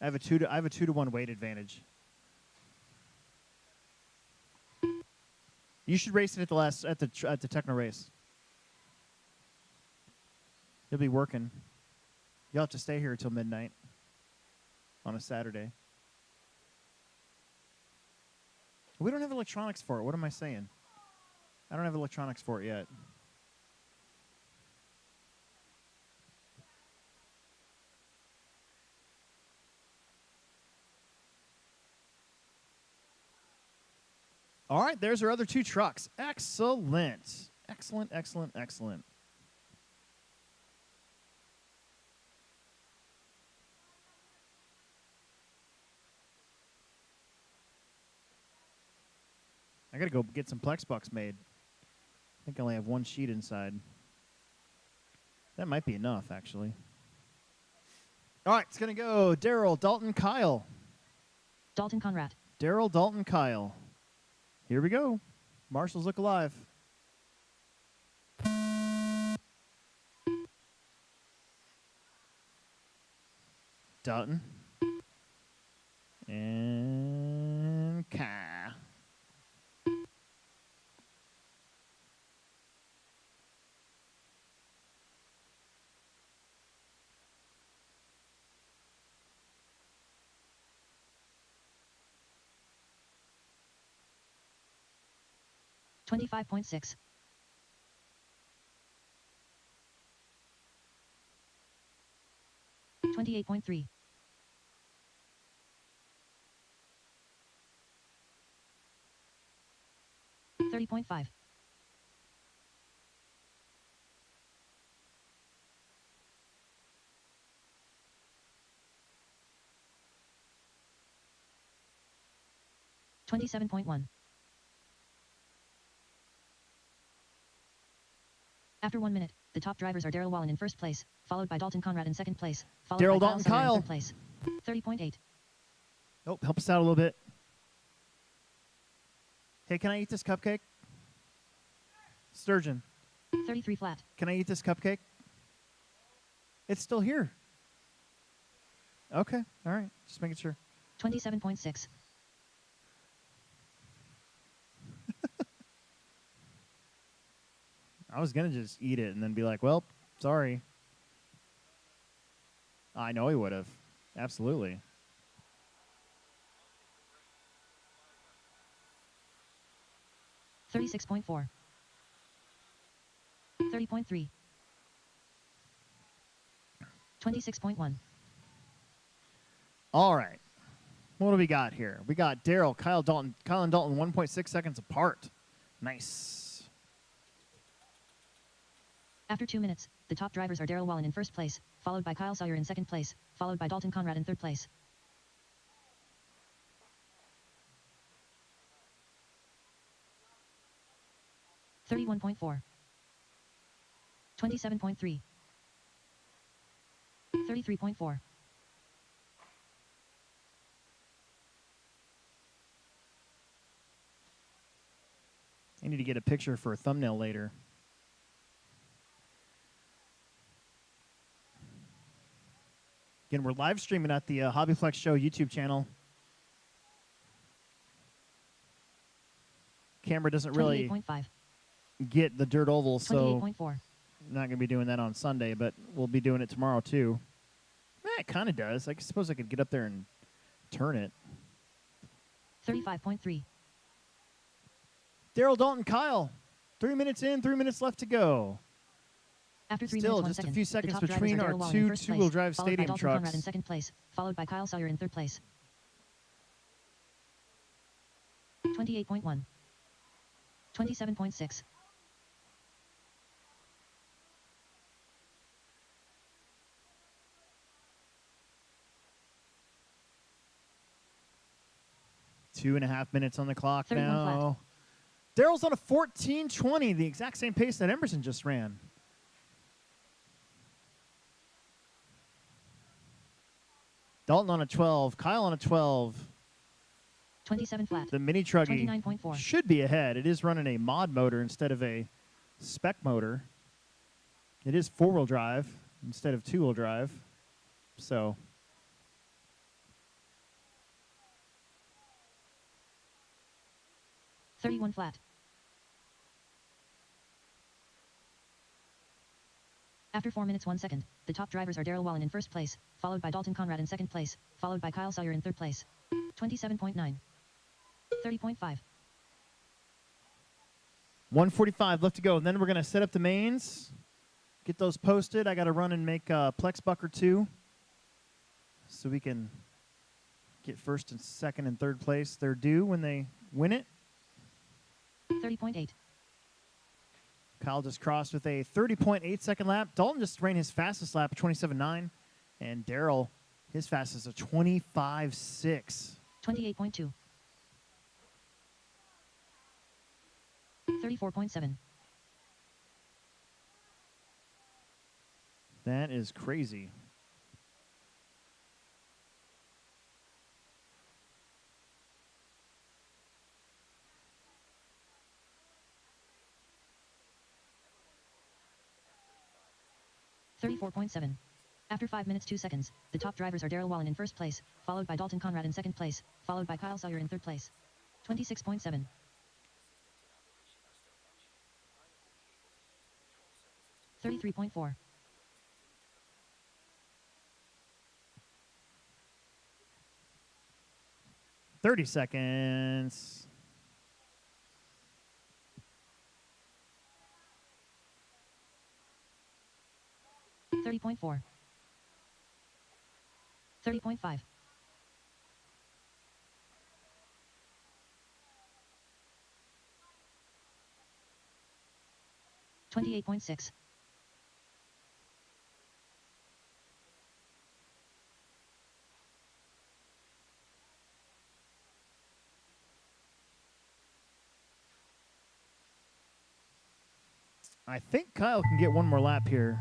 I have a 2-to-1 weight advantage. You should race it at the Techno race. You'll be working. You'll have to stay here until midnight on a Saturday. We don't have electronics for it. What am I saying? I don't have electronics for it yet. All right, there's our other 2 trucks. Excellent. Excellent, excellent, excellent. I got to go get some Plex bucks made. I think I only have 1 sheet inside. That might be enough, actually. All right, it's going to go Daryl, Dalton, Kyle. Dalton Conrad. Daryl, Dalton, Kyle. Here we go. Marshals look alive. Dalton. And Kyle. $25.6. $28.3. $30.5. $27.1. After 1 minute, the top drivers are Daryl Wallen in first place, followed by Dalton Conrad in second place, followed Daryl, by Dalton, Sawyer Kyle. in third place. 30.8. Oh, help us out a little bit. Hey, can I eat this cupcake? Sturgeon, 33 flat. can I eat this cupcake? It's still here. Okay, all right. Just making sure. 27.6. I was going to just eat it and then be like, well, sorry. I know he would have. Absolutely. $36.4. 30.3. 26.1. All right. What do we got here? We got Daryl, Kyle and Dalton 1.6 seconds apart. Nice. After 2 minutes, the top drivers are Daryl Wallen in first place, followed by Kyle Sawyer in second place, followed by Dalton Conrad in third place. $31.4. 27.3. 33.4. I need to get a picture for a thumbnail later. Again, we're live streaming at the HobbyPlex Show YouTube channel. Camera doesn't really 28.5. get the dirt oval, so 28.4. not going to be doing that on Sunday, but we'll be doing it tomorrow too. It kind of does. I suppose I could get up there and turn it. 35.3. Daryl, Dalton, Kyle. 3 minutes in, 3 minutes left to go. After 3 Still, minutes, 1 just a second, few the seconds top drivers between are our Daryl Wallen in two first place, two-wheel drive followed by stadium Dalton trucks. Conrad in second place, followed by Kyle Sawyer in third place. 28.1. 27.6. Two and a half minutes on the clock 31 now. Daryl's on a 14:20, the exact same pace that Emerson just ran. Dalton on a 12. Kyle on a 12. 27 flat. The mini truggy 29.4. should be ahead. It is running a mod motor instead of a spec motor. It is 4-wheel drive instead of 2-wheel drive. So 31 flat. After 4 minutes 1 second, the top drivers are Daryl Wallen in first place, followed by Dalton Conrad in second place, followed by Kyle Sawyer in third place. 27.9. 30.5. 145 left to go. And then we're going to set up the mains, get those posted. I got to run and make a Plex buck or two so we can get first and second and third place. They're due when they win it. 30.8. Kyle just crossed with a 30.8 second lap. Dalton just ran his fastest lap at 27.9. And Daryl, his fastest at 25.6. 28.2. 34.7. That is crazy. $34.7. After 5 minutes 2 seconds, the top drivers are Daryl Wallen in first place, followed by Dalton Conrad in second place, followed by Kyle Sawyer in third place. 26.7. 33.4. 30 seconds. $30.4. 30.5. 28.6. I think Kyle can get one more lap here.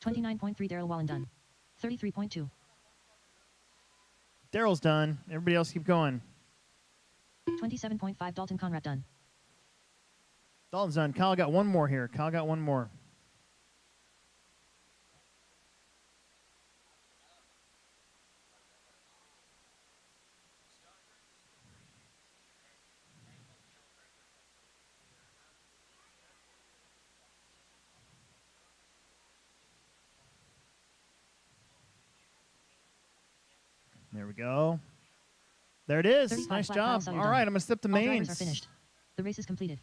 29.3. Daryl Wallen done. 33.2. Daryl's done. Everybody else keep going. 27.5. Dalton Conrad done. Dalton's done. Kyle got one more here. Kyle got one more. There we go. There it is. 35 Nice flat job. Kyle Sawyer All done. right, I'm going to step the All drivers mains. are finished. The race is completed.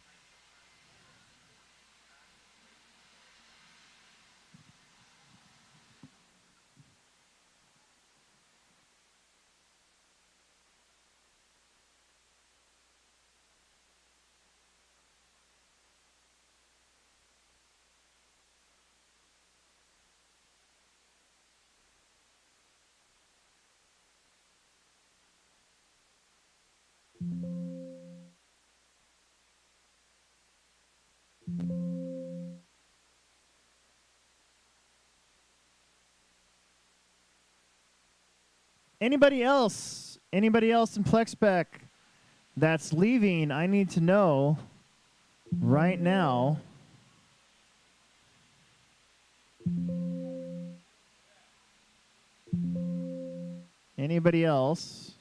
Anybody else? Anybody else in Plex spec that's leaving? I need to know right now. Anybody else?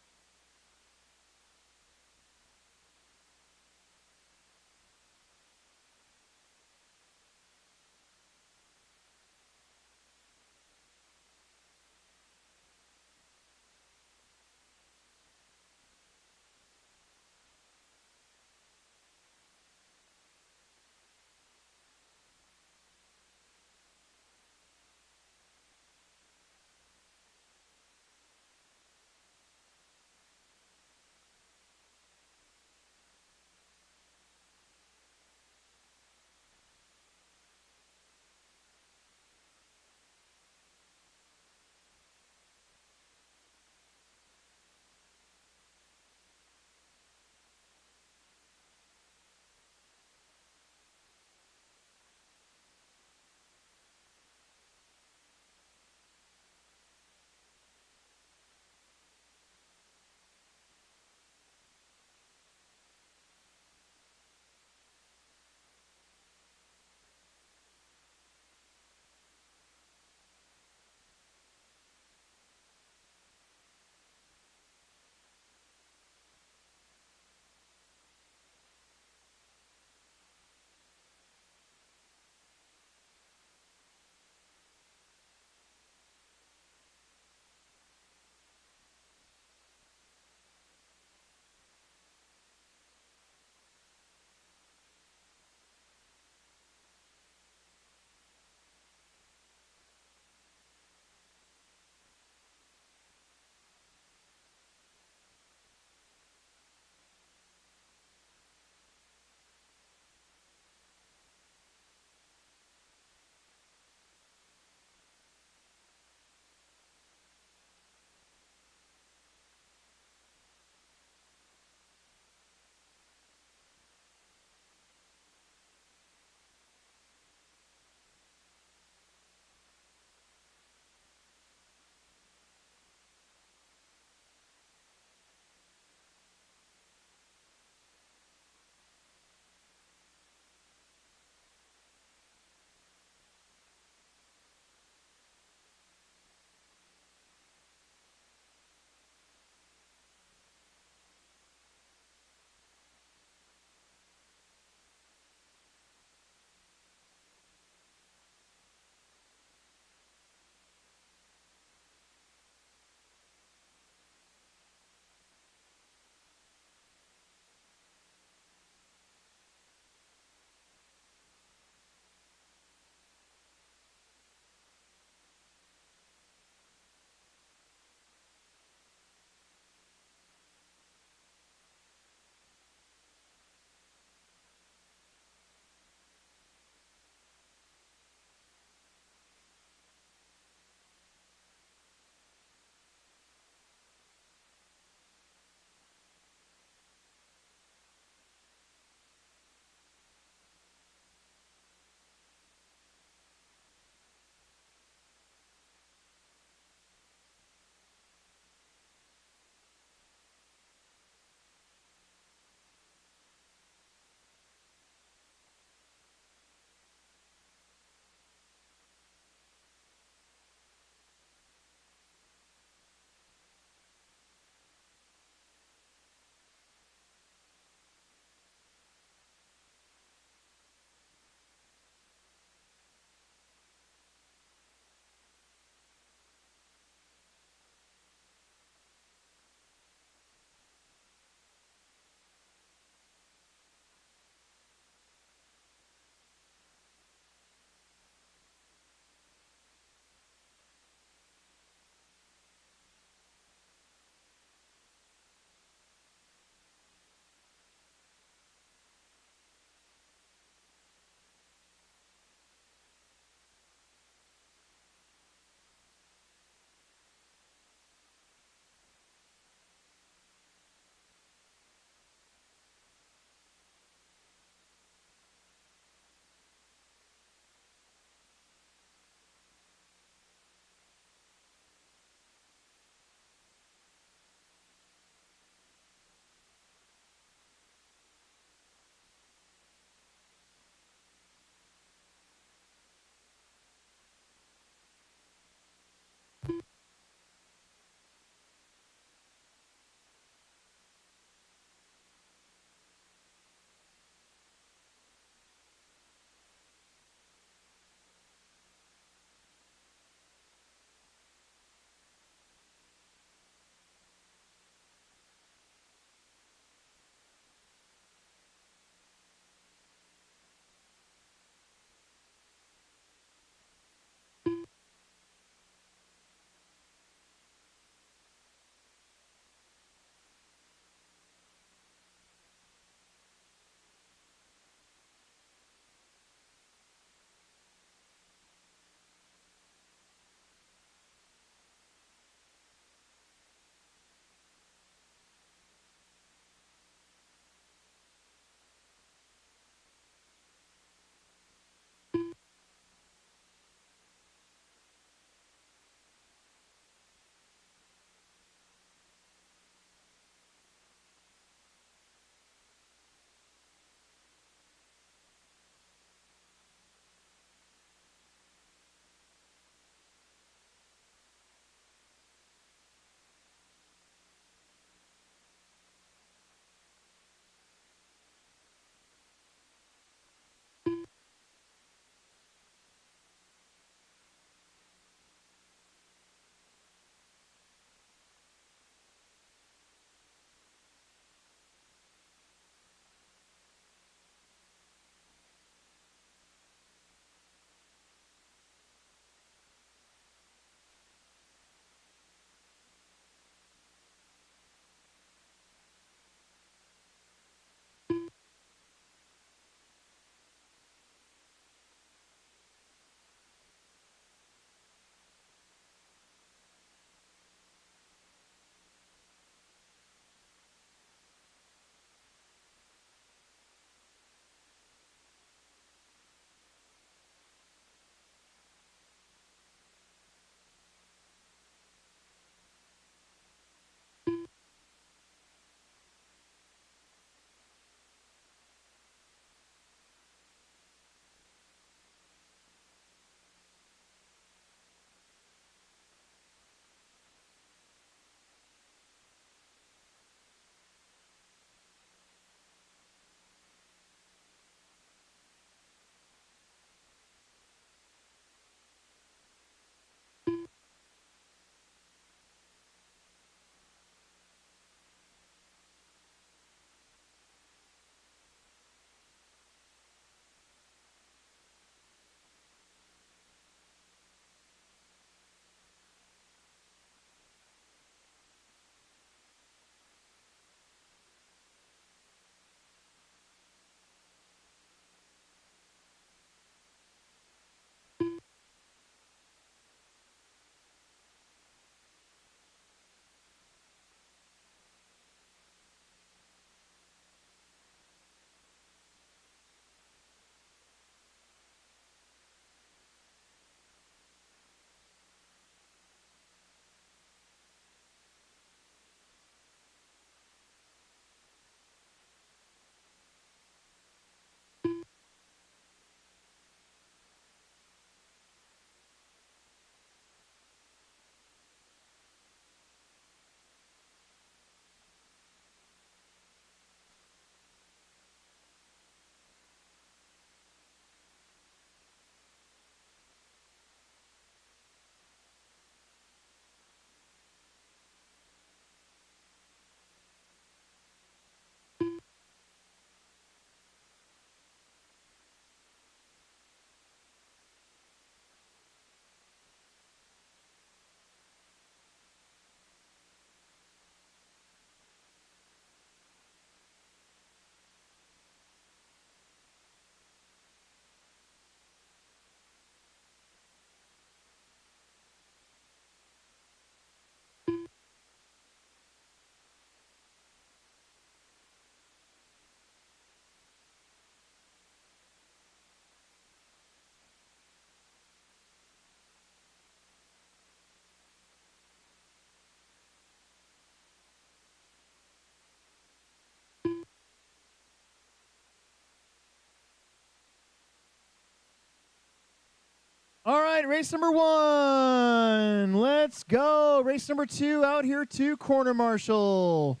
All right, race number 1. Let's go. Race number 2 out here to Corner Marshal.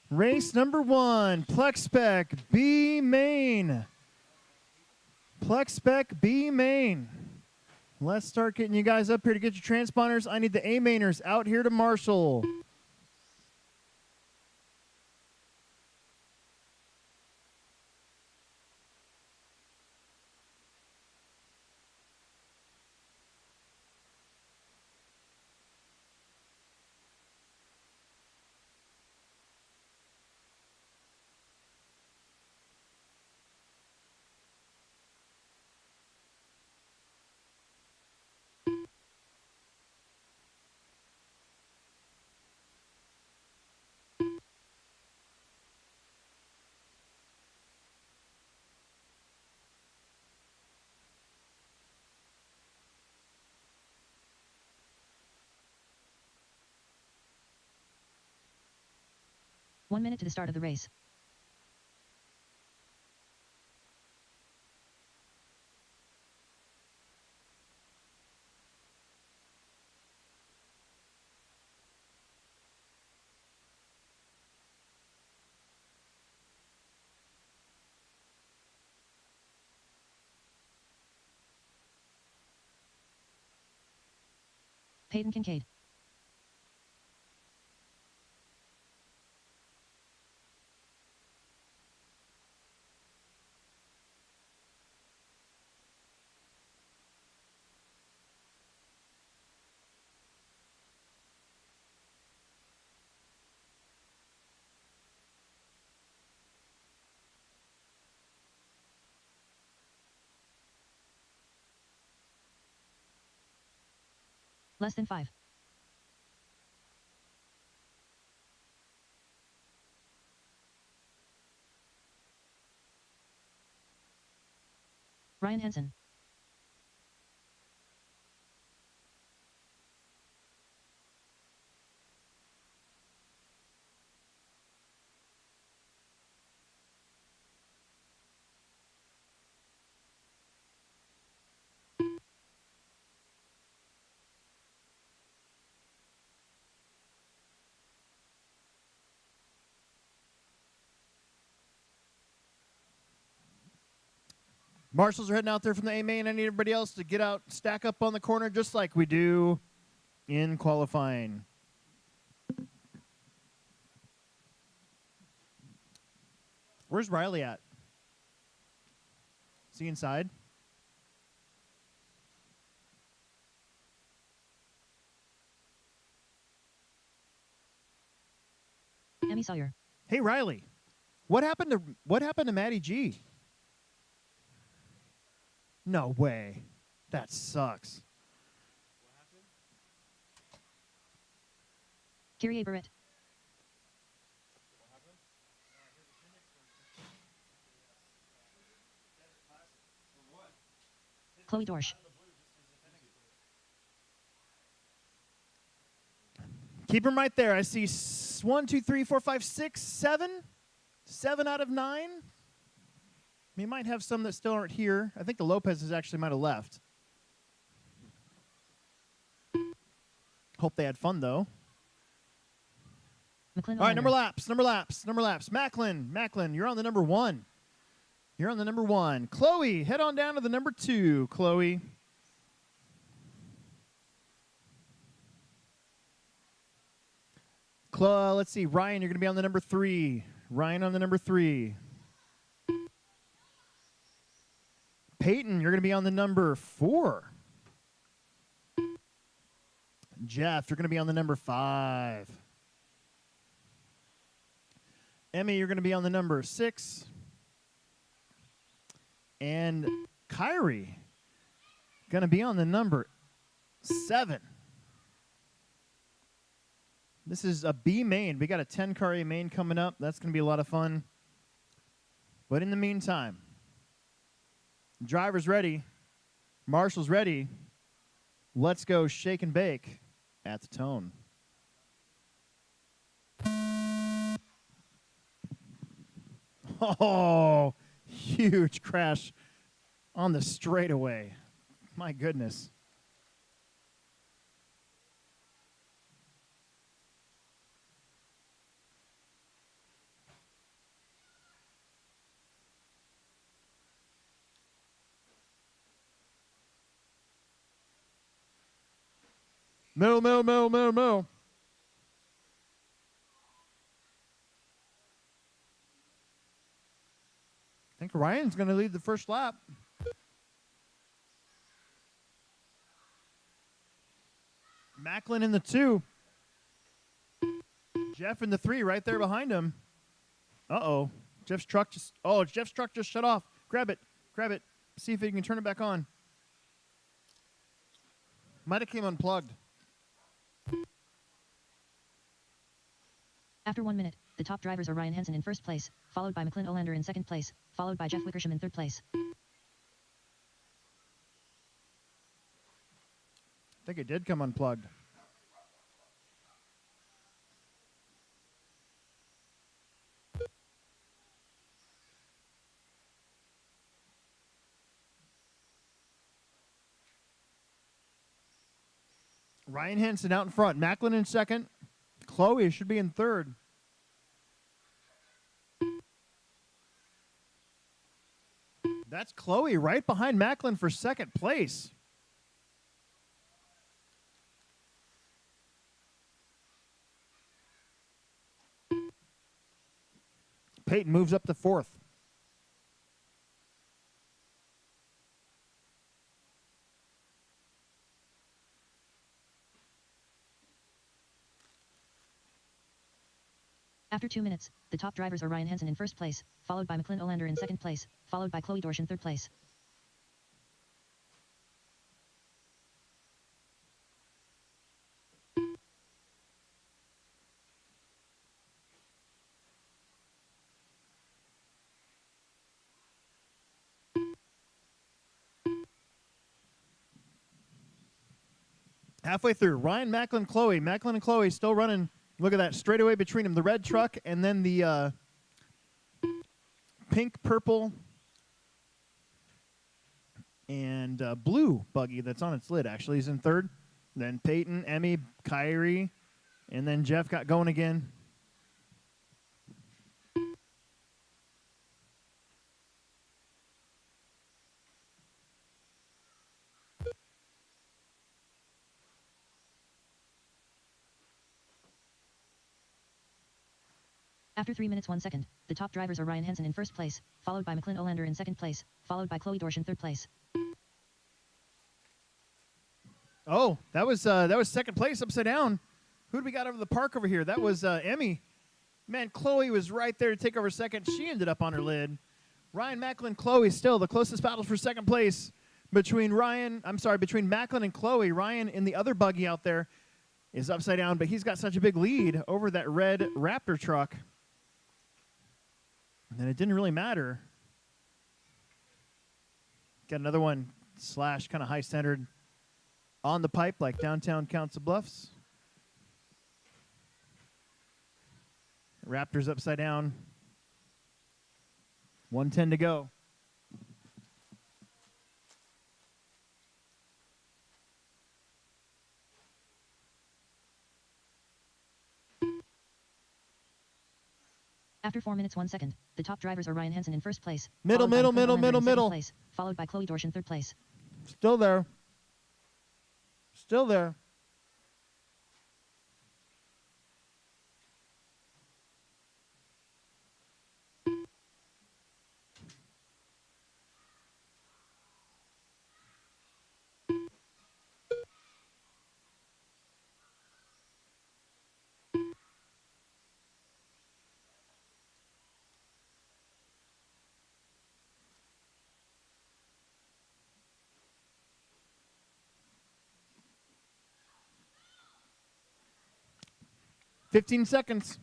Race number 1, Plex spec B main. Plex spec B main. Let's start getting you guys up here to get your transponders. I need the A mainers out here to Marshall. One minute to the start of the race. Peyton Kincaid. Less than 5. Ryan Henson. Marshals are heading out there from the A main. I need everybody else to get out, stack up on the corner just like we do in qualifying. Where's Riley at? Is he inside? Emmy Sawyer. Hey Riley, what happened to Matty G? No way. That sucks. Kyrie Barrett. Chloe Dorsch. Keep him right there. I see 1, 2, 3, 4, 5, 6, 7. 7 out of 9. We might have some that still aren't here. I think the Lopez's actually might have left. Hope they had fun, though. McLean. All right, number laps. Macklin, you're on the number 1. You're on the number 1. Chloe, head on down to the number 2. Chloe. Let's see. Ryan, you're going to be on the number 3. Ryan on the number 3. Peyton, you're going to be on the number 4. Jeff, you're going to be on the number 5. Emmy, you're going to be on the number 6. And Kyrie, going to be on the number 7. This is a B main. We got a 10-car A main coming up. That's going to be a lot of fun. But in the meantime, driver's ready. Marshall's ready. Let's go shake and bake at the Tone. Oh, huge crash on the straightaway. My goodness. Middle, middle, middle, middle, middle. I think Ryan's going to lead the first lap. Macklin in the 2. Jeff in the 3 right there behind him. Uh-oh. Jeff's truck just shut off. Grab it. Grab it. See if you can turn it back on. Might have came unplugged. After 1 minute, the top drivers are Ryan Hansen in first place, followed by McClin Olander in second place, followed by Jeff Wickersham in third place. I think it did come unplugged. Ryan Hansen out in front. Macklin in second. Chloe should be in third. That's Chloe right behind Macklin for second place. Peyton moves up to fourth. After 2 minutes, the top drivers are Ryan Hansen in first place, followed by McClin Olander in second place, followed by Chloe Dorsch in third place. Halfway through, Ryan, Macklin, Chloe. Macklin and Chloe still running. Look at that straightaway between them. The red truck and then the pink, purple, and blue buggy that's on its lid. Actually, he's in third. Then Peyton, Emmy, Kyrie, and then Jeff got going again. After 3 minutes 1 second, the top drivers are Ryan Hansen in first place, followed by McClin Olander in second place, followed by Chloe Dorsch in third place. Oh, that was second place upside down. Who did we got over the park over here? That was Emmy. Man, Chloe was right there to take over second. She ended up on her lid. Ryan, Macklin, Chloe still the closest battles for second place between Macklin and Chloe. Ryan in the other buggy out there is upside down, but he's got such a big lead over that red Raptor truck. And then it didn't really matter. Got another one slash kind of high centered on the pipe like downtown Council Bluffs. Raptors upside down. 1:10 to go. After 4 minutes 1 second, the top drivers are Ryan Hansen in first place. Middle, followed by middle, McClin middle, Olander in middle, second middle. Place, followed by Chloe Dorsch in third place. Still there. Still there. Fifteen seconds.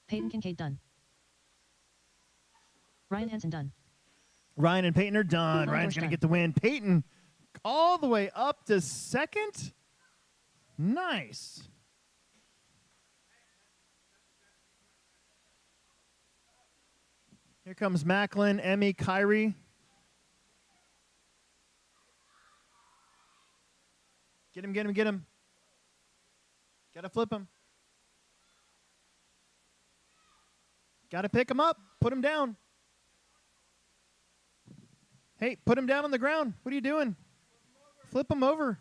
Peyton Kincaid done. Ryan Hansen done. Ryan and Peyton are done. Oh, Ryan's we're going to done. get the win. Peyton all the way up to second. Nice. Here comes Macklin, Emmy, Kyrie. Get him, get him, get him. Got to flip him. Got to pick him up. Put him down. Hey, put him down on the ground. What are you doing? Flip him over.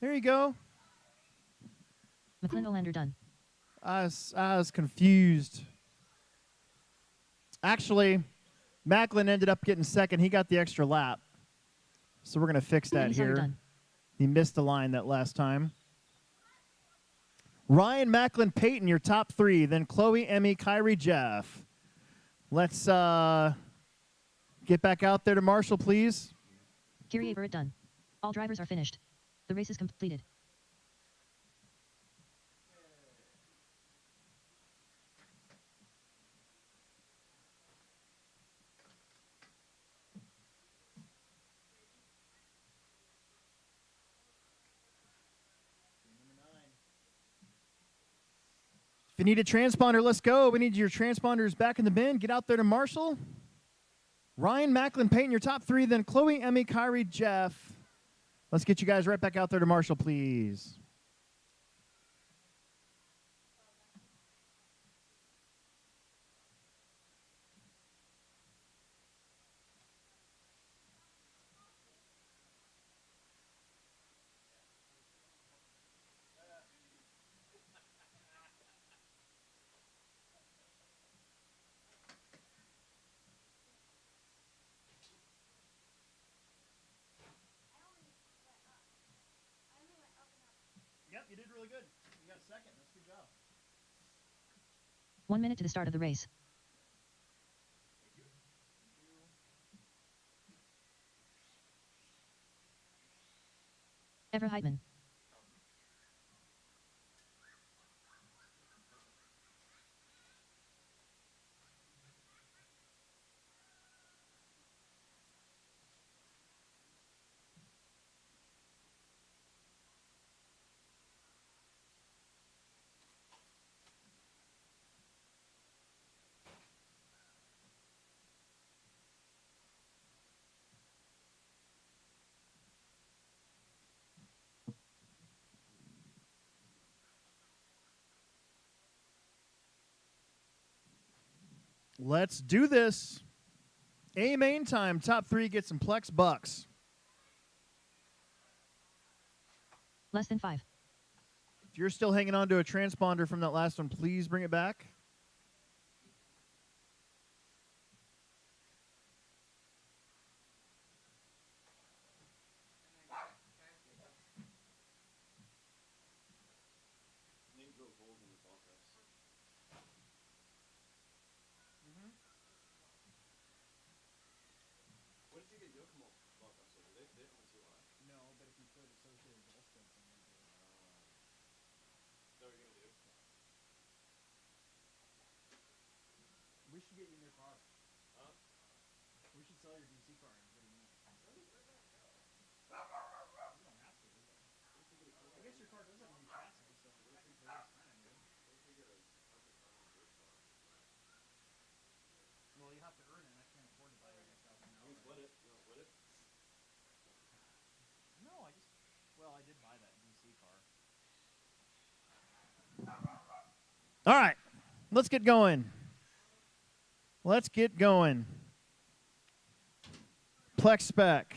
There you go. McClin Olander done. I was confused. Actually, Macklin ended up getting second. He got the extra lap. So we're going to fix that here. Done. He missed the line that last time. Ryan, Macklin, Peyton, your top three. Then Chloe, Emmy, Kyrie, Jeff. Let's get back out there to Marshall, please. Kyrie Everett done. All drivers are finished. The race is completed. If you need a transponder, let's go. We need your transponders back in the bin. Get out there to Marshall. Ryan, Macklin, Payton, your top three. Then Chloe, Emmy, Kyrie, Jeff. Let's get you guys right back out there to Marshall, please. Yep, you did really good. You got second. That's a good job. 1 minute to the start of the race. Ever Heidman. Let's do this. A main time. Top three get some Plex bucks. Less than 5. If you're still hanging on to a transponder from that last one, please bring it back. No, but if you put associated ball splits in there, What are you gonna do? we should get you a new car. Huh? We should sell your DC car and get a new one. Where'd that go? You don't have to, but I guess your car does have a new chassis, so it looks kind of good. Don't we get a carpet car on first car? Well, you have to earn it. I can't afford to buy it at $1,000. You can split it. You wanna split it? No, I did buy that DC car. All right, let's get going. Let's get going. Plex spec.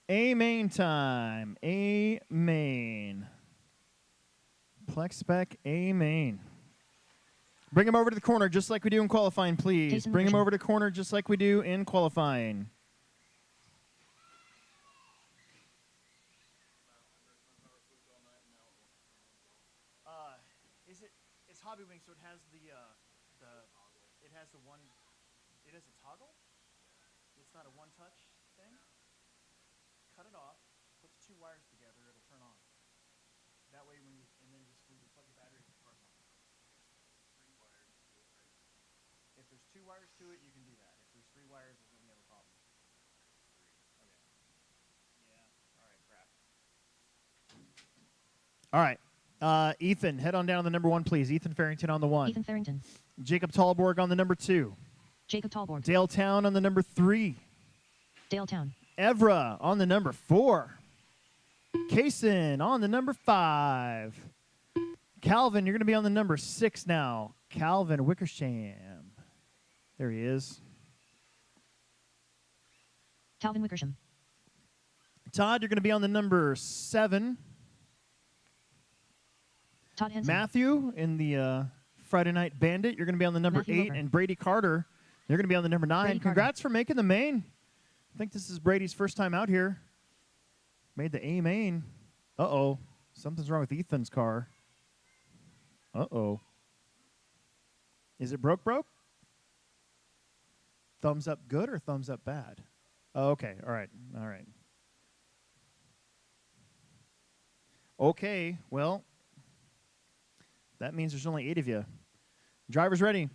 A main time. A main. Plex spec. A main. Bring him over to the corner just like we do in qualifying, please. Jason Bring him Motion. over to the corner just like we do in qualifying. It's Hobby Wing, so it has the one. It has a toggle. It's not a one-touch thing. Cut it off. Put the two wires together. It'll turn on. That way, when you plug your battery, the car's on. If there's 2 wires to it, you can do that. If there's 3 wires, is when you have a problem. Okay. Yeah. All right. Crap. All right. Ethan, head on down to the number 1, please. Ethan Farrington on the 1. Ethan Farrington. Jacob Tallborg on the number 2. Jacob Tallborg. Dale Town on the number 3. Dale Town. Evra on the number 4. Kaysen on the number 5. Calvin, you're going to be on the number 6 now. Calvin Wickersham. There he is. Calvin Wickersham. Todd, you're going to be on the number 7. Todd Henson. Matthew in the Friday Night Bandit, you're going to be on the number Matthew 8. Lover. And Brady Carter, you're going to be on the number 9. Brady Carter. Congrats for making the main. I think this is Brady's first time out here. Made the A main. Uh-oh. Something's wrong with Ethan's car. Uh-oh. Is it broke? Thumbs up good or thumbs up bad? Oh, okay. All right. Okay. Well, that means there's only 8 of you. Driver's ready.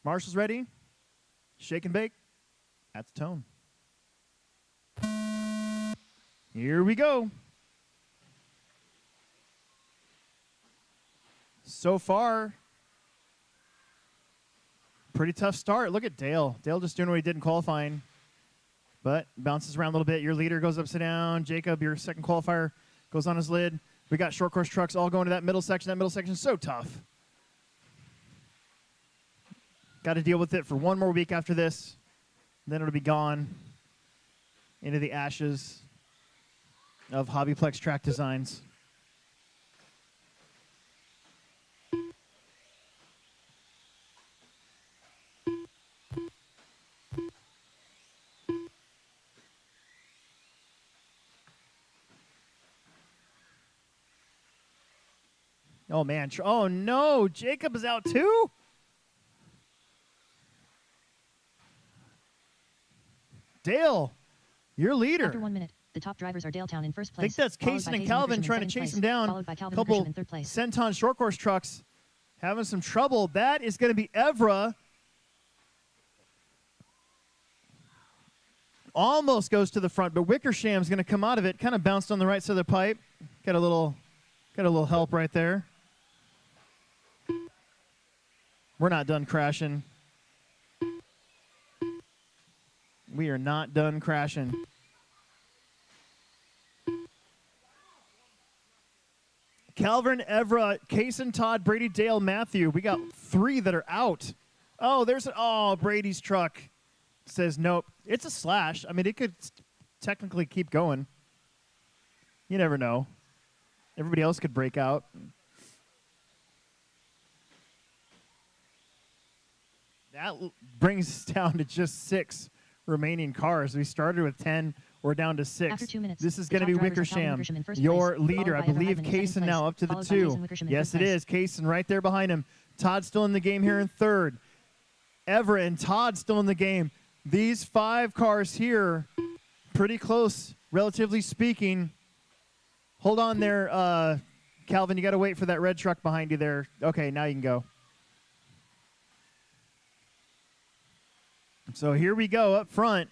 Marshall's ready. Shake and bake. At the tone. Here we go. So far, pretty tough start. Look at Dale. Dale just doing what he did in qualifying, but bounces around a little bit. Your leader goes upside down. Jacob, your second qualifier, goes on his lid. We got short course trucks all going to that middle section. That middle section is so tough. Got to deal with it for one more week after this. Then it'll be gone into the ashes of HobbyPlex track designs. Oh, man. Oh, no. Jacob is out too? Dale, your leader. After 1 minute, the top drivers are Daletown in first I think place. that's followed Kaysen by and Kaysen Calvin Wickersham in trying to second chase place, him down. Followed by Calvin Couple Wickersham in third place. Centon short course trucks having some trouble. That is going to be Evra. Almost goes to the front, but Wickersham's going to come out of it. Kind of bounced on the right side of the pipe. Got a little help right there. We're not done crashing. We are not done crashing. Calvin, Evra, Kaysen, Todd, Brady, Dale, Matthew. We got 3 that are out. Oh, Brady's truck says nope. It's a slash. I mean, it could technically keep going. You never know. Everybody else could break out. That brings us down to just 6 remaining cars. We started with 10. We're down to 6. After 2 minutes, This is the going to top be drivers are Calvin Wickersham, Wickersham in first your place, leader. I followed by believe Everheimen in second Kaysen now place, up to the followed by 2. Kaysen Wickersham in Yes, third it place. is. Kaysen right there behind him. Todd's still in the game here in 3rd. Evra and Todd still in the game. These 5 cars here, pretty close, relatively speaking. Hold on there, Calvin. You got to wait for that red truck behind you there. Okay, now you can go. So here we go up front.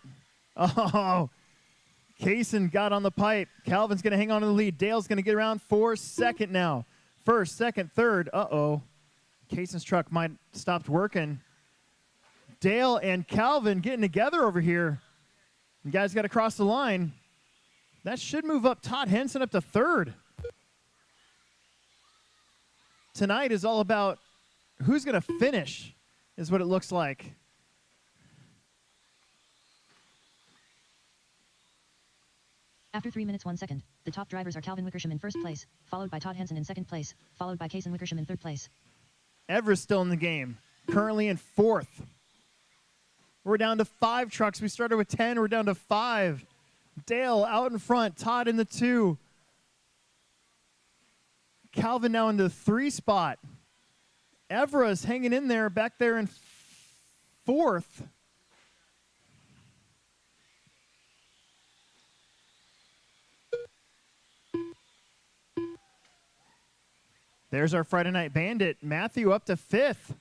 Oh, Kaysen got on the pipe. Calvin's going to hang on to the lead. Dale's going to get around for 2nd now. 1st, 2nd, 3rd. Uh-oh. Kaysen's truck might have stopped working. Dale and Calvin getting together over here. You guys got to cross the line. That should move up Todd Henson up to 3rd. Tonight is all about who's going to finish, is what it looks like. After 3 minutes 1 second, the top drivers are Calvin Wickersham in first place, followed by Todd Henson in second place, followed by Kaysen Wickersham in third place. Evra's still in the game, currently in 4th. We're down to 5 trucks. We started with 10. We're down to 5. Dale out in front. Todd in the 2. Calvin now in the 3 spot. Evra's hanging in there, back there in 4th. There's our Friday Night Bandit. Matthew up to 5th.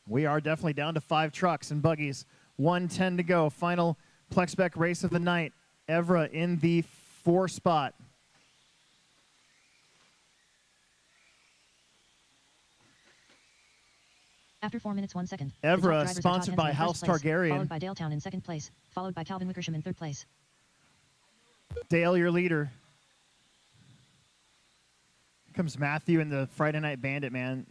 We are definitely down to 5 trucks and buggies. 1:10 to go. Final Plex spec race of the night. Evra in the 4 spot. After 4 minutes 1 second. the top Evra, drivers are Todd sponsored by Henson in House first place, Targaryen. Followed by Daletown in second place. Followed by Calvin Wickersham in third place. Dale, your leader. Here comes Matthew in the Friday Night Bandit, man.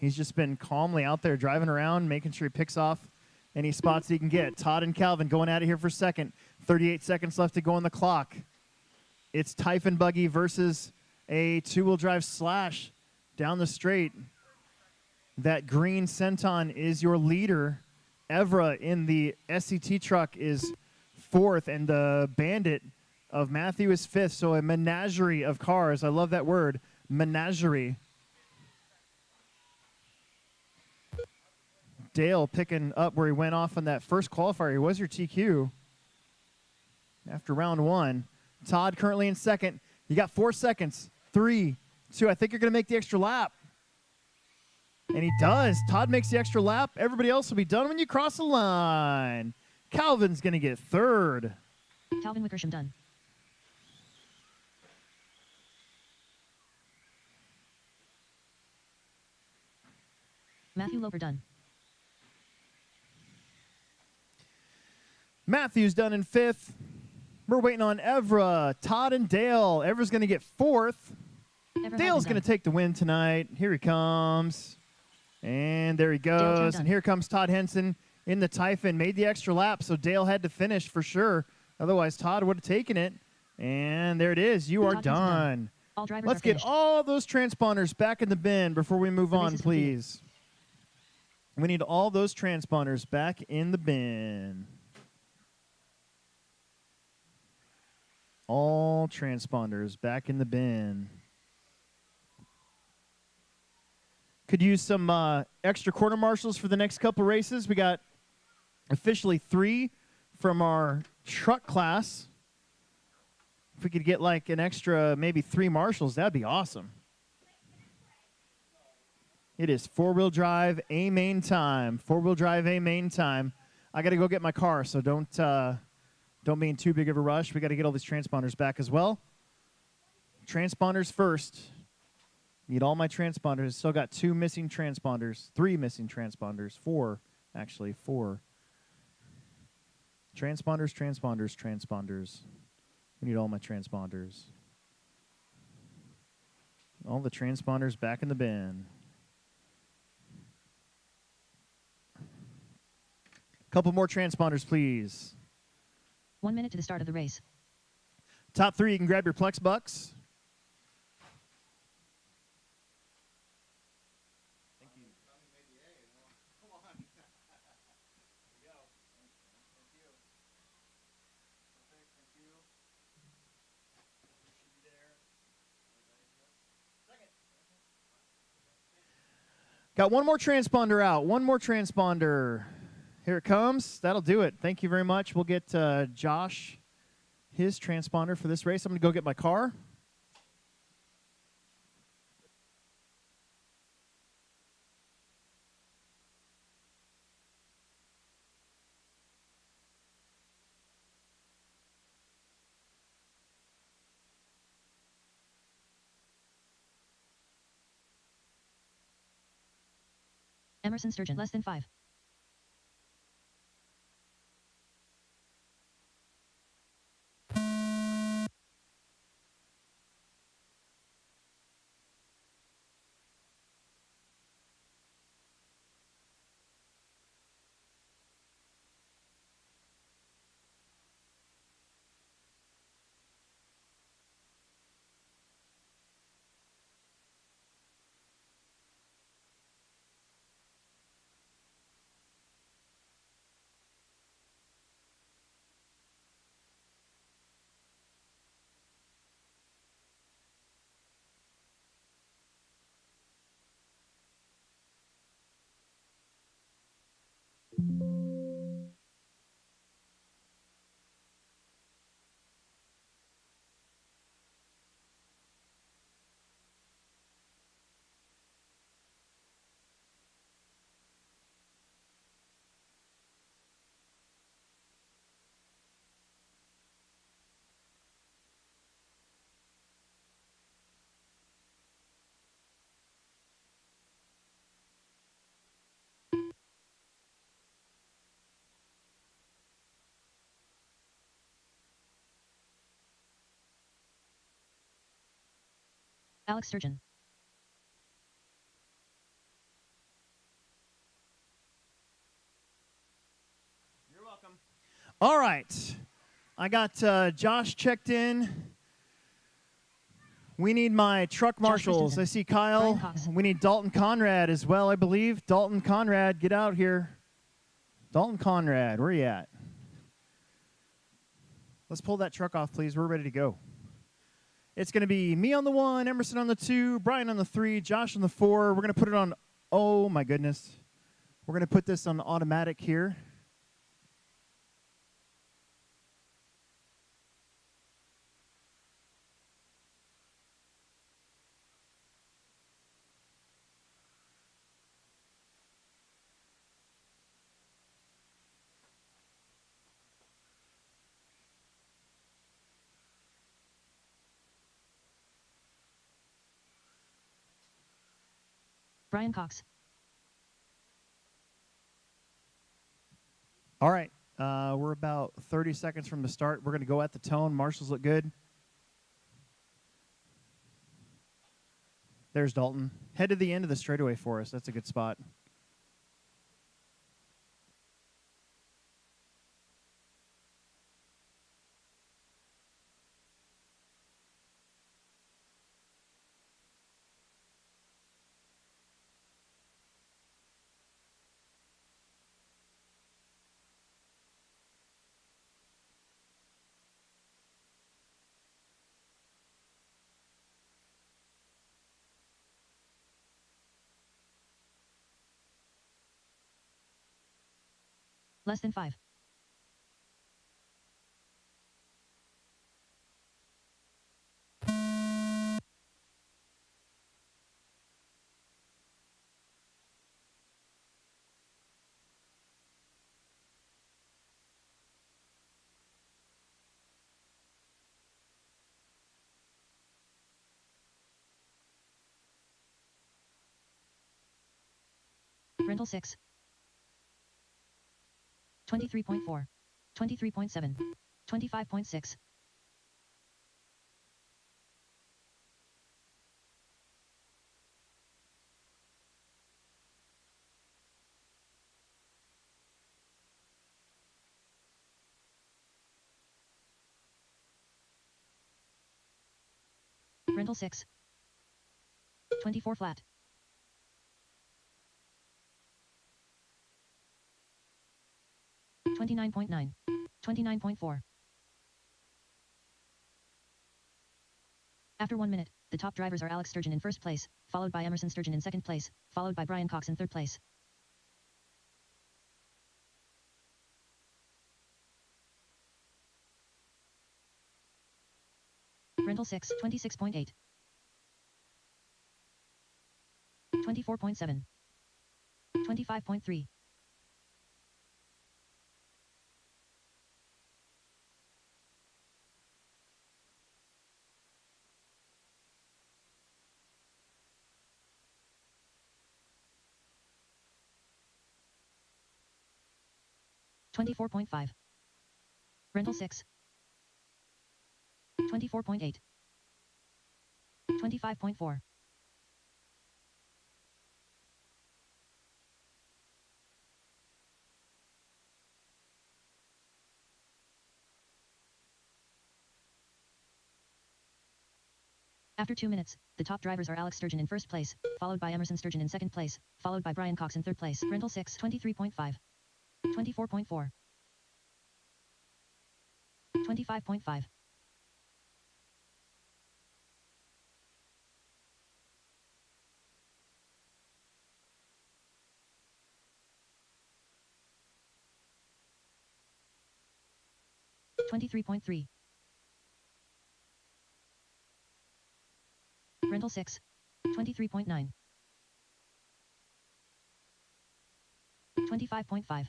He's just been calmly out there driving around, making sure he picks off any spots he can get. Todd and Calvin going at it here for second. 38 seconds left to go on the clock. It's Typhon Buggy versus a two-wheel drive slash down the straight. That green Senton is your leader. Evra in the SCT truck is fourth, and the Bandit of Matthew is fifth. So a menagerie of cars. I love that word, menagerie. Dale picking up where he went off on that first qualifier. He was your TQ after round one. Todd currently in second. You got 4 seconds. 3, 2. I think you're going to make the extra lap. And he does. Todd makes the extra lap. Everybody else will be done when you cross the line. Calvin's going to get third. Calvin Wickersham done. Matthew Loper done. Matthew's done in fifth. We're waiting on Evra, Todd, and Dale. Evra's going to get fourth. Dale's going to take the win tonight. Here he comes. And there he goes. And here comes Todd Henson in the Typhon. Made the extra lap, so Dale had to finish for sure. Otherwise, Todd would have taken it. And there it is. You are done. Let's get all those transponders back in the bin before we move on, please. We need all those transponders back in the bin. All transponders back in the bin. Could use some extra quarter marshals for the next couple races. We got officially 3 from our truck class. If we could get like an extra maybe 3 marshals, that'd be awesome. It is 4-wheel drive A main time. 4-wheel drive A main time. I got to go get my car, so don't be in too big of a rush. We got to get all these transponders back as well. Transponders first. Need all my transponders. Still got 2 missing transponders. 3 missing transponders. 4, actually. 4. Transponders, transponders, transponders. We need all my transponders. All the transponders back in the bin. Couple more transponders, please. 1 minute to the start of the race. Top 3, you can grab your Plex bucks. Thank you. Come on. There you go. Thank you. Perfect. Thank you. Should be there. Second. Got one more transponder out. One more transponder. Here it comes. That'll do it. Thank you very much. We'll get Josh his transponder for this race. I'm going to go get my car. Emerson Sturgeon less than 5. Alex Sturgeon. You're welcome. All right. I got Josh checked in. We need my truck marshals. Christensen. I see Kyle. Brian Cox. We need Dalton Conrad as well, I believe. Dalton Conrad, get out here. Dalton Conrad, where are you at? Let's pull that truck off, please. We're ready to go. It's going to be me on the 1, Emerson on the 2, Brian on the 3, Josh on the 4. We're going to put it on, oh my goodness. We're going to put this on automatic here. Brian Cox. All right. We're about 30 seconds from the start. We're going to go at the tone. Marshals look good. There's Dalton. Head to the end of the straightaway for us. That's a good spot. Less than 5. Rental 6. 23.4. 23.7. 25.6. Rental 6. 24 flat. 29.9. 29.4. After 1 minute, the top drivers are Alex Sturgeon in first place, followed by Emerson Sturgeon in second place, followed by Brian Cox in third place. Rental 6, 26.8. 24.7. 25.3. 24.5. Rental 6. 24.8. 25.4. 2 minutes, the top drivers are Alex Sturgeon in first place, followed by Emerson Sturgeon in second place, followed by Brian Cox in third place. Rental 6, 23.5. 24.4. 25.5. 23.3. Rental 6. 23.9. 25.5.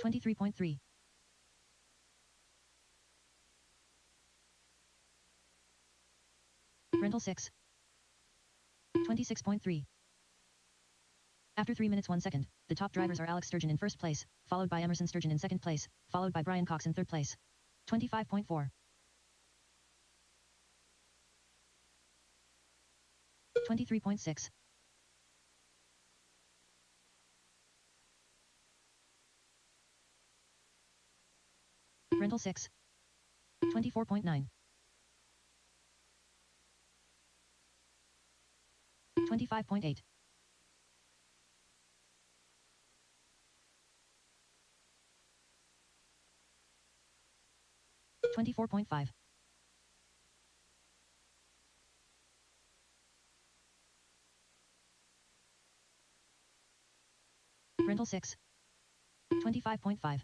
23.3. Rental 6. 26.3. After 3 minutes 1 second, the top drivers are Alex Sturgeon in first place, followed by Emerson Sturgeon in second place, followed by Brian Cox in third place. 25.4. 23.6. Rental 6. 24.9. 25.8. 24.5. 6. 25.5.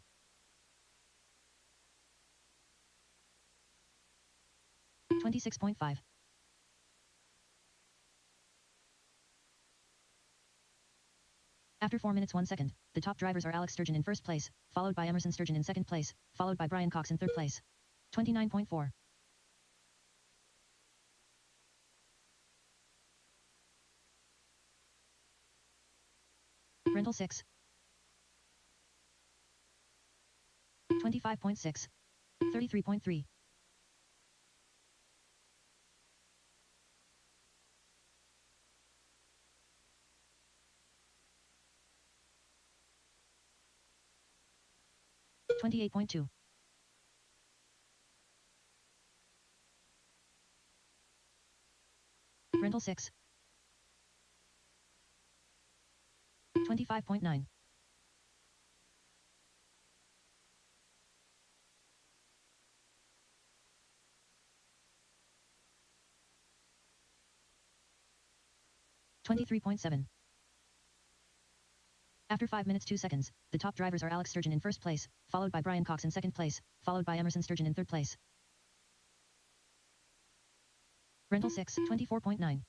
26.5. After 4 minutes 1 second, the top drivers are Alex Sturgeon in first place, followed by Emerson Sturgeon in second place, followed by Brian Cox in third place. 29.4. 6. 25.6. 33.3. 28.2. 6. 25.9. 23.7. After 5 minutes 2 seconds, the top drivers are Alex Sturgeon in first place, followed by Brian Cox in second place, followed by Emerson Sturgeon in third place. 6. 24.9.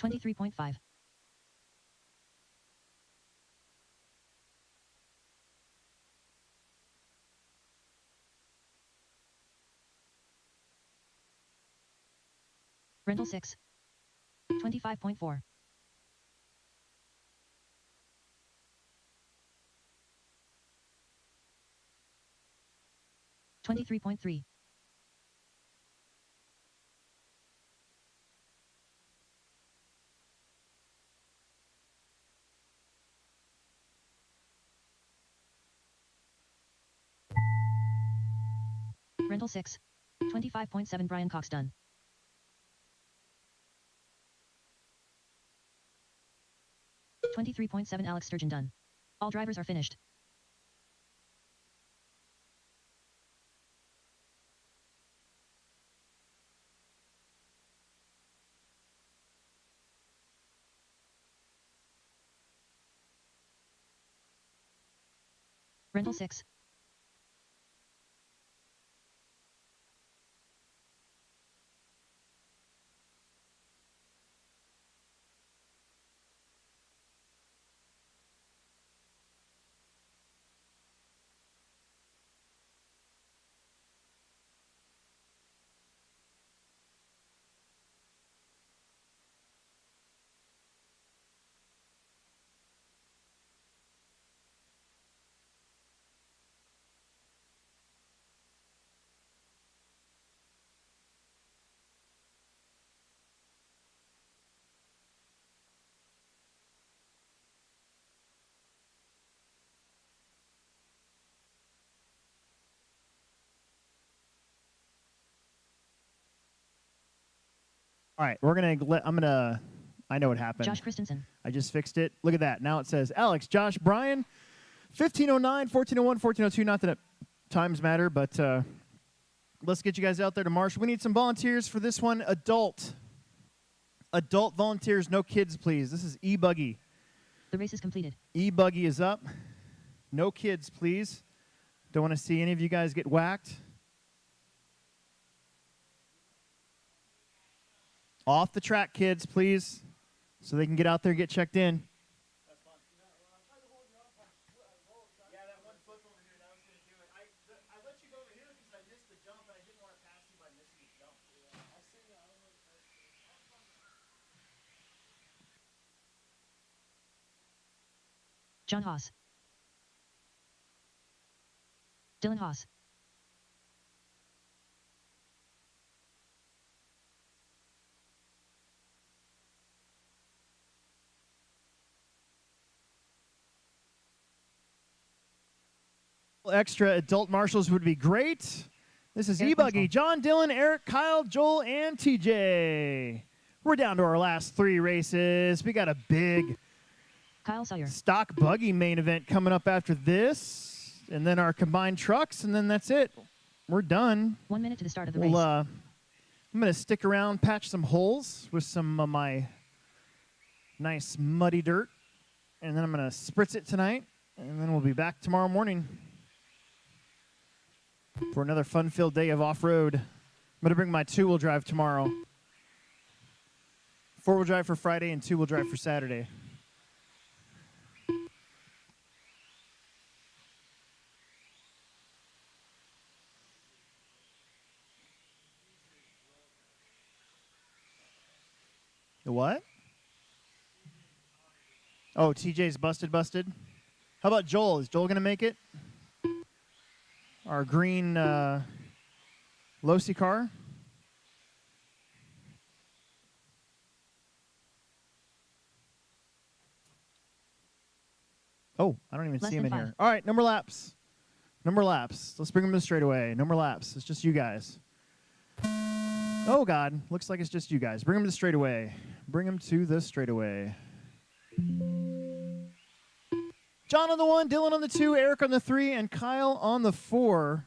23.5. 6. 25.4. 23.3. 6. 25.7. Brian Cox done. 23.7. Alex Sturgeon done. All drivers are finished. Rental 6. All right, I know what happened. Josh Christensen. I just fixed it. Look at that. Now it says Alex, Josh, Brian, 1509, 1401, 1402. Not that times matter, but let's get you guys out there to march. We need some volunteers for this one. Adult volunteers, no kids, please. This is e-buggy. The race is completed. E-buggy is up. No kids, please. Don't want to see any of you guys get whacked. Off the track, kids, please, so they can get out there and get checked in. That's fun. Yeah, that one flip over here, that was going to do it. I let you go over here. John Haas. Dylan Haas. Extra adult marshals would be great. This is Eric e-buggy. Winslow. John, Dylan, Eric, Kyle, Joel, and TJ. We're down to our last 3 races. We got a big Kyle Sawyer. stock buggy main event coming up after this, and then our combined trucks, and then that's it. We're done. 1 minute to the start of the We'll, race. I'm going to stick around, patch some holes with some of my nice muddy dirt, and then I'm going to spritz it tonight, and then we'll be back tomorrow morning for another fun-filled day of off-road. I'm going to bring my 2-wheel drive tomorrow. 4-wheel drive for Friday and 2-wheel drive for Saturday. The what? Oh, TJ's busted. How about Joel? Is Joel going to make it? Our green Losi car. Oh, I don't even Less see him in than here. 5. All right, no more laps. No more laps. Let's bring him to the straightaway. No more laps. It's just you guys. Oh, God. Looks like it's just you guys. Bring him to the straightaway. Bring him to the straightaway. John on the 1, Dylan on the 2, Eric on the 3, and Kyle on the 4.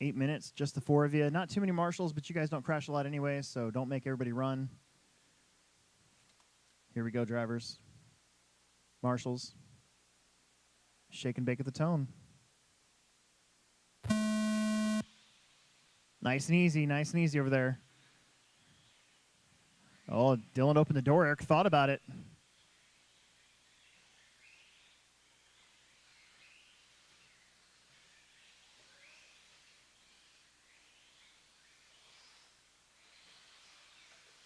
8 minutes, just the 4 of you. Not too many marshals, but you guys don't crash a lot anyway, so don't make everybody run. Here we go, drivers. Marshals. Shake and bake at the tone. Nice and easy over there. Oh, Dylan opened the door. Eric thought about it.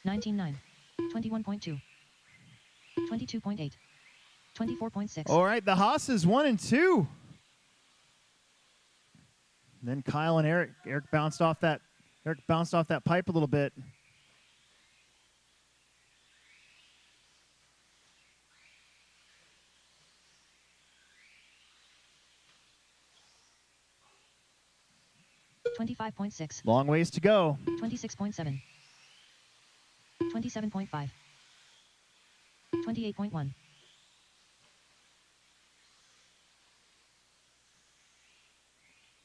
$19.9. 21.2. 22.8. 24.6. All right, the Haas's 1 and 2. Then Kyle and Eric. Eric bounced off that pipe a little bit. $25.6. Long ways to go. 26.7. 27.5. 28.1.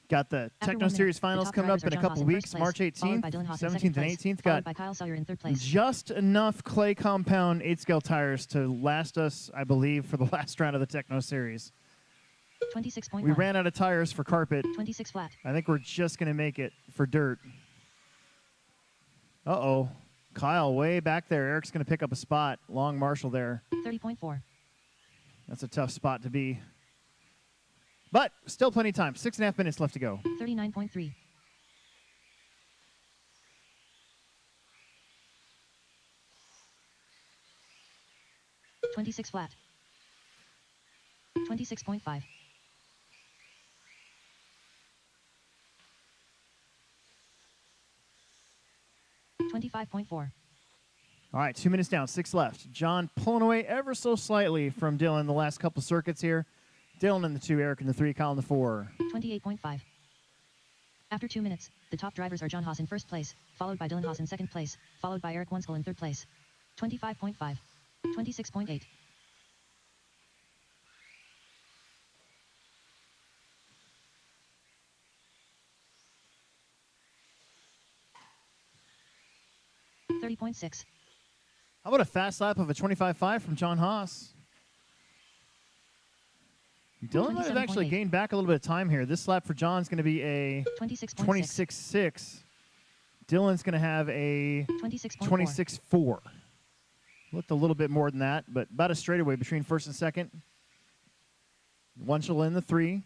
Got the After Techno 1 Series minute, the finals top coming up drivers in are a John couple Haas in weeks, first March place, followed 18th, by Dylan Haas in 17th, second and place, 18th. followed Got by Kyle Sawyer in third place. just enough clay compound 8-scale tires to last us, I believe, for the last round of the Techno Series. 26.1. We ran out of tires for carpet. 26 flat. I think we're just going to make it for dirt. Uh-oh. Kyle way back there. Eric's going to pick up a spot. Long Marshall there. 30.4. That's a tough spot to be. But still plenty of time. 6.5 minutes left to go. 39.3. 26 flat. 26.5. 25.4. All right, 2 minutes down, 6 left. John pulling away ever so slightly from Dylan the last couple circuits here. Dylan in the 2, Eric in the 3, Kyle in the 4. 28.5. After 2 minutes, the top drivers are John Haas in first place, followed by Dylan Haas in second place, followed by Eric Wenzel in third place. 25.5. 26.8. 30.6. How about a fast lap of a 25.5 from John Haas? Dylan might have actually 27.8. gained back a little bit of time here. This lap for John's going to be a 26.6. 26.6. Dylan's going to have a 26.4. 26.4. Looked a little bit more than that, but about a straightaway between first and second. Wunschel in the 3.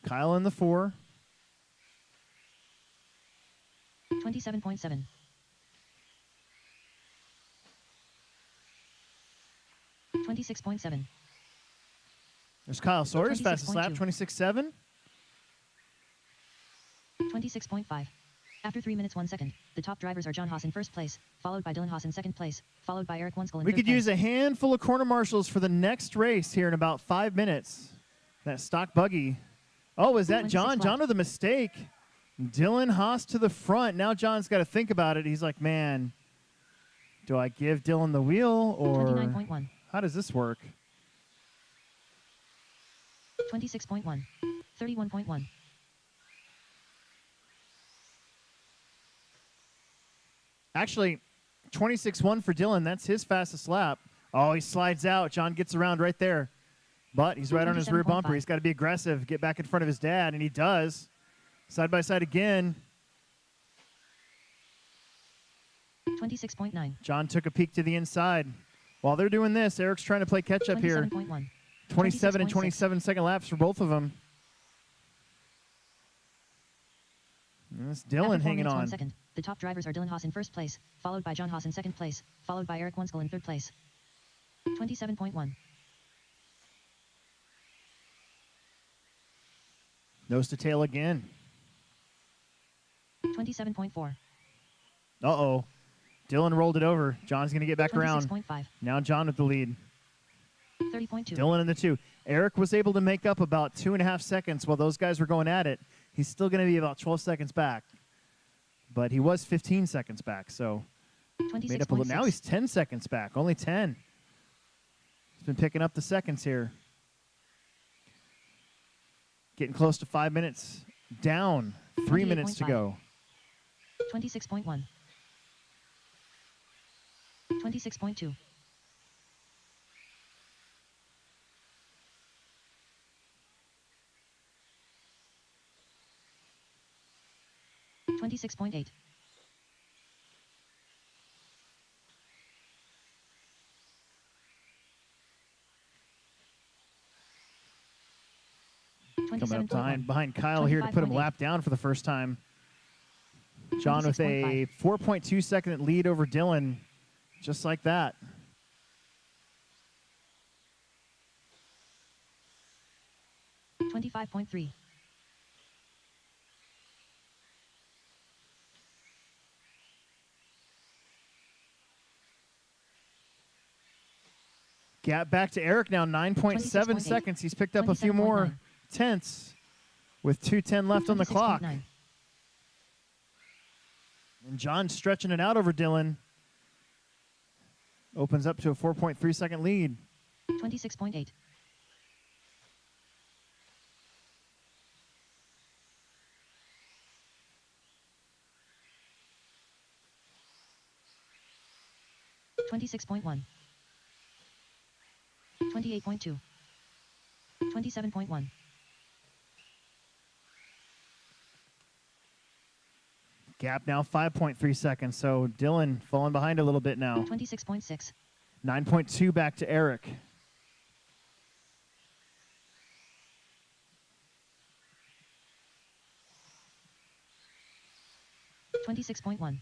Kyle in the 4. 27.7. 26.7. There's Kyle Sawyer's fastest lap, 26.2. 26.7. 26.5. After 3 minutes 1 second, the top drivers are John Haas in first place, followed by Dylan Haas in second place, followed by Eric Wunschel in We third could place. use a handful of corner marshals for the next race here in about 5 minutes. That stock buggy. Oh, is that 26 John? left. John with a mistake. Dylan Haas to the front. Now John's got to think about it. He's like, man, do I give Dylan the wheel or 29.1. how does this work? 26.1. 31.1. Actually, 26.1 for Dylan. That's his fastest lap. Oh, he slides out. John gets around right there. But he's right on his rear bumper. 27.5. He's got to be aggressive, get back in front of his dad, and he does. Side by side again. 26.9. John took a peek to the inside. While they're doing this, Eric's trying to play catch up here. 27.1. 27 and 26.6. 27 second laps for both of them. And that's After Dylan 4 hanging minutes, 1 on. second, the top drivers are Dylan Haas in first place, followed by John Haas in second place, followed by Eric Wunschel in third place. 27.1. Nose to tail again. 27.4. Uh-oh. Dylan rolled it over. John's going to get back around. 26.5. Now John with the lead. 30.2. Dylan in the 2. Eric was able to make up about 2.5 seconds while those guys were going at it. He's still going to be about 12 seconds back. But he was 15 seconds back, so made up a little. 26.6. Now he's 10 seconds back. Only 10. He's been picking up the seconds here. Getting close to 5 minutes down. 3 minutes to 28.5. go. 26.1. 26.2. 26.8. 27 Coming up behind Kyle here to put him 25.8. lap down for the first time. John with a 4.2 second lead over Dylan, just like that. $25.3. Gap back to Eric now, 9.7 26.8. seconds. He's picked up a few more 27.9. tenths with 2:10 left on the clock. 26.9. And John stretching it out over Dylan. Opens up to a 4.3 second lead. 26.8. 26.1. 28.2. 27.1. Gap now 5.3 seconds. So Dylan falling behind a little bit now. 26.6. 9.2 back to Eric. $26.1.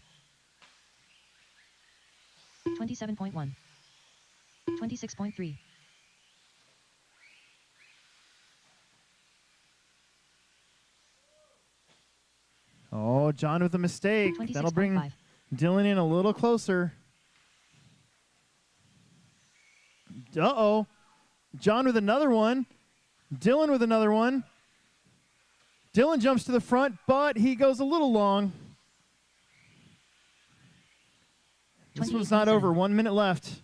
27.1. 26.3. Oh, John with a mistake. That'll bring 26.5. Dylan in a little closer. Uh-oh. John with another one. Dylan with another one. Dylan jumps to the front, but he goes a little long. This one's not 28.7. over. 1 minute left.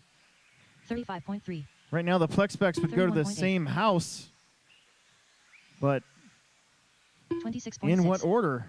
35.3. Right now, the Plex specs would go to the 31.8. same house. But 26.6. in what order?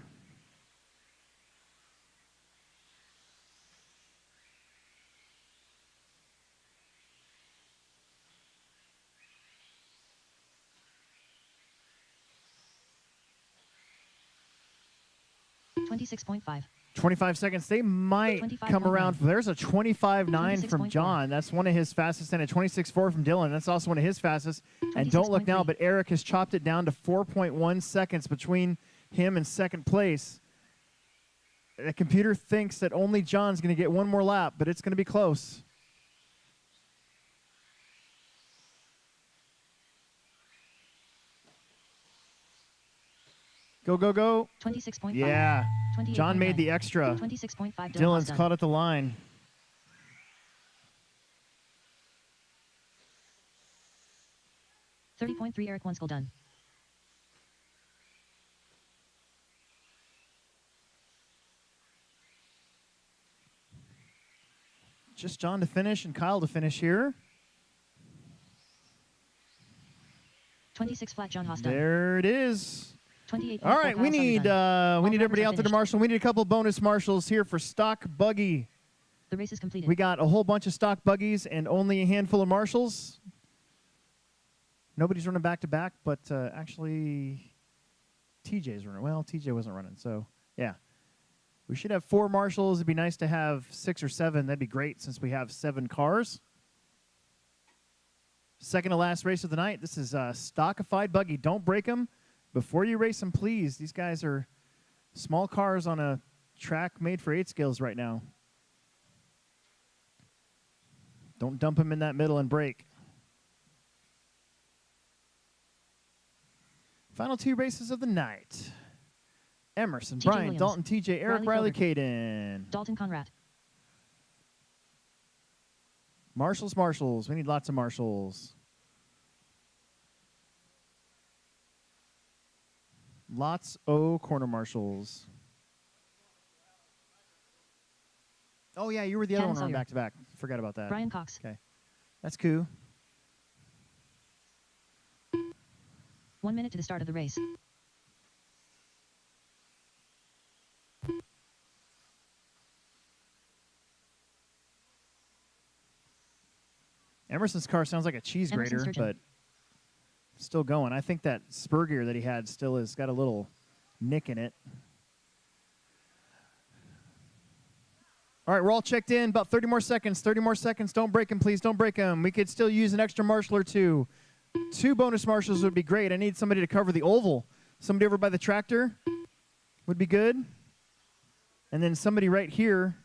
$26.5. 25 seconds. They might 25.9. come around. There's a 25.9 from 26.4. John. That's one of his fastest, and a 26.4 from Dylan. That's also one of his fastest. And don't look now, 26.3. but Eric has chopped it down to 4.1 seconds between him and second place. The computer thinks that only John's going to get one more lap, but it's going to be close. Go, go, go. 26.5. Yeah. 28.9. John made the extra. 26.5. Dylan's caught at the line. $30.3. Eric Onskill done. Just John to finish and Kyle to finish here. 26 flat. John Haas done. There it is. 28. All right, we need everybody are out there to finished. marshal. We need a couple bonus marshals here for stock buggy. The race is completed. We got a whole bunch of stock buggies and only a handful of marshals. Nobody's running back to back, but actually TJ's running. Well, TJ wasn't running, so yeah. We should have 4 marshals. It'd be nice to have 6 or 7. That'd be great since we have 7 cars. Second to last race of the night. This is stockified buggy. Don't break them before you race them, please. These guys are small cars on a track made for 8 skills right now. Don't dump them in that middle and break. Final 2 races of the night. Emerson, TJ Brian, Williams. Dalton, TJ, Eric, Riley, Riley Caden. Dalton Conrad. Marshals, marshals. We need lots of marshals. Lots of corner marshals. Oh, yeah, you were the other Cannon one on Sawyer. back-to-back. Forgot about that. Brian Cox. Okay. That's cool. 1 minute to the start of the race. Emerson's car sounds like a cheese Emerson grater, Sturgeon. but still going. I think that spur gear that he had still has got a little nick in it. All right, we're all checked in. About 30 more seconds. 30 more seconds. Don't break them, please. Don't break them. We could still use an extra marshal or 2. 2 bonus marshals would be great. I need somebody to cover the oval. Somebody over by the tractor would be good. And then somebody right here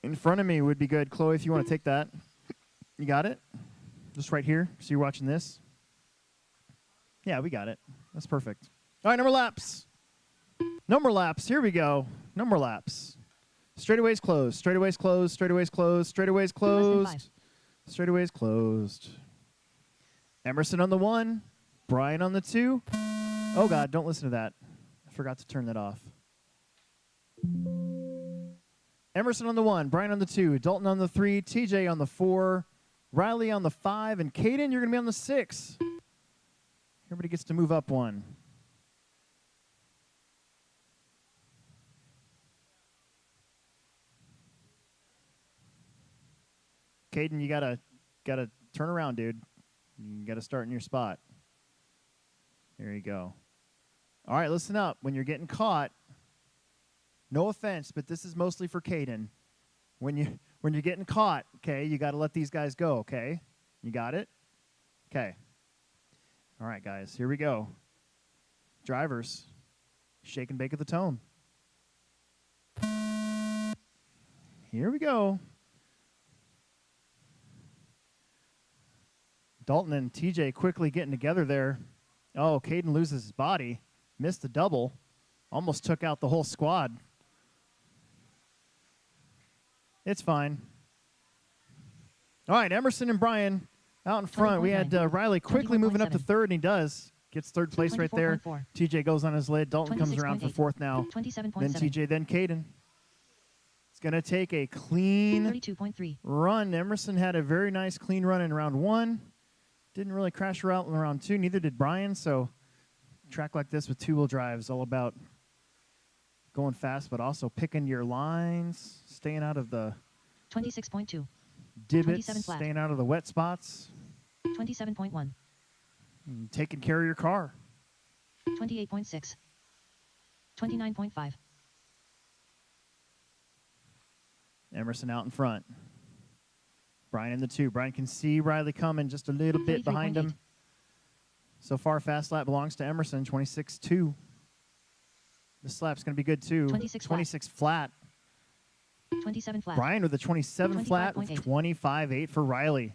in front of me would be good. Chloe, if you want to take that. You got it? Just right here. So you're watching this? Yeah, we got it. That's perfect. All right, no more laps. No more laps. Here we go. No more laps. Straightaways closed. Straightaways closed. Straightaways closed. Straightaways closed. Straightaways closed. Emerson on the 1. Brian on the 2. Oh, God, don't listen to that. I forgot to turn that off. Emerson on the 1. Brian on the 2. Dalton on the 3. TJ on the 4. Riley on the 5. And Caden, you're going to be on the 6. Everybody gets to move up 1. Caden, you gotta turn around, dude. You gotta start in your spot. There you go. All right, listen up. When you're getting caught, no offense, but this is mostly for Caden. When you're getting caught, okay, you gotta let these guys go, okay? You got it? Okay. All right, guys, here we go. Drivers, shake and bake at the tone. Here we go. Dalton and TJ quickly getting together there. Oh, Caden loses his body. Missed the double. Almost took out the whole squad. It's fine. All right, Emerson and Brian out in front. We had Riley quickly moving up to 3rd, and he does. Gets 3rd place right there. 24.4. TJ goes on his lid. Dalton comes around for 26.8. 4th now. 27.7. Then TJ, then Caden. It's going to take a clean 32.3. run. Emerson had a very nice clean run in round 1. Didn't really crash her out in round 2. Neither did Brian. So track like this with 2-wheel drive is all about going fast, but also picking your lines, staying out of the 26.2. divots, 27 flat. staying out of the wet spots, 27.1. and taking care of your car. 28.6. 29.5. Emerson out in front. Brian in the 2. Brian can see Riley coming just a little bit behind him. 33.8. So far, fast lap belongs to Emerson, 26.2. This lap's going to be good, too. 26 flat. 26 flat. 27 flat. Brian with a 27 flat with 25.8. 25.8 for Riley.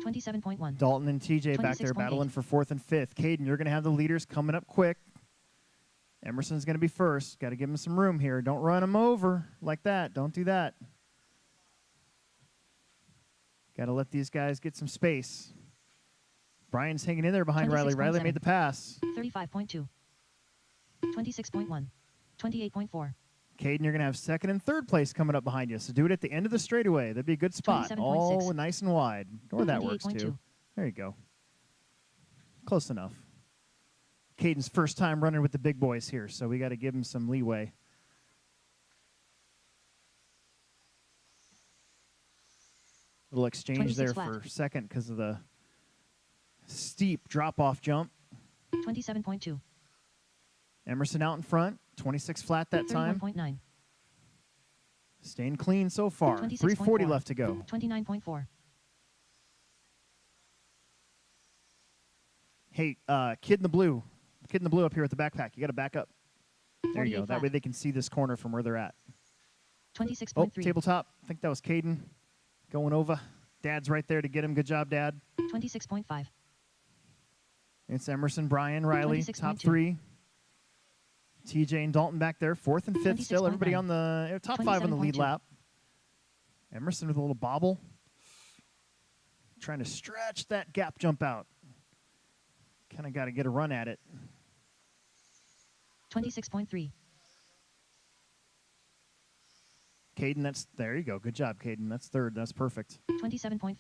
27.1. Dalton and TJ back there 26.8. battling for 4th and 5th. Caden, you're going to have the leaders coming up quick. Emerson's going to be first. Got to give him some room here. Don't run him over like that. Don't do that. Got to let these guys get some space. Brian's hanging in there behind Riley. Riley made the pass. 35.2. 26.1. 28.4. Caden, you're going to have 2nd and 3rd place coming up behind you. So do it at the end of the straightaway. That'd be a good spot. 27.6. All nice and wide. Or that works 28.2. too. There you go. Close enough. Caden's first time running with the big boys here, so we got to give him some leeway. Little exchange there flat. for 2nd because of the steep drop-off jump. 27.2. Emerson out in front. 26 flat that time. 31.9. Staying clean so far. 340 left to go. 29.4. Hey, kid in the blue. Kid in the blue up here with the backpack. You got to back up. There you go. That way they can see this corner from where they're at. 26.3. Oh, tabletop. I think that was Caden going over. Dad's right there to get him. Good job, Dad. 26.5. It's Emerson, Brian, Riley, top 26.2. 3. TJ and Dalton back there, 4th and 5th still. Everybody 26.9. on the top 5 on the lead 27.2. lap. Emerson with a little bobble. Trying to stretch that gap jump out. Kind of got to get a run at it. 26.3. Caden, there you go. Good job, Caden. That's 3rd. That's perfect. 27.5.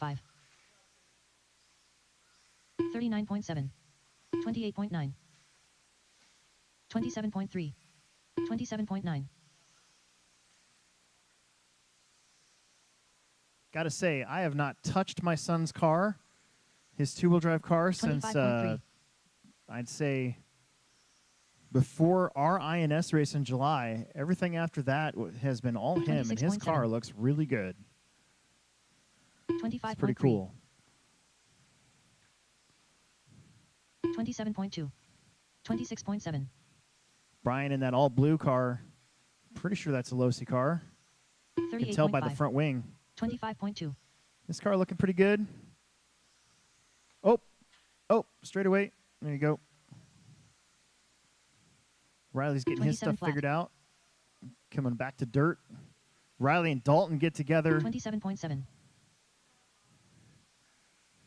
39.7. 28.9. 27.3. 27.9. Got to say, I have not touched my son's car, his 2-wheel drive car, since 25.3. I'd say before our INS race in July. Everything after that has been all him, and his 26.7. car looks really good. 25.3. It's pretty cool. 27.2. 26.7. Brian in that all blue car, pretty sure that's a Losi car. You can tell by the 38.5. front wing. 25.2. This car looking pretty good. Oh, straight away. There you go. Riley's getting his 27 stuff flat. figured out. Coming back to dirt. Riley and Dalton get together 27.7.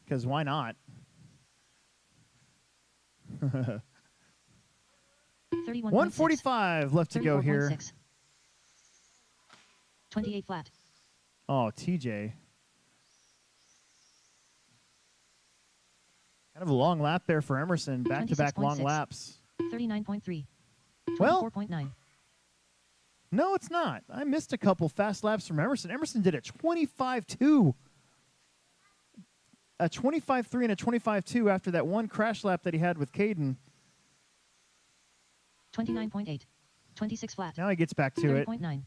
because why not? 31.6. 145 left to go here. 34.6. 28 flat. Oh, TJ. Kind of a long lap there for Emerson. Back-to-back long 26.6. laps. 39.3. Well, 24.9. no, it's not. I missed a couple fast laps from Emerson. Emerson did a 25.2. A 25.3 and a 25.2 after that one crash lap that he had with Caden. 29.8. 26 flat. Now he gets back to it. 30.9.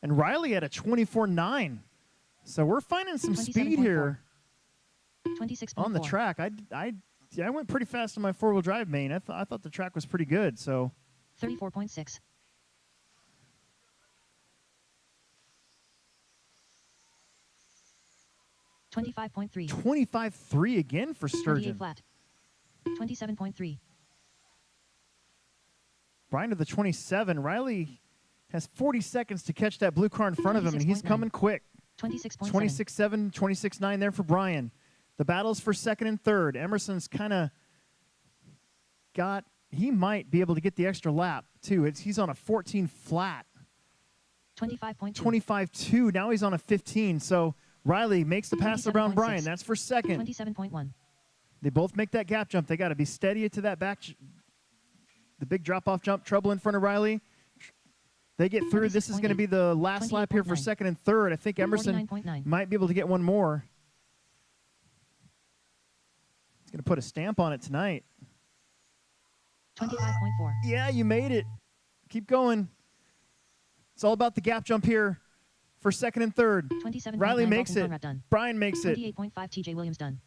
And Riley had a 24.9. So we're finding some speed 27.4. here 26.4. on the track. I went pretty fast on my 4-wheel drive main. I thought the track was pretty good. So 34.6. 25.3. 25.3 again for 28 Sturgeon. flat. 27.3. Brian to the 27. Riley has 40 seconds to catch that blue car in front of him, and he's 26.9. coming quick. 26.7. 26.7, 26.9 there for Brian. The battle's for 2nd and 3rd. Emerson's kind of he might be able to get the extra lap, too. He's on a 14 flat. 25.2. 25.2. Now he's on a 15. So Riley makes the pass around 27.6. Brian. That's for 2nd. 27.1. They both make that gap jump. They got to be steady to that back. The big drop-off jump, trouble in front of Riley. They get through. This is going to be the last lap here for 28.9. 2nd and 3rd. I think Emerson 49.9. might be able to get one more. He's going to put a stamp on it tonight. 25.4. Yeah, you made it. Keep going. It's all about the gap jump here for 2nd and 3rd. 27.9. Riley makes Dalton it. Conrad done. Brian makes it. 28.5. TJ Williams done.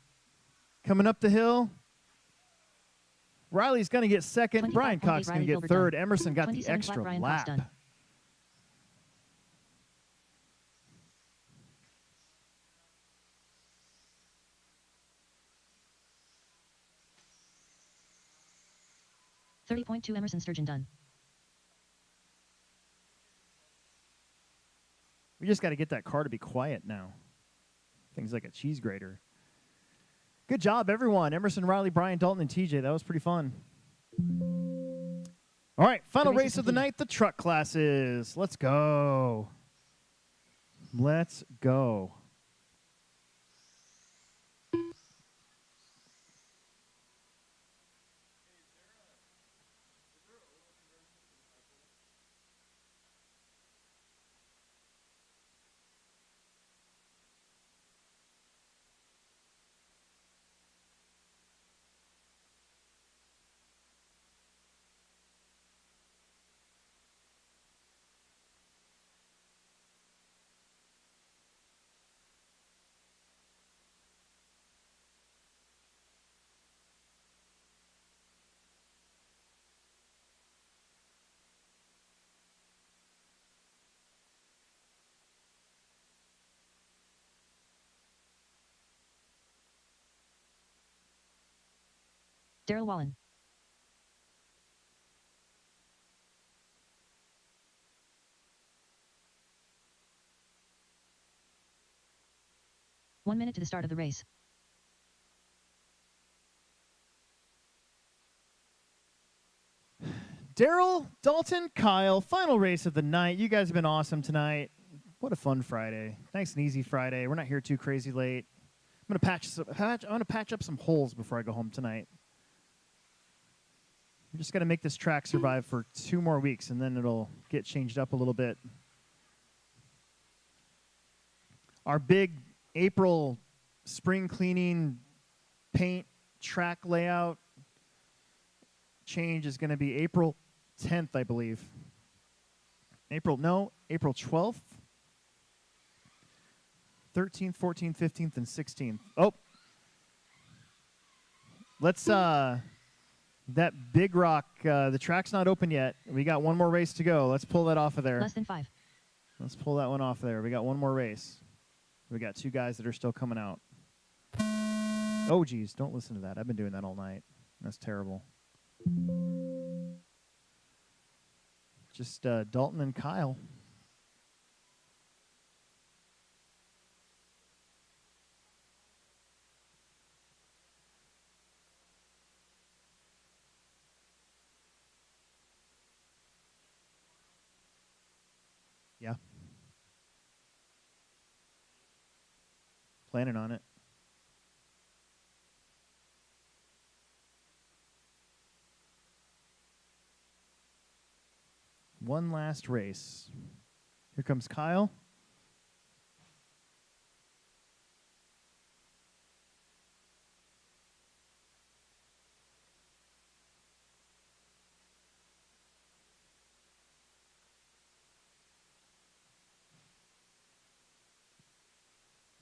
Coming up the hill. Riley's going to get 2nd. Brian 25.8 Cox going to Riley get Gilbert 3rd. done. Emerson got the 27 extra flat Brian lap. Cox done. 30.2 Emerson Sturgeon done. We just got to get that car to be quiet now. Things like a cheese grater. Good job, everyone. Emerson, Riley, Brian, Dalton, and TJ. That was pretty fun. All right, final The race race is of the complete. night, the truck classes. Let's go. Let's go. Daryl Wallen. One minute to the start of the race. Daryl, Dalton, Kyle, final race of the night. You guys have been awesome tonight. What a fun Friday. Nice and easy Friday. We're not here too crazy late. I'm gonna patch up some holes before I go home tonight. I'm just gonna make this track survive for 2 more weeks, and then it'll get changed up a little bit. Our big April spring cleaning paint track layout change is going to be April 10th, I believe. April 12th, 13th, 14th, 15th, and 16th. Oh, let's, that Big Rock, the track's not open yet. We got 1 more race to go. Let's pull that off of there. Less than 5. Let's pull that one off there. We got 1 more race. We got 2 guys that are still coming out. Oh, geez, don't listen to that. I've been doing that all night. That's terrible. Just Dalton and Kyle. Yeah. Planning on it. One last race. Here comes Kyle.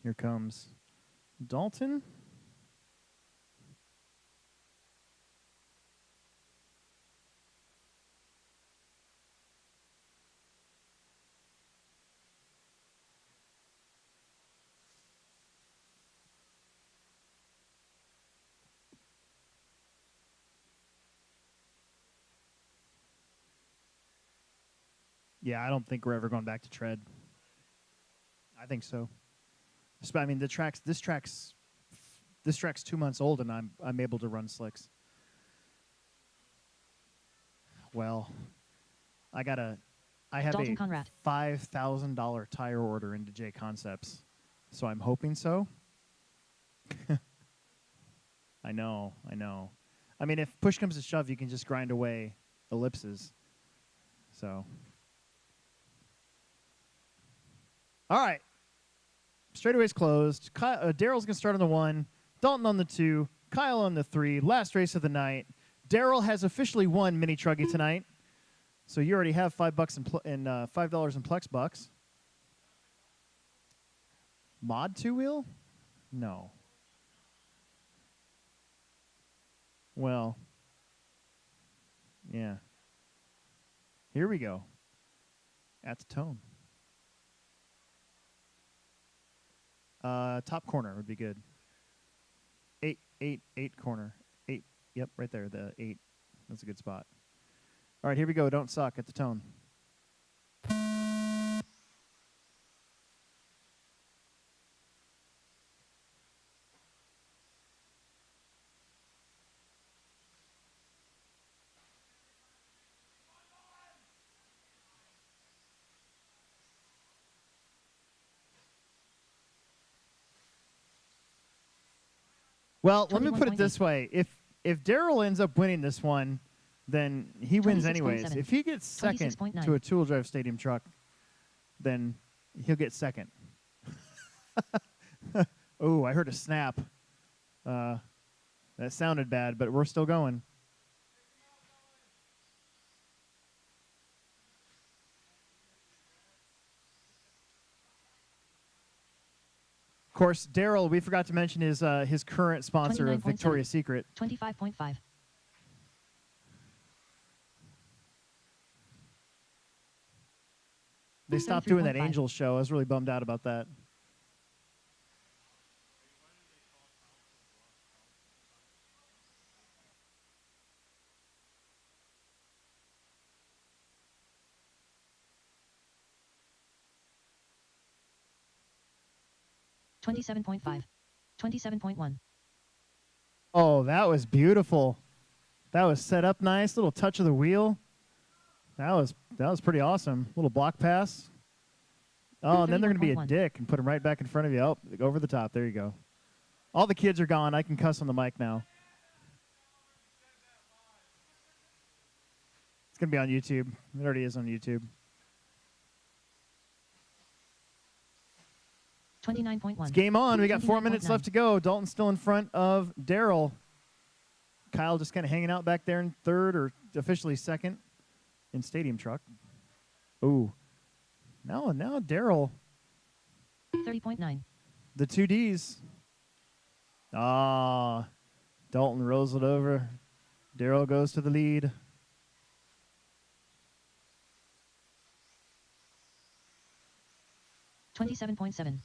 Here comes Dalton. Yeah, I don't think we're ever going back to tread. I think so. I mean, this track's 2 months old, and I'm able to run slicks. Well, I have Dalton a Conrad. $5,000 tire order into J Concepts, so I'm hoping so. I know. I mean, if push comes to shove, you can just grind away ellipses. So, all right. Straightaway's closed. Daryl's going to start on the 1, Dalton on the 2, Kyle on the 3. Last race of the night. Daryl has officially won Mini Truggy tonight. So you already have $5 in $5 in Plex bucks. Mod 2-wheel? No. Well, yeah. Here we go. At the tone. Top corner would be good. 8 corner. 8. Yep, right there. The 8. That's a good spot. All right, here we go. Don't suck at the tone. Well, let me put it this way. If Daryl ends up winning this one, then he wins anyways. If he gets second to a two-wheel drive stadium truck, then he'll get second. Oh, I heard a snap. That sounded bad, but we're still going. Of course, Daryl, we forgot to mention his current sponsor of Victoria's Secret. 25.5. They stopped doing that Angels show. I was really bummed out about that. $27.5. 27.1. Oh, that was beautiful. That was set up nice. Little touch of the wheel. That was pretty awesome. Little block pass. Oh, and then they're going to be a dick and put him right back in front of you. Oh, over the top. There you go. All the kids are gone. I can cuss on the mic now. It's going to be on YouTube. It already is on YouTube. 29.1. It's game on. We got 4 minutes left to go. Dalton's still in front of Daryl. Kyle just kind of hanging out back there in third, or officially second in stadium truck. Ooh. Now Daryl. 30.9. The two Ds. Ah. Dalton rolls it over. Daryl goes to the lead. $27.7.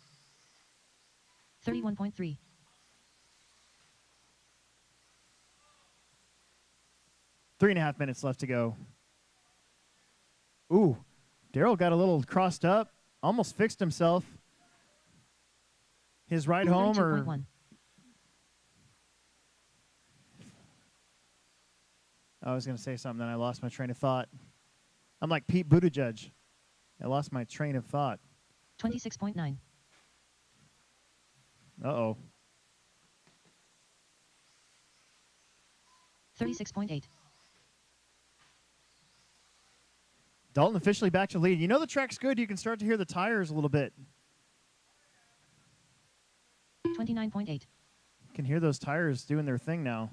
31.3. Three and a half minutes left to go. Ooh, Daryl got a little crossed up, almost fixed himself. His ride home, or 32.1. I was going to say something, then I lost my train of thought. I'm like Pete Buttigieg. I lost my train of thought. 26.9. Uh-oh. 36.8. Dalton officially back to lead. You know the track's good. You can start to hear the tires a little bit. 29.8. You can hear those tires doing their thing now.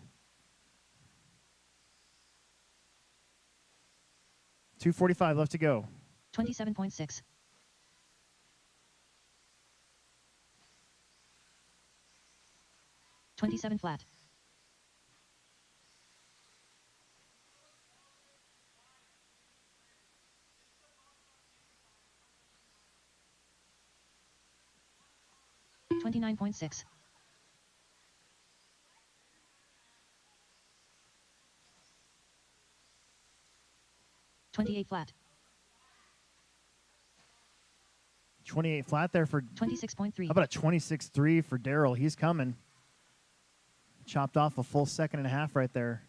2:45 left to go. 27.6. 27 flat. 29.6. 28 flat. 28 flat there for 26.3. How about a 26.3 for Daryl? He's coming. Chopped off a full second and a half right there.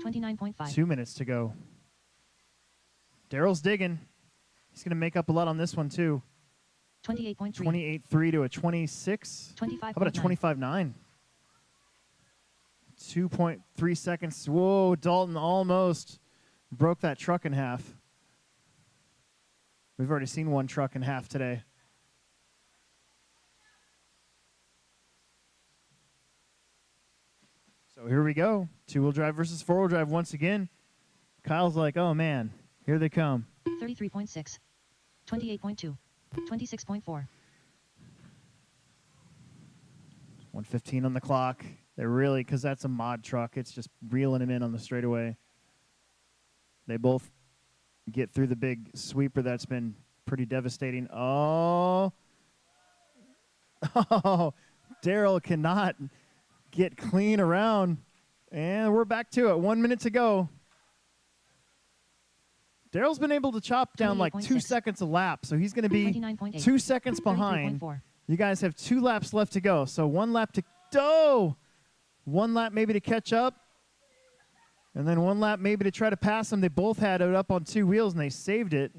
29.5. 2 minutes to go. Daryl's digging. He's going to make up a lot on this one, too. 28.3. 28.3 to a 26. 25.9. How about a 25.9? 2.3 seconds. Whoa, Dalton almost broke that truck in half. We've already seen one truck in half today. So here we go. Two-wheel drive versus four-wheel drive once again. Kyle's like, oh, man, here they come. 33.6. 28.2. 26.4. 1:15 on the clock. They're really, because that's a mod truck, it's just reeling him in on the straightaway. They both get through the big sweeper that's been pretty devastating. Oh, Oh, Daryl cannot get clean around. And we're back to it. 1 minute to go. Daryl's been able to chop down like 2 28.6. seconds a lap, so he's going to be 29.8. 2 seconds behind. 33.4. You guys have 2 laps left to go. So 1 lap to go. 1 lap maybe to catch up. And then 1 lap maybe to try to pass them. They both had it up on 2 wheels, and they saved it.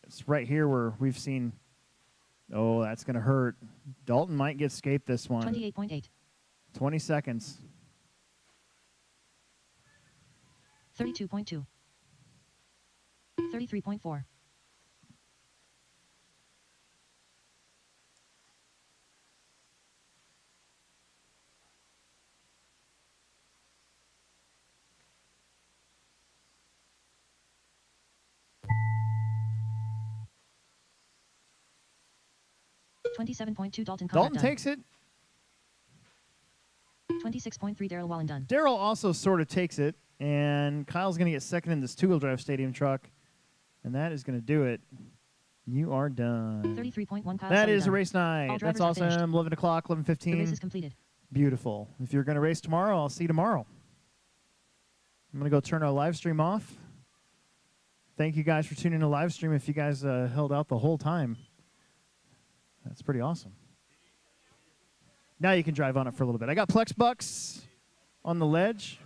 It's right here where we've seen, oh, that's going to hurt. Dalton might get escaped this one. 28.8. 20 seconds. 32.2. 33.4. $27.2 Dalton Conrad Dalton done. takes it. 26.3 Daryl Wallen done. Daryl also sort of takes it. And Kyle's going to get second in this 2-wheel drive stadium truck. And that is going to do it. You are done. 33.1 Kyle That Sully is a done. race night. All That's drivers are finished. awesome. 11 o'clock, The race 11:15. is completed. Beautiful. If you're going to race tomorrow, I'll see you tomorrow. I'm going to go turn our live stream off. Thank you guys for tuning in to live stream if you guys held out the whole time. That's pretty awesome. Now you can drive on it for a little bit. I got Plex bucks on the ledge.